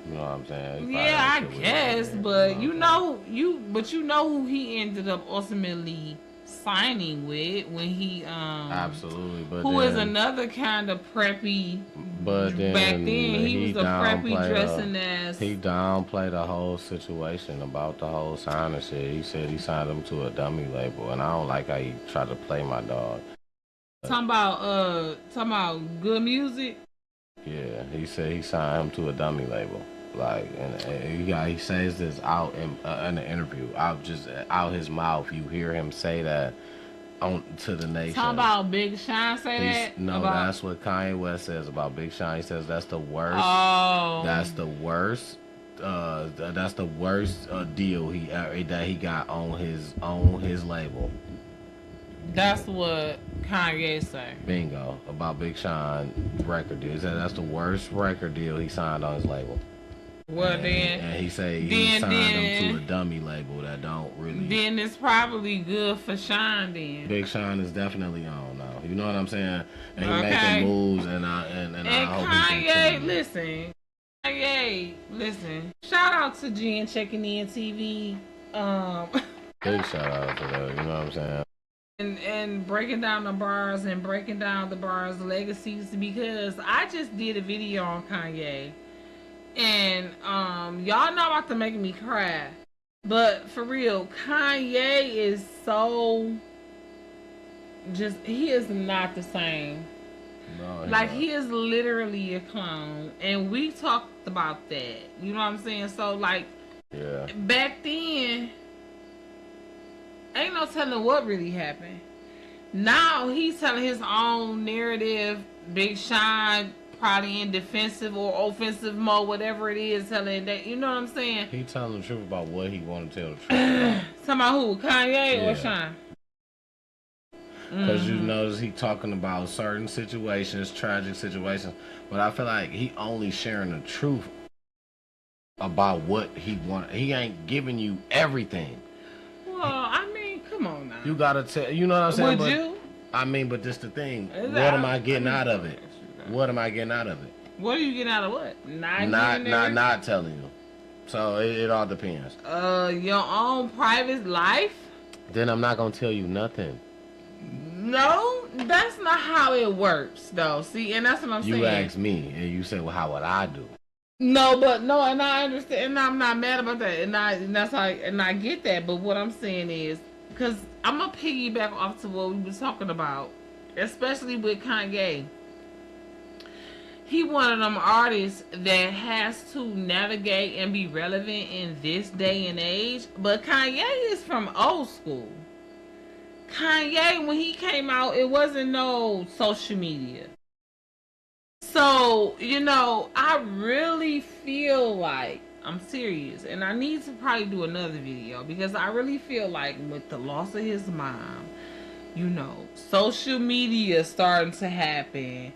You know what I'm saying? Yeah, I guess, but you know who he ended up ultimately signing with when he absolutely, but who then, is another kind of preppy. But then back then he was a preppy dressing ass. He downplayed the whole situation about the whole signing shit. He said he signed him to a dummy label, and I don't like how he tried to play my dog. Talking about good music. Yeah, he said he signed him to a dummy label. Like, and he says this out in the interview, out his mouth. You hear him say that to the nation. Talking about Big Sean that? No, that's what Kanye West says about Big Sean. He says that's the worst. Oh. That's the worst. That's the worst deal that he got on his label. That's what Kanye say. Bingo. About Big Sean record deal. He said that's the worst record deal he signed on his label. Well, and he said he signed him to a dummy label that don't really. Then it's probably good for Sean then. Big Sean is definitely on now. You know what I'm saying? And he making moves, and I hope Kanye, listen. Shout out to Jen checking in TV. Big shout out to that. You know what I'm saying? And breaking down the bars and breaking down the bars' legacies, because I just did a video on Kanye. And y'all not about to make me cry, but for real, Kanye is so he is not the same. No, like he is literally a clone, and we talked about that. You know what I'm saying? So like, yeah, back then, ain't no telling what really happened. Now he's telling his own narrative. Big Sean probably in defensive or offensive mode, whatever it is, telling that, you know what I'm saying? He telling the truth about what he want to tell the truth about. Talking about who? Kanye or Sean? Because you notice he talking about certain situations, tragic situations, but I feel like he only sharing the truth about what he want. He ain't giving you everything. Well, I mean, come on now. You gotta tell. You know what I'm saying? Would you? I mean, but this the thing. What am I getting out of it? What am I getting out of it? What are you getting out of what? Not telling you. So it all depends. Your own private life? Then I'm not gonna tell you nothing. No, that's not how it works, though. See, and that's what I'm saying. You asked me, and you said, "Well, how would I do?" No, and I understand, and I'm not mad about that, and I get that. But what I'm saying is, because I'm gonna piggyback off to what we were talking about, especially with Kanye. He one of them artists that has to navigate and be relevant in this day and age. But Kanye is from old school. Kanye, when he came out, it wasn't no social media. So, you know, I really feel like, I'm serious, and I need to probably do another video, because I really feel like with the loss of his mom, you know, social media starting to happen.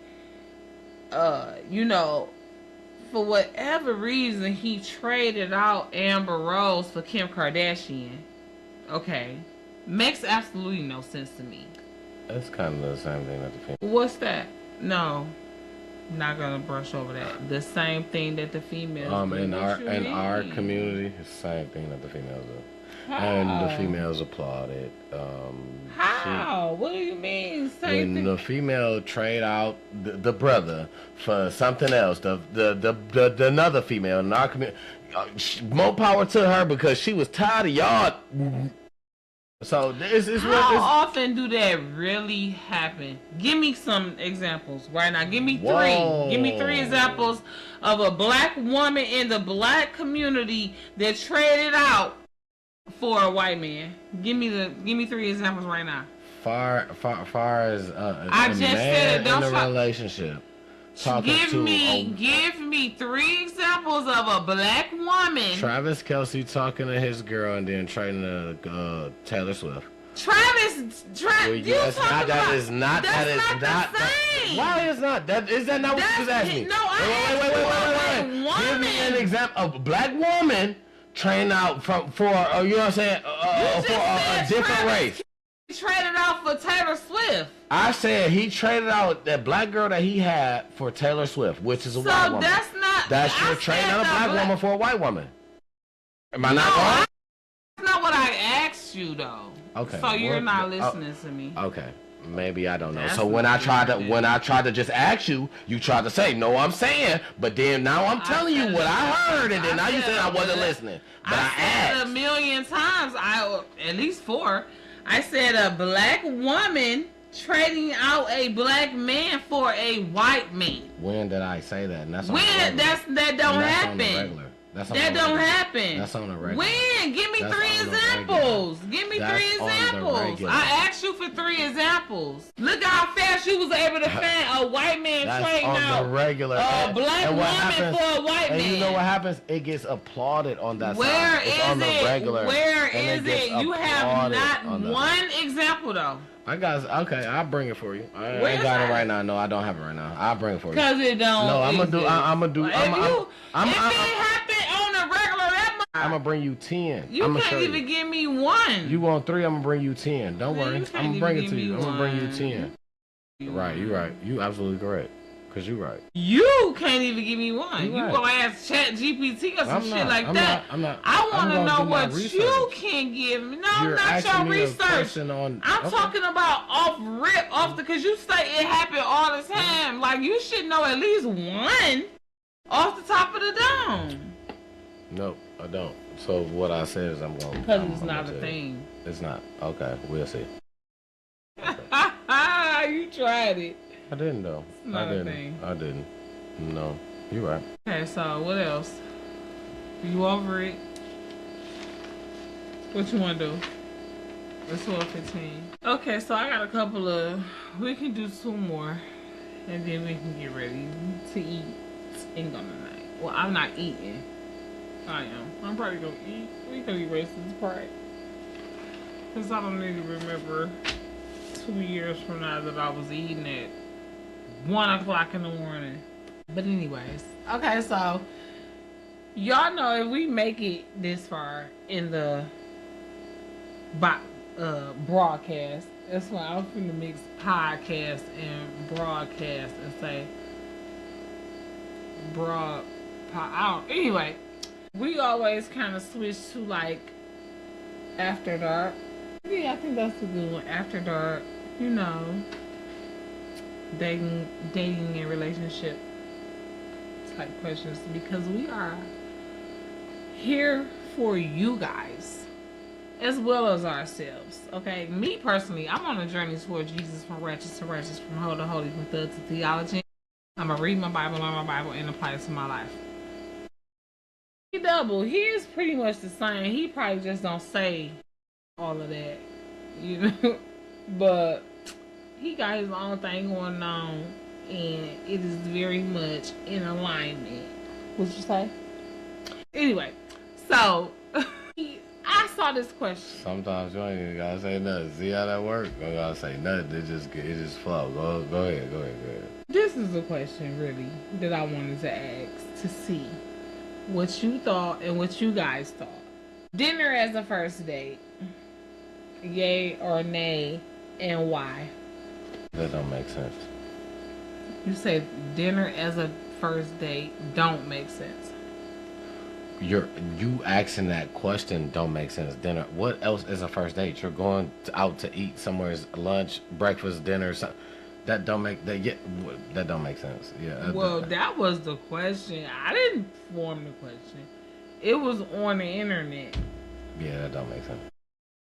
You know, for whatever reason, he traded out Amber Rose for Kim Kardashian. Okay. Makes absolutely no sense to me. That's kind of the same thing that the female. What's that? No. Not gonna brush over that. The same thing that the females do. In our community, it's the same thing that the females do. How? And the females applaud it. How? What do you mean? Same when the female trade out the brother for something else, the another female in our community, more power to her because she was tired of y'all. So how often do that really happen? Give me some examples right now. Give me three. Whoa. Give me 3 examples of a black woman in the black community that traded out for a white man. Give me 3 examples right now. Far as I just said it. Don't in a relationship. Give me 3 examples of a black woman. Travis Kelce talking to his girl and then trading to Taylor Swift. Travis, Well, you talking about that is not the same. Why is not that? Is that not what you just asked me? No, I wait. Give me an example of a black woman trained out for you know what I'm saying for a different race. He traded out for Taylor Swift. I said he traded out that black girl that he had for Taylor Swift, which is a white woman. That's you're trading out a black woman for a white woman. Am I not wrong? That's not what I asked you though. Okay. So you're not listening to me. Okay. Maybe I don't know. That's so when I tried to just ask you, you tried to say no. I'm saying, but then now I'm telling you what I heard, and then now you said I wasn't listening. But I asked said a million times. At least 4. I said a black woman trading out a black man for a white man. When did I say that? And that's on when that don't happen. That don't happen. That's on the regular. When? Give me 3 examples. Give me 3 examples. I asked you for 3 examples. Look how fast you was able to find a white man trading out a black woman for a white man. And you know what happens? It gets applauded on that Where side. is it's on the regular. Where is it? You have not one example though. I got okay. I'll bring it for you. I ain't got it right now. No, I don't have it right now. I'll bring it for you. Cause it don't. No, I'm gonna do. If it happened on a regular, I'm gonna bring you 10. You can't even give me 1. You want 3? I'm gonna bring you 10. Don't worry. I'm gonna bring it to you. I'm gonna bring you 10. Right. You're right. You absolutely correct. Cause you're right. You can't even give me 1. You gonna ask Chat GPT or some shit like that. I want to know what you can give me. No, not your research. I'm talking about off because you say it happened all the time. Like you should know at least 1 off the top of the dome. Nope, I don't. So what I said is I'm going. Because it's not a thing. It's not. Okay, we'll see. Okay. You tried it. I didn't though. I didn't. No, you're right. Okay, so what else? You over it? What you want to do? It's 12:15. Okay, so I got a couple of. We can do 2 more, and then we can get ready to eat and go tonight. Well, I'm not eating. I am. I'm probably gonna eat. We gonna erase this part because I don't need to remember 2 years from now that I was eating at 1 o'clock in the morning. But anyways, okay, so y'all know if we make it this far in the broadcast, that's why I'm finna mix podcast and broadcast and say anyway, we always kind of switch to like after dark. Yeah, I think that's a good one. After dark, you know, dating and relationship type questions, because we are here for you guys as well as ourselves. Okay, me personally, I'm on a journey toward Jesus, from Ratchet to Righteous, from Holy to Holy, from Thug to Theology. I'm gonna read my Bible, learn my Bible, and apply it to my life. He is pretty much the same. He probably just don't say all of that, you know. But he got his own thing going on, and it is very much in alignment. What'd you say? Anyway, so I saw this question. Sometimes you ain't even gotta say nothing. See how that works? You gotta say nothing. It just flow. Go ahead. This is a question really that I wanted to ask to see what you thought and what you guys thought. Dinner as a first date, yay or nay, and why? That don't make sense. You say dinner as a first date don't make sense. You asking that question don't make sense. Dinner. What else is a first date? You're going out to eat somewhere, lunch, breakfast, dinner. Something. That don't make don't make sense. Yeah. Well, that was the question. I didn't form the question. It was on the internet. Yeah, that don't make sense.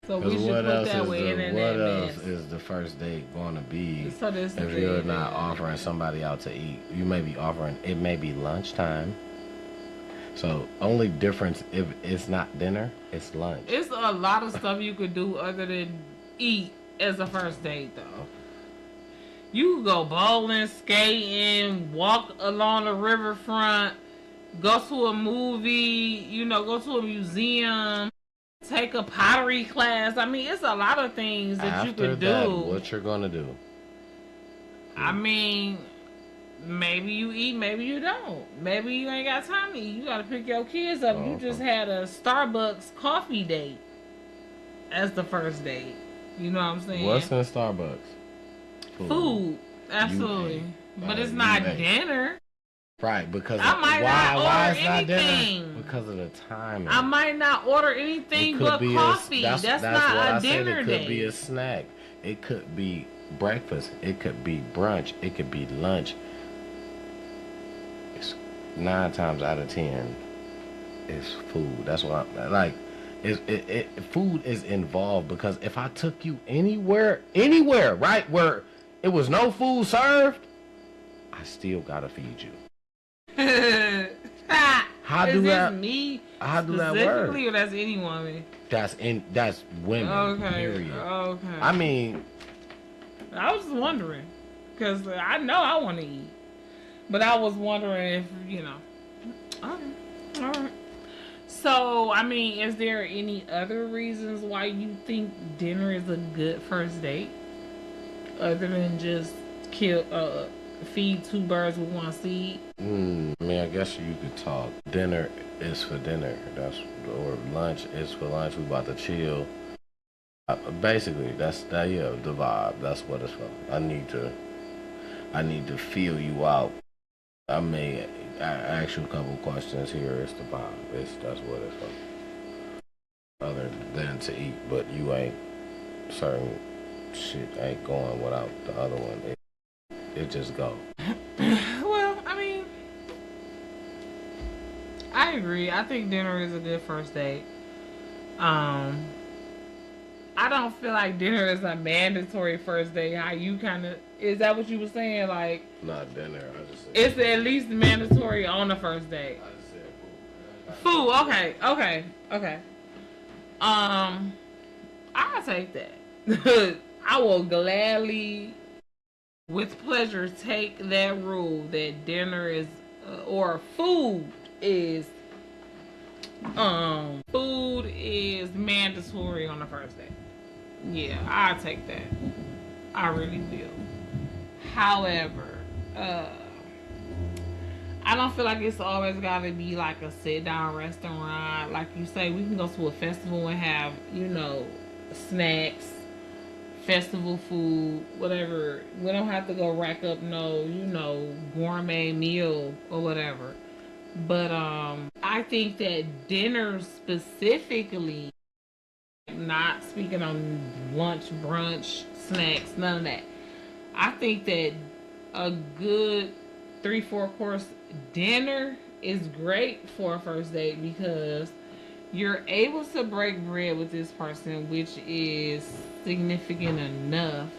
So we should What put else that is way in the that what else mess. is the first date going to be So this if you're not offering somebody out to eat? You may be offering. It may be lunchtime. So only difference if it's not dinner, it's lunch. It's a lot of stuff you could do other than eat as a first date, though. You could go bowling, skating, walk along the riverfront, go to a movie, you know, go to a museum, take a pottery class. I mean, it's a lot of things that you could After that, do. what you're gonna do? I mean, maybe you eat, maybe you don't. Maybe you ain't got time to eat. You gotta pick your kids up. You just had a Starbucks coffee date as the first date. You know what I'm saying? What's in Starbucks? Food. Absolutely. But it's not dinner. Right, because I might not order anything. Because of the timing. I might not order anything but coffee. That's not a dinner date. It could be a snack. It could be breakfast. It could be brunch. It could be lunch. It's 9 times out of 10, it's food. That's what I'm like. Food is involved because if I took you anywhere, right, where it was no food served, I still gotta feed you. How do that work? Or that's any woman? That's women. Okay. Period. Okay. I mean, I was just wondering because I know I want to eat, but I was wondering if Okay. All right. So, I mean, is there any other reasons why you think dinner is a good first date, other than just feed 2 birds with 1 seed? I mean, I guess you could talk. Dinner is for dinner. Or lunch is for lunch. We about to chill. Basically, that's the vibe. That's what it's for. I need to feel you out. I may ask you a couple questions here. It's the vibe. That's what it's for. Other than to eat, but you ain't certain shit ain't going without the other one. It just go. Well, I mean, I agree. I think dinner is a good first date. I don't feel like dinner is a mandatory first date. How you is that what you were saying? Like, not dinner. I just said it's at least mandatory on the first date. I just said food. Okay. I'll take that. I will gladly, with pleasure, take that rule that dinner is or food is mandatory on the first date. Yeah, I'll take that. I really will. However, I don't feel like it's always gotta be like a sit down restaurant. Like you say, we can go to a festival and have, snacks, festival food, whatever. We don't have to go rack up no, gourmet meal or whatever. But I think that dinner specifically, not speaking on lunch, brunch, snacks, none of that. I think that a good 3-4 course dinner is great for a first date because you're able to break bread with this person, which is significant enough.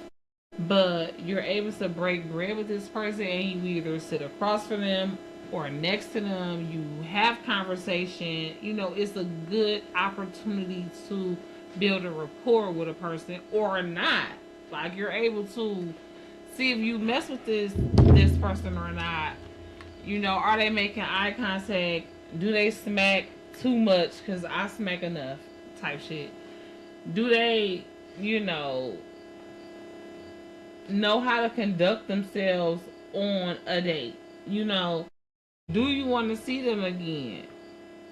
But you're able to break bread with this person and you either sit across from them or next to them. You have conversation. It's a good opportunity to build a rapport with a person or not. Like, you're able to see if you mess with this person or not. Are they making eye contact? Do they smack too much? Because I smack enough type shit. Do they, know how to conduct themselves on a date? Do you want to see them again?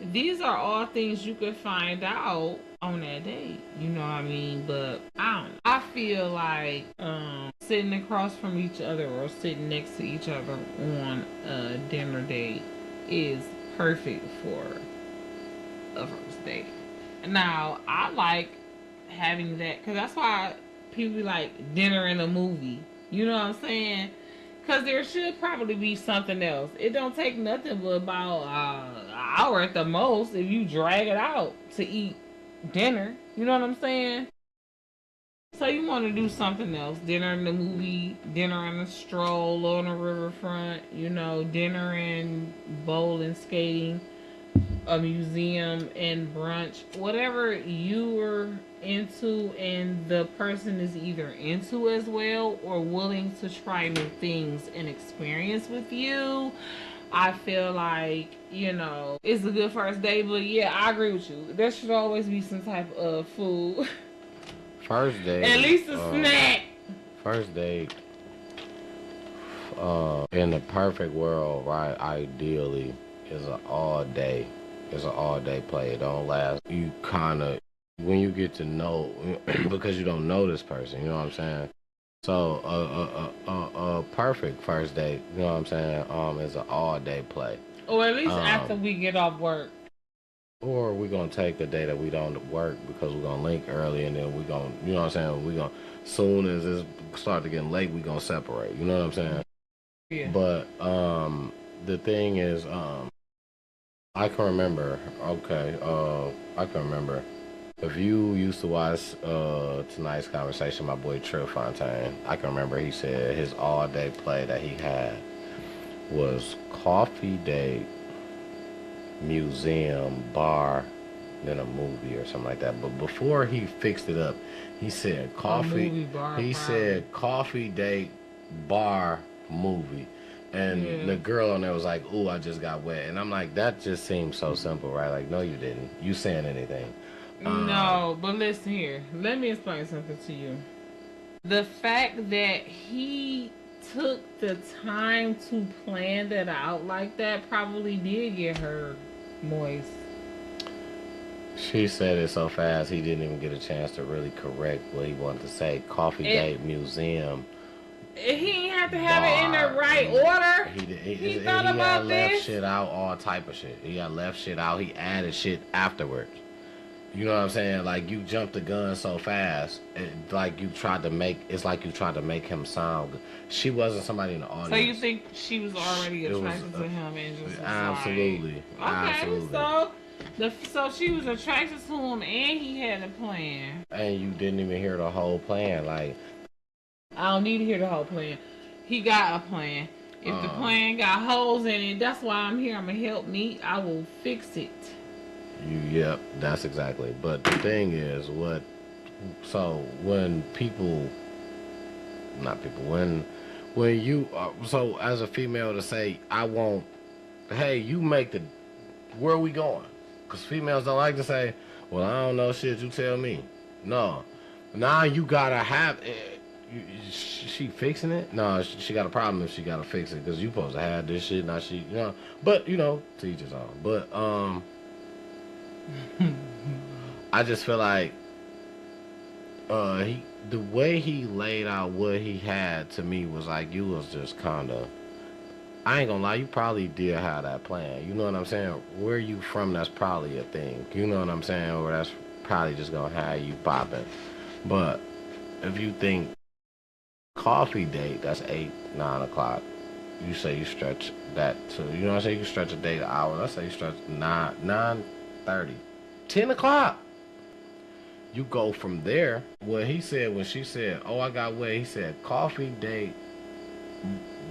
These are all things you could find out on that date. You know what I mean? But I feel like sitting across from each other or sitting next to each other on a dinner date is perfect for a first date. Now, I like having that because that's why people like dinner and a movie. You know what I'm saying? Because there should probably be something else. It don't take nothing but about hour at the most if you drag it out to eat dinner. You know what I'm saying? So you want to do something else. Dinner in the movie, dinner on a stroll on the riverfront, you know, dinner and bowling, skating, a museum and brunch. Whatever you're into and the person is either into as well or willing to try new things and experience with you. I feel like, you know, it's a good first date, but yeah, I agree with you. There should always be some type of food. First date. At least a snack. First date. In the perfect world, right? Ideally, is an all day. It's an all day play. It don't last. You kind of when you get to know because you don't know this person. You know what I'm saying? So a perfect first date. You know what I'm saying? Is an all day play. Or at least after we get off work. Or we're going to take a day that we don't work because we're going to link early and then we're going to, you know what I'm saying? We're going to, soon as it start to get late, we're going to separate. You know what I'm saying? Yeah. But the thing is, I can remember, if you used to watch tonight's conversation, my boy Trill Fontaine, I can remember he said his all day play that he had was coffee date, museum, bar, then a movie or something like that. But before he fixed it up, he said coffee. Movie, bar, he said coffee date, bar, movie. And the girl on there was like, "Ooh, I just got wet." And I'm like, that just seems so simple, right? Like, no, you didn't. You saying anything? No, but listen here. Let me explain something to you. The fact that he took the time to plan that out like that probably did get her moist. She said it so fast he didn't even get a chance to really correct what he wanted to say. Coffee date, museum. He didn't have to have it in the right order. He thought about this. He left shit out, all type of shit. He got left shit out. He added shit afterwards. You know what I'm saying? Like, you jumped the gun so fast. It's like you tried to make him sound good. She wasn't somebody in the audience. So you think she was already attracted to him and just was absolutely. Like, okay, absolutely. so she was attracted to him and he had a plan. And you didn't even hear the whole plan. Like, I don't need to hear the whole plan. He got a plan. If the plan got holes in it, that's why I'm here. I'm gonna help me. I will fix it. Yep, that's exactly. But the thing is, when you, so as a female to say, I won't, hey, you make where are we going? Because females don't like to say, well, I don't know shit, you tell me. No. Now you gotta have it. She fixing it? No, she got a problem if she gotta fix it, because you supposed to have this shit, not she, you know. But, you know, to each his own. But, I just feel like the way he laid out what he had to me was like, you was just kind of, I ain't gonna lie, you probably did have that plan. You know what I'm saying? Where you from, that's probably a thing. You know what I'm saying? Or that's probably just gonna have you popping. But if you think coffee date, that's 8, 9 o'clock. You say you stretch that to, you know what I'm saying? You can stretch a date an hour. Let's say you stretch 9:30, 10 o'clock. You go from there. What he said when she said, oh, I got wet, he said coffee date,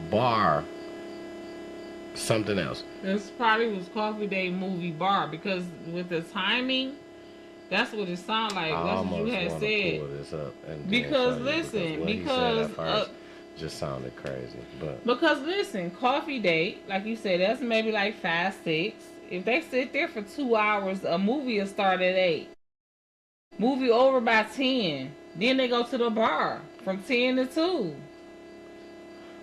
bar, something else. This probably was coffee date, movie, bar, because with the timing, that's what it sounded like. That's what you had said. Pull this up and because listen, because just sounded crazy. But because listen, coffee date, like you said, that's maybe like 5, 6. If they sit there for 2 hours, a movie will start at 8. Movie over by 10. Then they go to the bar from 10 to 2.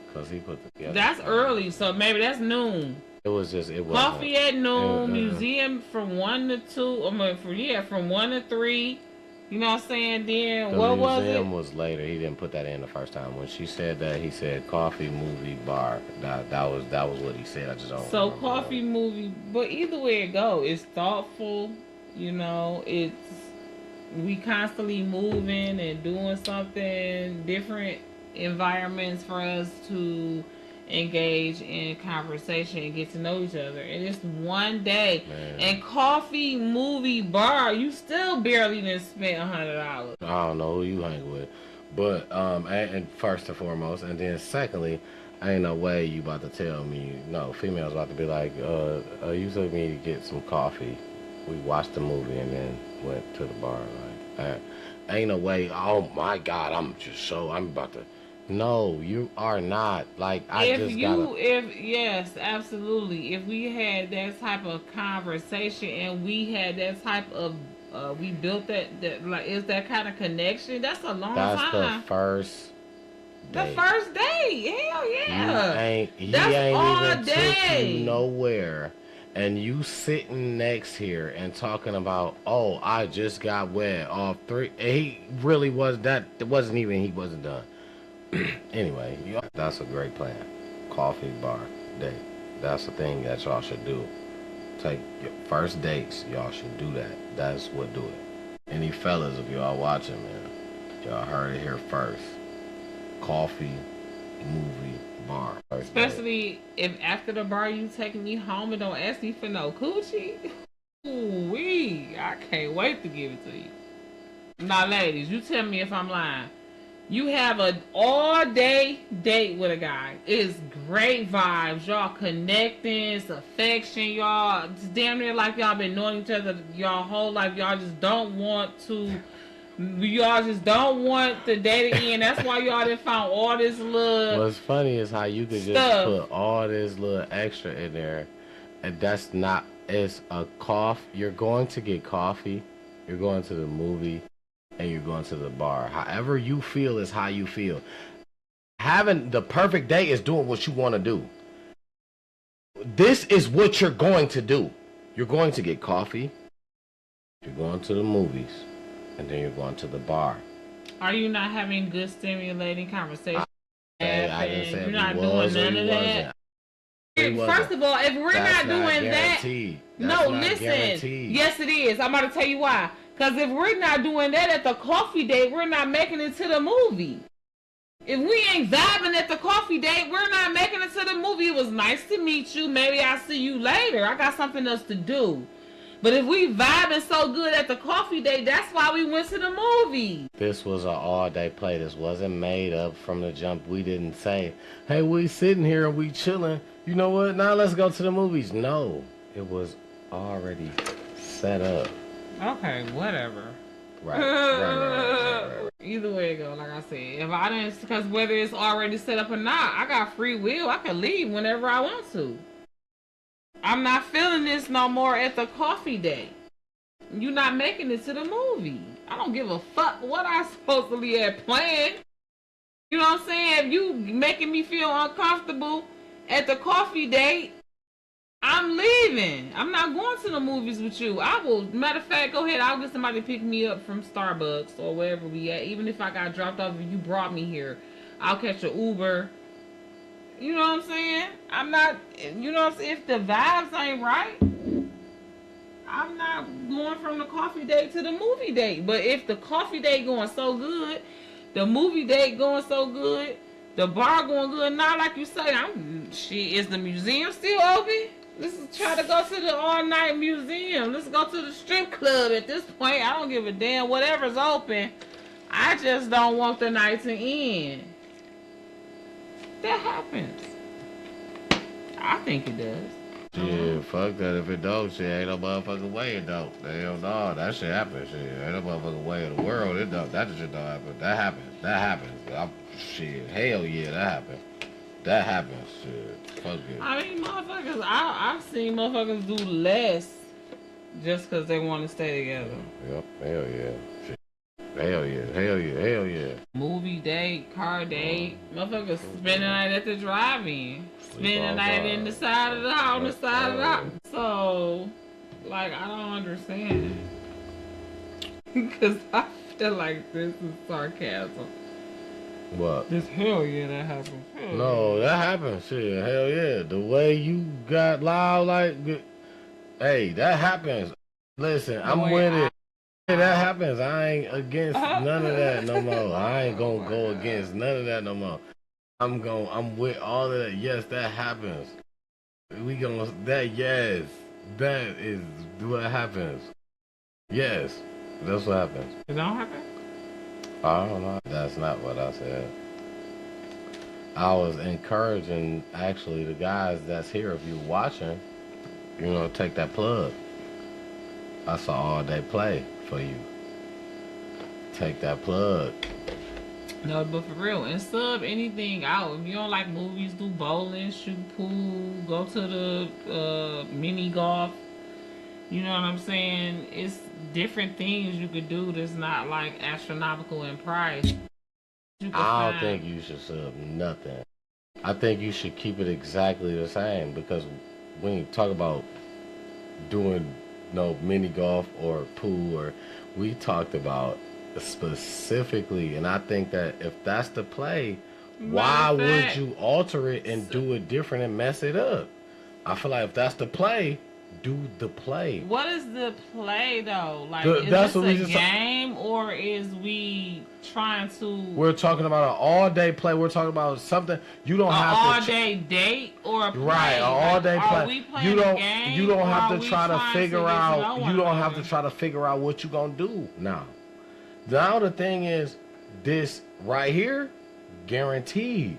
Because he put together. That's early, so maybe that's noon. It was coffee at noon, museum from 1 to 2. I mean, from 1 to 3. You know what I'm saying? Then what was it? The museum was later. He didn't put that in the first time. When she said that, he said coffee, movie, bar. That was what he said. I just don't. So coffee, movie, but either way it go, it's thoughtful. You know, we constantly moving and doing something, different environments for us to engage in conversation and get to know each other. And it's one day. Man. And coffee, movie, bar, you still barely done spent $100. I don't know who you hang with. But, and first and foremost, and then secondly, ain't no way you about to tell me, no, females about to be like, you took me to get some coffee. We watched the movie and then went to the bar. Like, ain't no way, oh my God, I'm about to, no, you are not. Like, Yes, absolutely. If we had that type of conversation and we had that type of, we built that like, is that kind of connection, that's a long time. That's the first date. The first date, hell yeah. He ain't even took you nowhere. And you sitting next here and talking about, oh, I just got wet off 3. He really was that. It wasn't even, he wasn't done. Anyway, that's a great plan. Coffee, bar, date. That's the thing that y'all should do. Take your first dates. Y'all should do that. That's what do it. Any fellas, if y'all watching, man, y'all heard it here first. Coffee, movie, bar. Especially if after the bar you taking me home and don't ask me for no coochie. Ooh-wee. I can't wait to give it to you. Now, ladies, you tell me if I'm lying. You have an all-day date with a guy. It's great vibes. Y'all connecting. It's affection. Y'all, it's damn near like y'all been knowing each other y'all whole life. Y'all just don't want to... Y'all just don't want the day to end. That's why y'all done found all this little... What's funny is how you could just put all this little extra in there. And that's not... It's a cough. You're going to get coffee. You're going to the movie. And you're going to the bar. However you feel is how you feel. Having the perfect day is doing what you want to do. This is what you're going to do. You're going to get coffee. You're going to the movies. And then you're going to the bar. Are you not having good stimulating conversation? I didn't say you're not doing none of that. First of all, if we're not doing that, no, listen. Yes, it is. I'm about to tell you why. Because if we're not doing that at the coffee date, we're not making it to the movie. If we ain't vibing at the coffee date, we're not making it to the movie. It was nice to meet you. Maybe I'll see you later. I got something else to do. But if we vibing so good at the coffee date, that's why we went to the movie. This was an all-day play. This wasn't made up from the jump. We didn't say, hey, we sitting here and we chilling. You know what? Now let's go to the movies. No, it was already set up. Okay, whatever. Right. Either way it go, like I said, if I didn't, because whether it's already set up or not, I got free will. I can leave whenever I want to. I'm not feeling this no more at the coffee date. You're not making it to the movie. I don't give a fuck what I supposedly had planned. You know what I'm saying? If you making me feel uncomfortable at the coffee date, I'm leaving. I'm not going to the movies with you. I will, matter of fact, go ahead. I'll get somebody to pick me up from Starbucks or wherever we at. Even if I got dropped off and you brought me here, I'll catch an Uber. You know what I'm saying? I'm not, you know what I'm saying? If the vibes ain't right, I'm not going from the coffee date to the movie date. But if the coffee date going so good, the movie date going so good, the bar going good, now like you say, is the museum still open? Let's try to go to the all-night museum. Let's go to the strip club at this point. I don't give a damn whatever's open. I just don't want the night to end. That happens. I think it does. Yeah, fuck that. If it don't, shit, ain't no motherfucking way it don't. Hell no, that shit happens. Shit, ain't no motherfucking way in the world it don't. That shit don't happen. That happens. Shit, hell yeah, that happens. That happens. Shit, fuck it. I mean, motherfuckers, I've seen motherfuckers do less just because they want to stay together. Yep, hell yeah. Shit. Hell yeah. Movie date, car date, motherfuckers spend the night at the drive-in, spend the night in the side of the house, on the side of the house. So, like, I don't understand. Because I feel like this is sarcasm. What? This hell yeah, that happens. No, that happens. Shit, hell yeah. The way you got loud, like, hey, that happens. Listen, I'm with it. That happens. I ain't against none of that no more. I ain't gonna go against none of that no more. I'm with all of that. Yes, that happens. We gonna that yes. That is what happens. Yes. That's what happens. It don't happen? I don't know. That's not what I said. I was encouraging actually the guys that's here, if you watching, take that plug. I saw all day play for you. Take that plug. No, but for real, and sub anything out. If you don't like movies, do bowling, shoot pool, go to the mini golf. You know what I'm saying? It's different things you could do that's not like astronomical in price. I don't think you should sub nothing. I think you should keep it exactly the same, because when you talk about doing mini golf or pool, or we talked about specifically, and I think that if that's the play, why would you alter it and do it different and mess it up? I feel like if that's the play, do the play. What is the play though? Like, is this a game or is we trying to? We're talking about an all-day play. We're talking about something you don't have to. All-day date or a play? Right, an all-day play. Are we playing a game? You don't have to try to figure out. You don't have to try to figure out what you gonna do now. Now the thing is, this right here, guaranteed.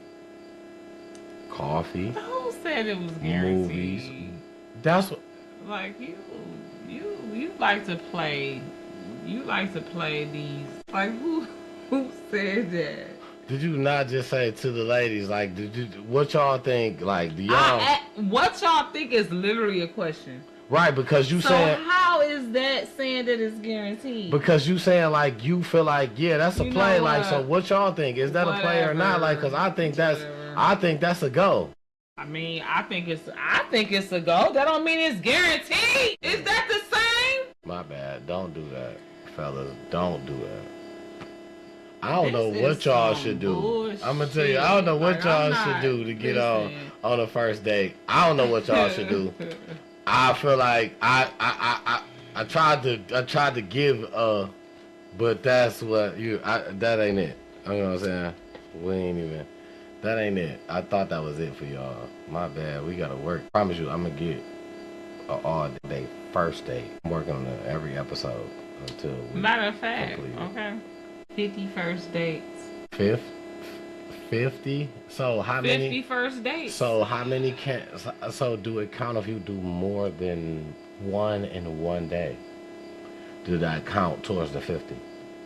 Coffee. Who said it was guaranteed? Movies. That's what. Like you like to play. You like to play these. Like who said that? Did you not just say to the ladies, like, what y'all think? Like, do y'all? What y'all think is literally a question. Right, because you saying. So how is that saying that it's guaranteed? Because you saying like you feel like that's a play. Like, so what y'all think? Is that a play or not? Like, because I think that's a go. I mean, I think it's a go. That don't mean it's guaranteed. Is that the same? My bad. Don't do that, fellas. Don't do that. I don't know what y'all should do. I'm gonna tell you, I don't know what y'all should do to get on a first date. I don't know what y'all should do. I feel like I tried to give but that's what that ain't it. You know what I'm saying? We ain't even. That ain't it. I thought that was it for y'all. My bad. We gotta work. Promise you, I'm gonna get an all-day first date. I'm working on every episode until we Matter of fact, complete it. Okay. 50 first dates. 50? So how 50 many? 50 first dates. So how many so do it count if you do more than one in one day? Do that count towards the 50?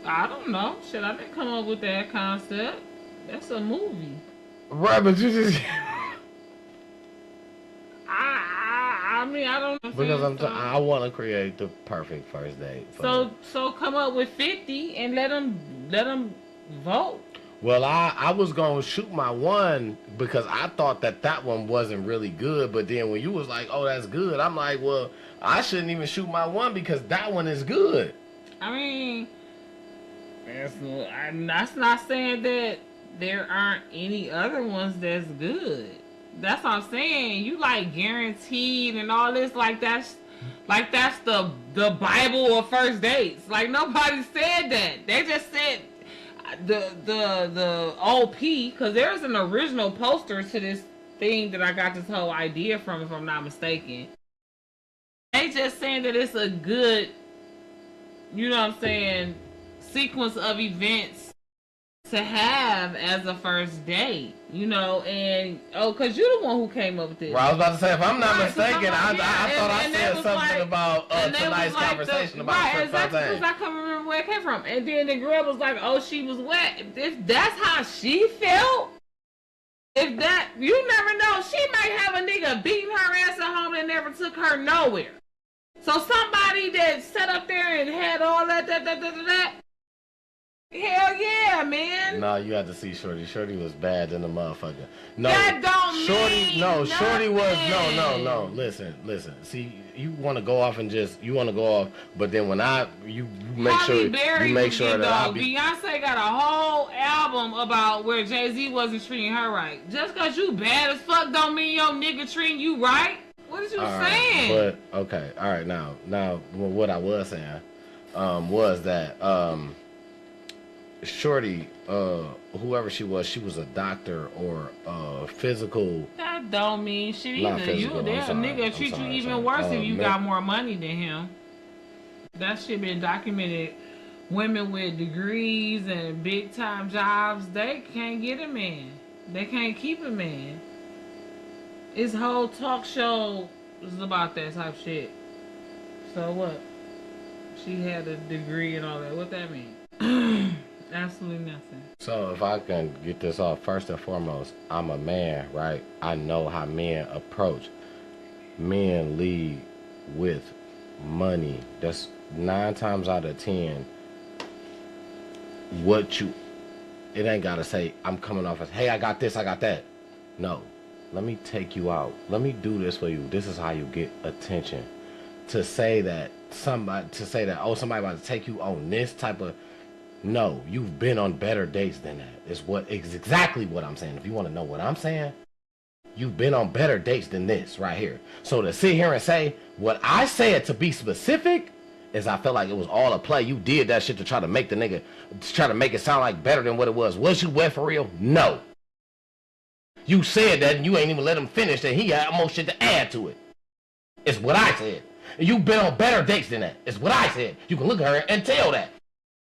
I don't know. Shit, I didn't come up with that concept. That's a movie. Right, but you just. I mean, I don't know. Because I want to create the perfect first date. So come up with 50 and let them vote. Well, I was going to shoot my one because I thought that one wasn't really good. But then when you was like, oh, that's good, I'm like, well, I shouldn't even shoot my one because that one is good. I mean, that's not saying that there aren't any other ones that's good. That's what I'm saying. You like guaranteed and all this, like that's the Bible of first dates. Like nobody said that. They just said the OP, because there's an original poster to this thing that I got this whole idea from, if I'm not mistaken. They just saying that it's a good, you know what I'm saying, sequence of events to have as a first date, and because you're the one who came up with this. Well, I was about to say, if I'm not mistaken, I thought I said something about tonight's conversation about right, exactly, because I can't remember where it came from. And then the girl was like, "Oh, she was wet." If that's how she felt, if that, you never know. She might have a nigga beating her ass at home and never took her nowhere. So somebody that sat up there and had all that. Hell yeah, man. No, you had to see Shorty. Shorty was bad than the motherfucker. No, that don't Shorty, mean no, nothing. Shorty was no. Listen. See, you want to go off, but then when you make sure that I be. Beyonce got a whole album about where Jay-Z wasn't treating her right. Just cause you bad as fuck don't mean your nigga treating you right. What is you saying? But okay, all right. Now, what I was saying was that shorty, whoever she was a doctor or physical. That don't mean shit Not either. physical, A nigga treat you even worse if you got more money than him. That shit been documented. Women with degrees and big time jobs, they can't get a man. They can't keep a man. His whole talk show was about that type shit. So what? She had a degree and all that. What that mean? Absolutely nothing. So if I can get this off, first and foremost, I'm a man, right? I know how men approach. Men lead with money. That's 9 times out of 10. It ain't gotta say, I'm coming off as, hey, I got this, I got that. No, let me take you out. Let me do this for you. This is how you get attention. To say that, oh, somebody about to take you on this type of, no, you've been on better dates than that. Is exactly what I'm saying. If you want to know what I'm saying, you've been on better dates than this right here. So to sit here and say what I said, to be specific, is I felt like it was all a play. You did that shit to try to make the nigga, to try to make it sound like better than what it was. Was you wet for real? No. You said that and you ain't even let him finish, and he had more shit to add to it. It's what I said. And you've been on better dates than that. It's what I said. You can look at her and tell that.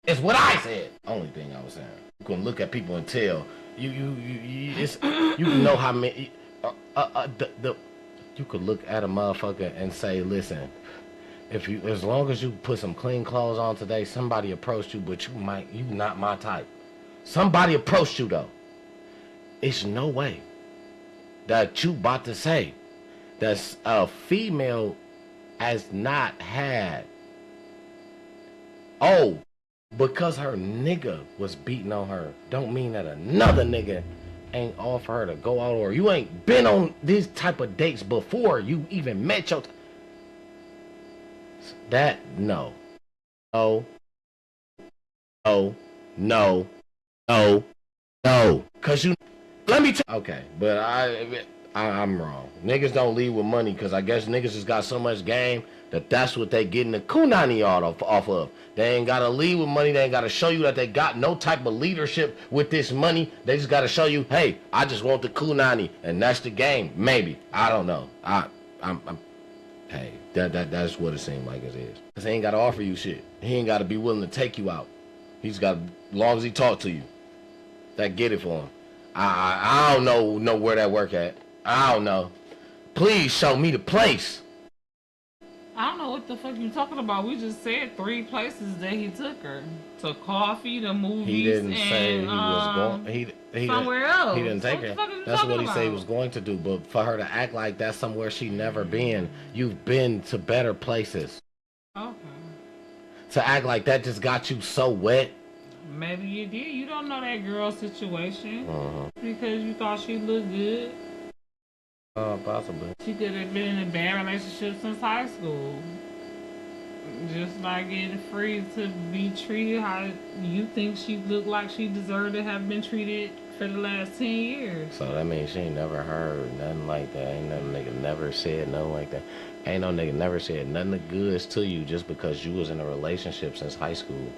It's what I said. Only thing I was saying. You can look at people and tell. You can know how many. You could look at a motherfucker and say, listen, as long as you put some clean clothes on today, somebody approached you, but you not my type. Somebody approached you though. It's no way that you about to say that a female has not had, because her nigga was beating on her, don't mean that another nigga ain't offer her to go out, or you ain't been on these type of dates before you even met your no. Cause you, let me okay, but I'm wrong. Niggas don't lead with money, cause I guess niggas just got so much game that's what they getting the kunani off of. They ain't gotta lead with money. They ain't gotta show you that they got no type of leadership with this money. They just gotta show you, hey, I just want the kunani, and that's the game. Maybe, I don't know. Hey, that's what it seemed like it is. Cause he ain't gotta offer you shit. He ain't gotta be willing to take you out. He's got, as long as he talk to you, that get it for him. I don't know where that work at. I don't know. Please show me the place. I don't know what the fuck you talking about. We just said 3 places that he took her. To coffee, the movies, he didn't and say he was going. He somewhere else. He didn't take her. That's what he said he was going to do. But for her to act like that's somewhere she never been, you've been to better places. Okay. To act like that just got you so wet. Maybe you did. You don't know that girl's situation because you thought she looked good. Possibly. She could have been in a bad relationship since high school. Just not getting free to be treated how you think she looked like she deserved to have been treated for the last 10 years. So that means she ain't never heard nothing like that. Ain't no nigga never said nothing like that. Ain't no nigga never said nothing of goods to you just because you was in a relationship since high school.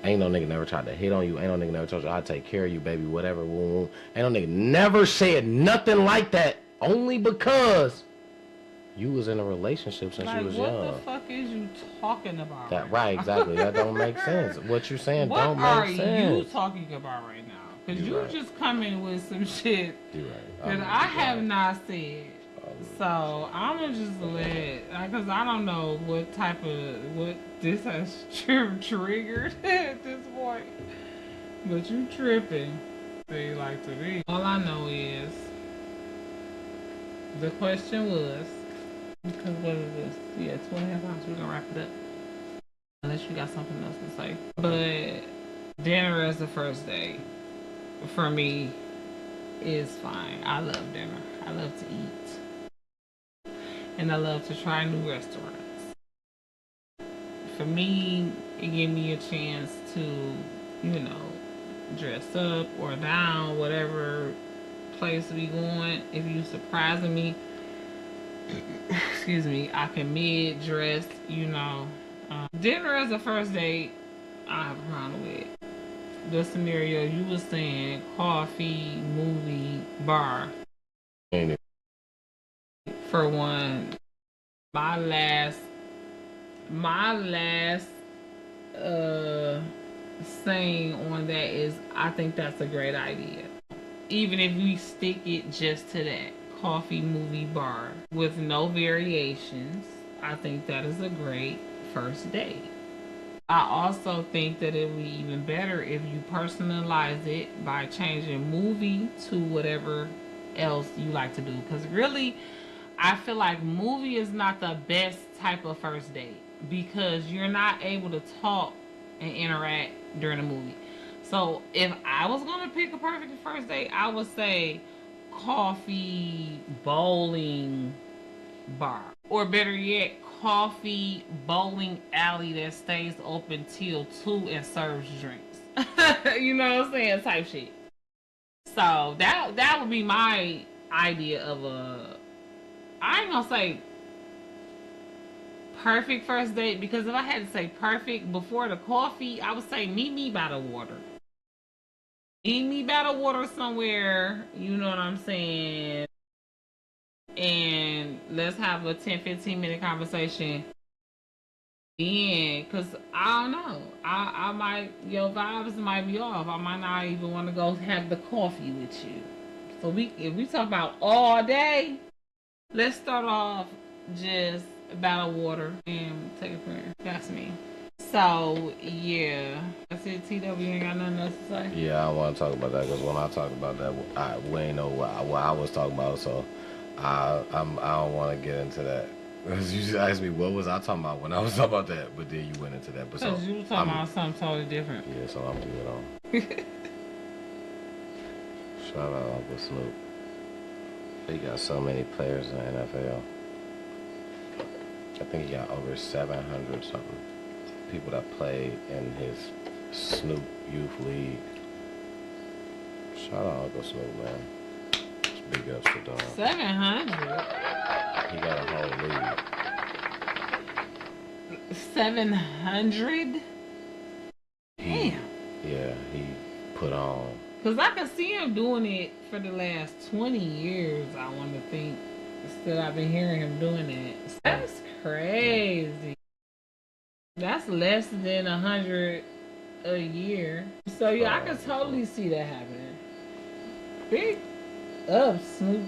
Ain't no nigga never tried to hit on you. Ain't no nigga never told you, I'll take care of you, baby, whatever. Ain't no nigga never said nothing like that only because you was in a relationship since you was young. What the fuck is you talking about? That right, exactly. That don't make sense. What you're saying don't make sense. What are you talking about right now? Because you right. Just coming with some shit right. that I have not said. So I'm gonna just because I don't know what this has triggered at this point. But you tripping, they like to be. All I know is the question was, because what is this? Yeah, 2.5 hours. We're gonna wrap it up. Unless you got something else to say. But dinner as the first date for me is fine. I love dinner. I love to eat. And I love to try new restaurants. For me, it gave me a chance to, dress up or down, whatever place we going. If you surprising me, excuse me, I can mid-dress, Dinner as a first date, I have a problem with. the scenario you was saying, coffee, movie, bar. Ain't it? For one, my last uh saying on that is I think that's a great idea. Even if we stick it just to that coffee, movie, bar with no variations, I think that is a great first date. I also think that it would be even better if you personalize it by changing movie to whatever else you like to do. Because really, I feel like movie is not the best type of first date because you're not able to talk and interact during a movie. So if I was gonna pick a perfect first date, I would say coffee, bowling, bar, or better yet, coffee bowling alley that stays open till 2 and serves drinks. You know what I'm saying? Type shit. So that would be my idea of a. I ain't gonna say perfect first date because if I had to say perfect before the coffee, I would say meet me by the water. Meet me by the water somewhere. You know what I'm saying? And let's have a 10-15 minute conversation. Because I don't know. I might, your vibes might be off. I might not even want to go have the coffee with you. So if we talk about all day, let's start off just about water and take a prayer. That's me. So yeah, that's it. TW ain't got nothing else to say. Yeah, I want to talk about that because when I talk about that, we ain't know what I was talking about. So I don't want to get into that. Because you just asked me what was I talking about when I was talking about that, but then you went into that. Because you were talking about something totally different. Yeah, so I'm good on. Shout out Uncle Snoop. He got so many players in the NFL. I think he got over 700 something people that played in his Snoop Youth League. Shout out Uncle Snoop, man. It's big ups to dog. 700? He got a whole league. 700? Damn. Yeah, he put on. Because I can see him doing it for the last 20 years, I want to think. Still, I've been hearing him doing it. That's crazy. That's less than 100 a year. So, yeah, I can totally see that happening. Big up, Snoop.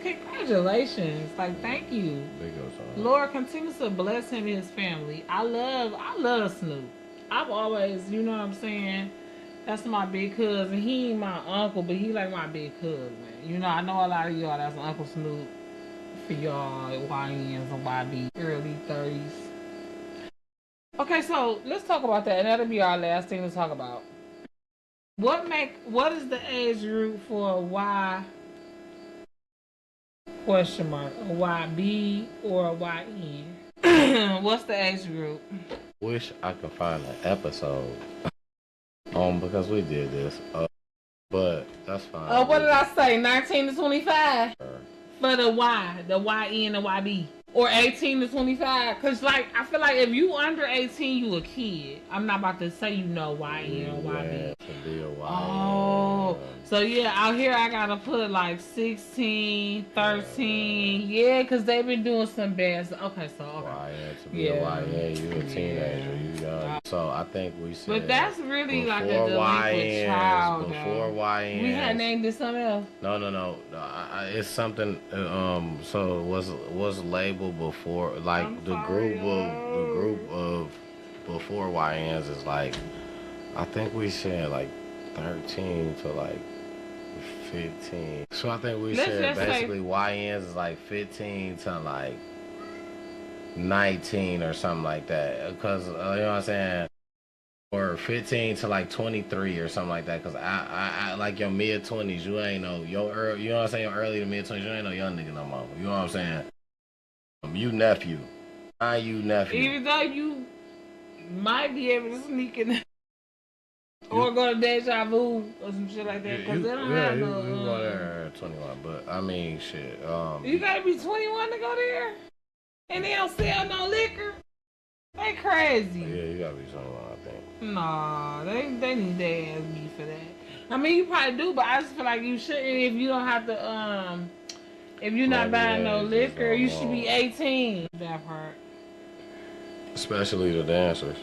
Congratulations. Like, thank you. Big ups on. Lord continues to bless him and his family. I love Snoop. I've always, you know what I'm saying? That's my big cousin. He ain't my uncle, but he like my big cousin. You know, I know a lot of y'all that's Uncle Snoop for y'all YNs and YB early 30s. Okay, so let's talk about that, and that'll be our last thing to talk about. What is the age group for a Y question mark, a YB or a YN? What's the age group? Wish I could find an episode because we did this. But that's fine. What did I say? 19 to 25 for the Y, the YN, the YB. Or 18 to 25. Because, like, I feel like if you under 18, you a kid. I'm not about to say you know YN or YB. To be a YN. Oh. So, yeah, out here I got to put, like, 16, 13. Yeah, because they've been doing some bad stuff. Okay, so, okay. YN, to be a YN, you a teenager. You young. So, I think we said. But that's really like a delinquent child. Before YN. We had named it something else. No. It's something. So was labeled before, like the group of before YNs is like, I think we said like 13 to like 15. So I think we said basically YNs is like 15 to like 19 or something like that. Because you know what I'm saying. Or 15 to like 23 or something like that. Because I like your mid 20s, you ain't no, you know what I'm saying, early to mid 20s, you ain't no young nigga no more. You know what I'm saying? You nephew. You nephew. Even though you might be able to sneak in or go to Deja Vu or some shit like that. Because they don't have no. You go there at 21, but I mean, shit. You gotta be 21 to go there? And they don't sell no liquor? They crazy. Yeah, you gotta be 21, I think. Nah, they need their ass beat for that. I mean, you probably do, but I just feel like you shouldn't if you don't have to. If you're not Maybe buying no they just liquor, don't you should be want. 18. That part. Especially the dancers.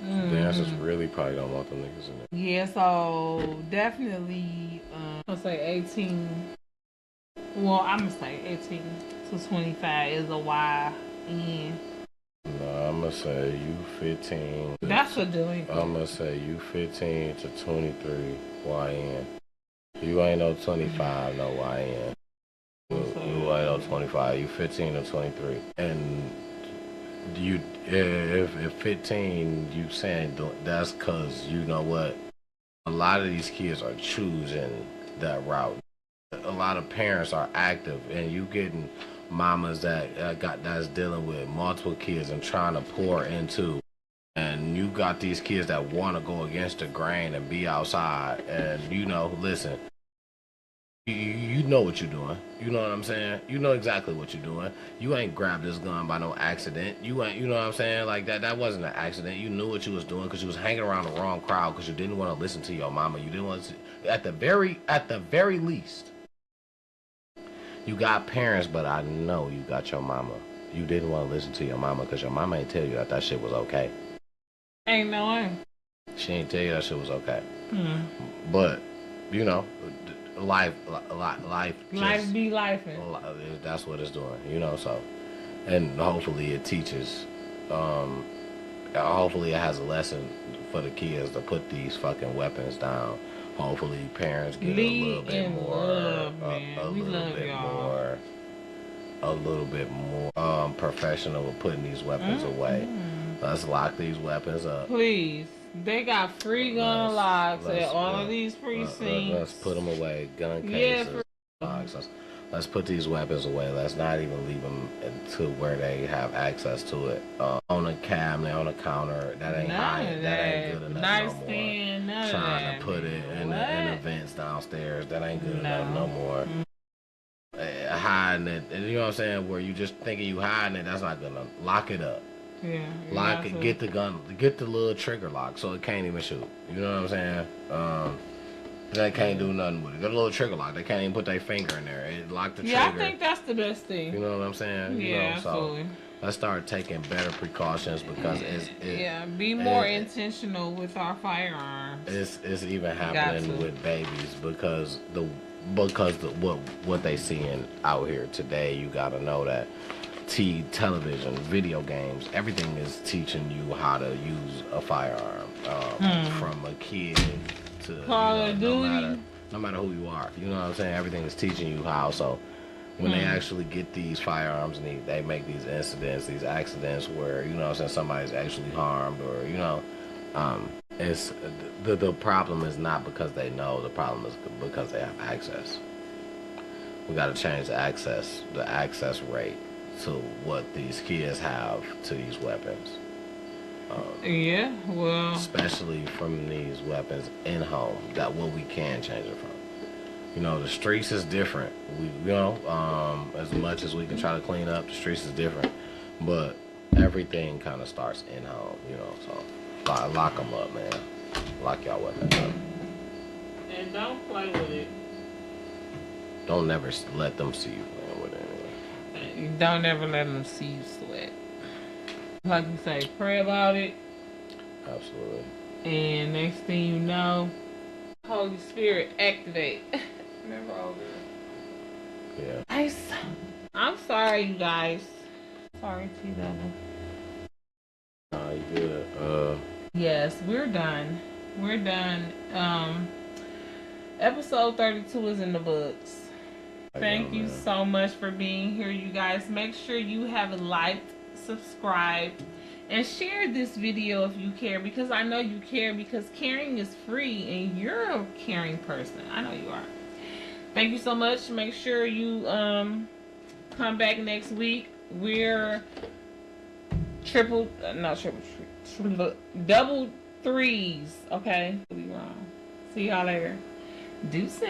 Mm-hmm. The dancers really probably don't want them niggas in there. Yeah, so definitely, I'll say 18. Well, I'm gonna say 18 to 25 is a YN. No, I'm gonna say you 15. That's a delinquent. I'm gonna say you 15 to 23 YN. You ain't no 25, no YN. You ain't no 25. You 15 to 23. And you, if 15, you saying that's cause you know what? A lot of these kids are choosing that route. A lot of parents are active, and you getting mamas that's dealing with multiple kids and trying to pour into, and you got these kids that want to go against the grain and be outside, and you know, listen, you know what you're doing. You know what I'm saying? You know exactly what you're doing. You ain't grabbed this gun by no accident. You ain't, you know what I'm saying? Like that wasn't an accident. You knew what you was doing because you was hanging around the wrong crowd because you didn't want to listen to your mama. You didn't want to, at the very least, you got parents, but I know you got your mama. You didn't want to listen to your mama because your mama ain't tell you that shit was okay. Ain't no way. She ain't tell you that shit was okay. Hmm. But, you know, life be life. That's what it's doing, you know, so. And hopefully it teaches, hopefully it has a lesson for the kids to put these fucking weapons down. Hopefully parents get a little bit more, a little bit more professional with putting these weapons away. Let's lock these weapons up. Please. They got free gun locks at all of these precincts. Let's put them away. Gun cases. Let's put these weapons away. Let's not even leave them to where they have access to it. On a cabinet, on a counter. That ain't that ain't good enough no more. Trying to put it in the vents downstairs. That ain't good enough no more. Hiding it. You know what I'm saying? Where you just thinking you hiding it. That's not gonna lock it up. Yeah. Lock it. Get the gun. Get the little trigger lock so it can't even shoot. You know what I'm saying? They can't do nothing with it. Got a little trigger lock. They can't even put their finger in there. It lock the trigger. Yeah, I think that's the best thing. You know what I'm saying? Yeah, you know, absolutely. So let's start taking better precautions because be more intentional with our firearms. It's even happening with babies because what they seeing out here today. You got to know that television, video games, everything is teaching you how to use a firearm from a kid to no matter who you are. You know what I'm saying? Everything is teaching you how. So when they actually get these firearms and they make these incidents, these accidents where, you know what I'm saying, somebody's actually harmed or, you know, it's the problem is not because they know, the problem is because they have access. We got to change the access rate to what these kids have to these weapons. Especially from these weapons in home, that what we can change it from. You know, the streets is different. As much as we can try to clean up, the streets is different. But everything kind of starts in home, you know. So lock them up, man. Lock y'all weapons up. And don't play with it. Don't never let them see you playing with it anyway. Don't ever let them see you sweat. Like you say, pray about it. Absolutely. And next thing you know, Holy Spirit activate. Remember all this? Yeah. I'm sorry, you guys. Sorry, T-Double. Nah, you good. Yes, we're done. We're done. Episode 32 is in the books. Thank you so much for being here, you guys. Make sure you have liked, subscribed, and share this video if you care, because I know you care, because caring is free and you're a caring person. I know you are. Thank you so much. Make sure you come back next week. We're double threes, okay? Be wrong. See y'all later. Deuces.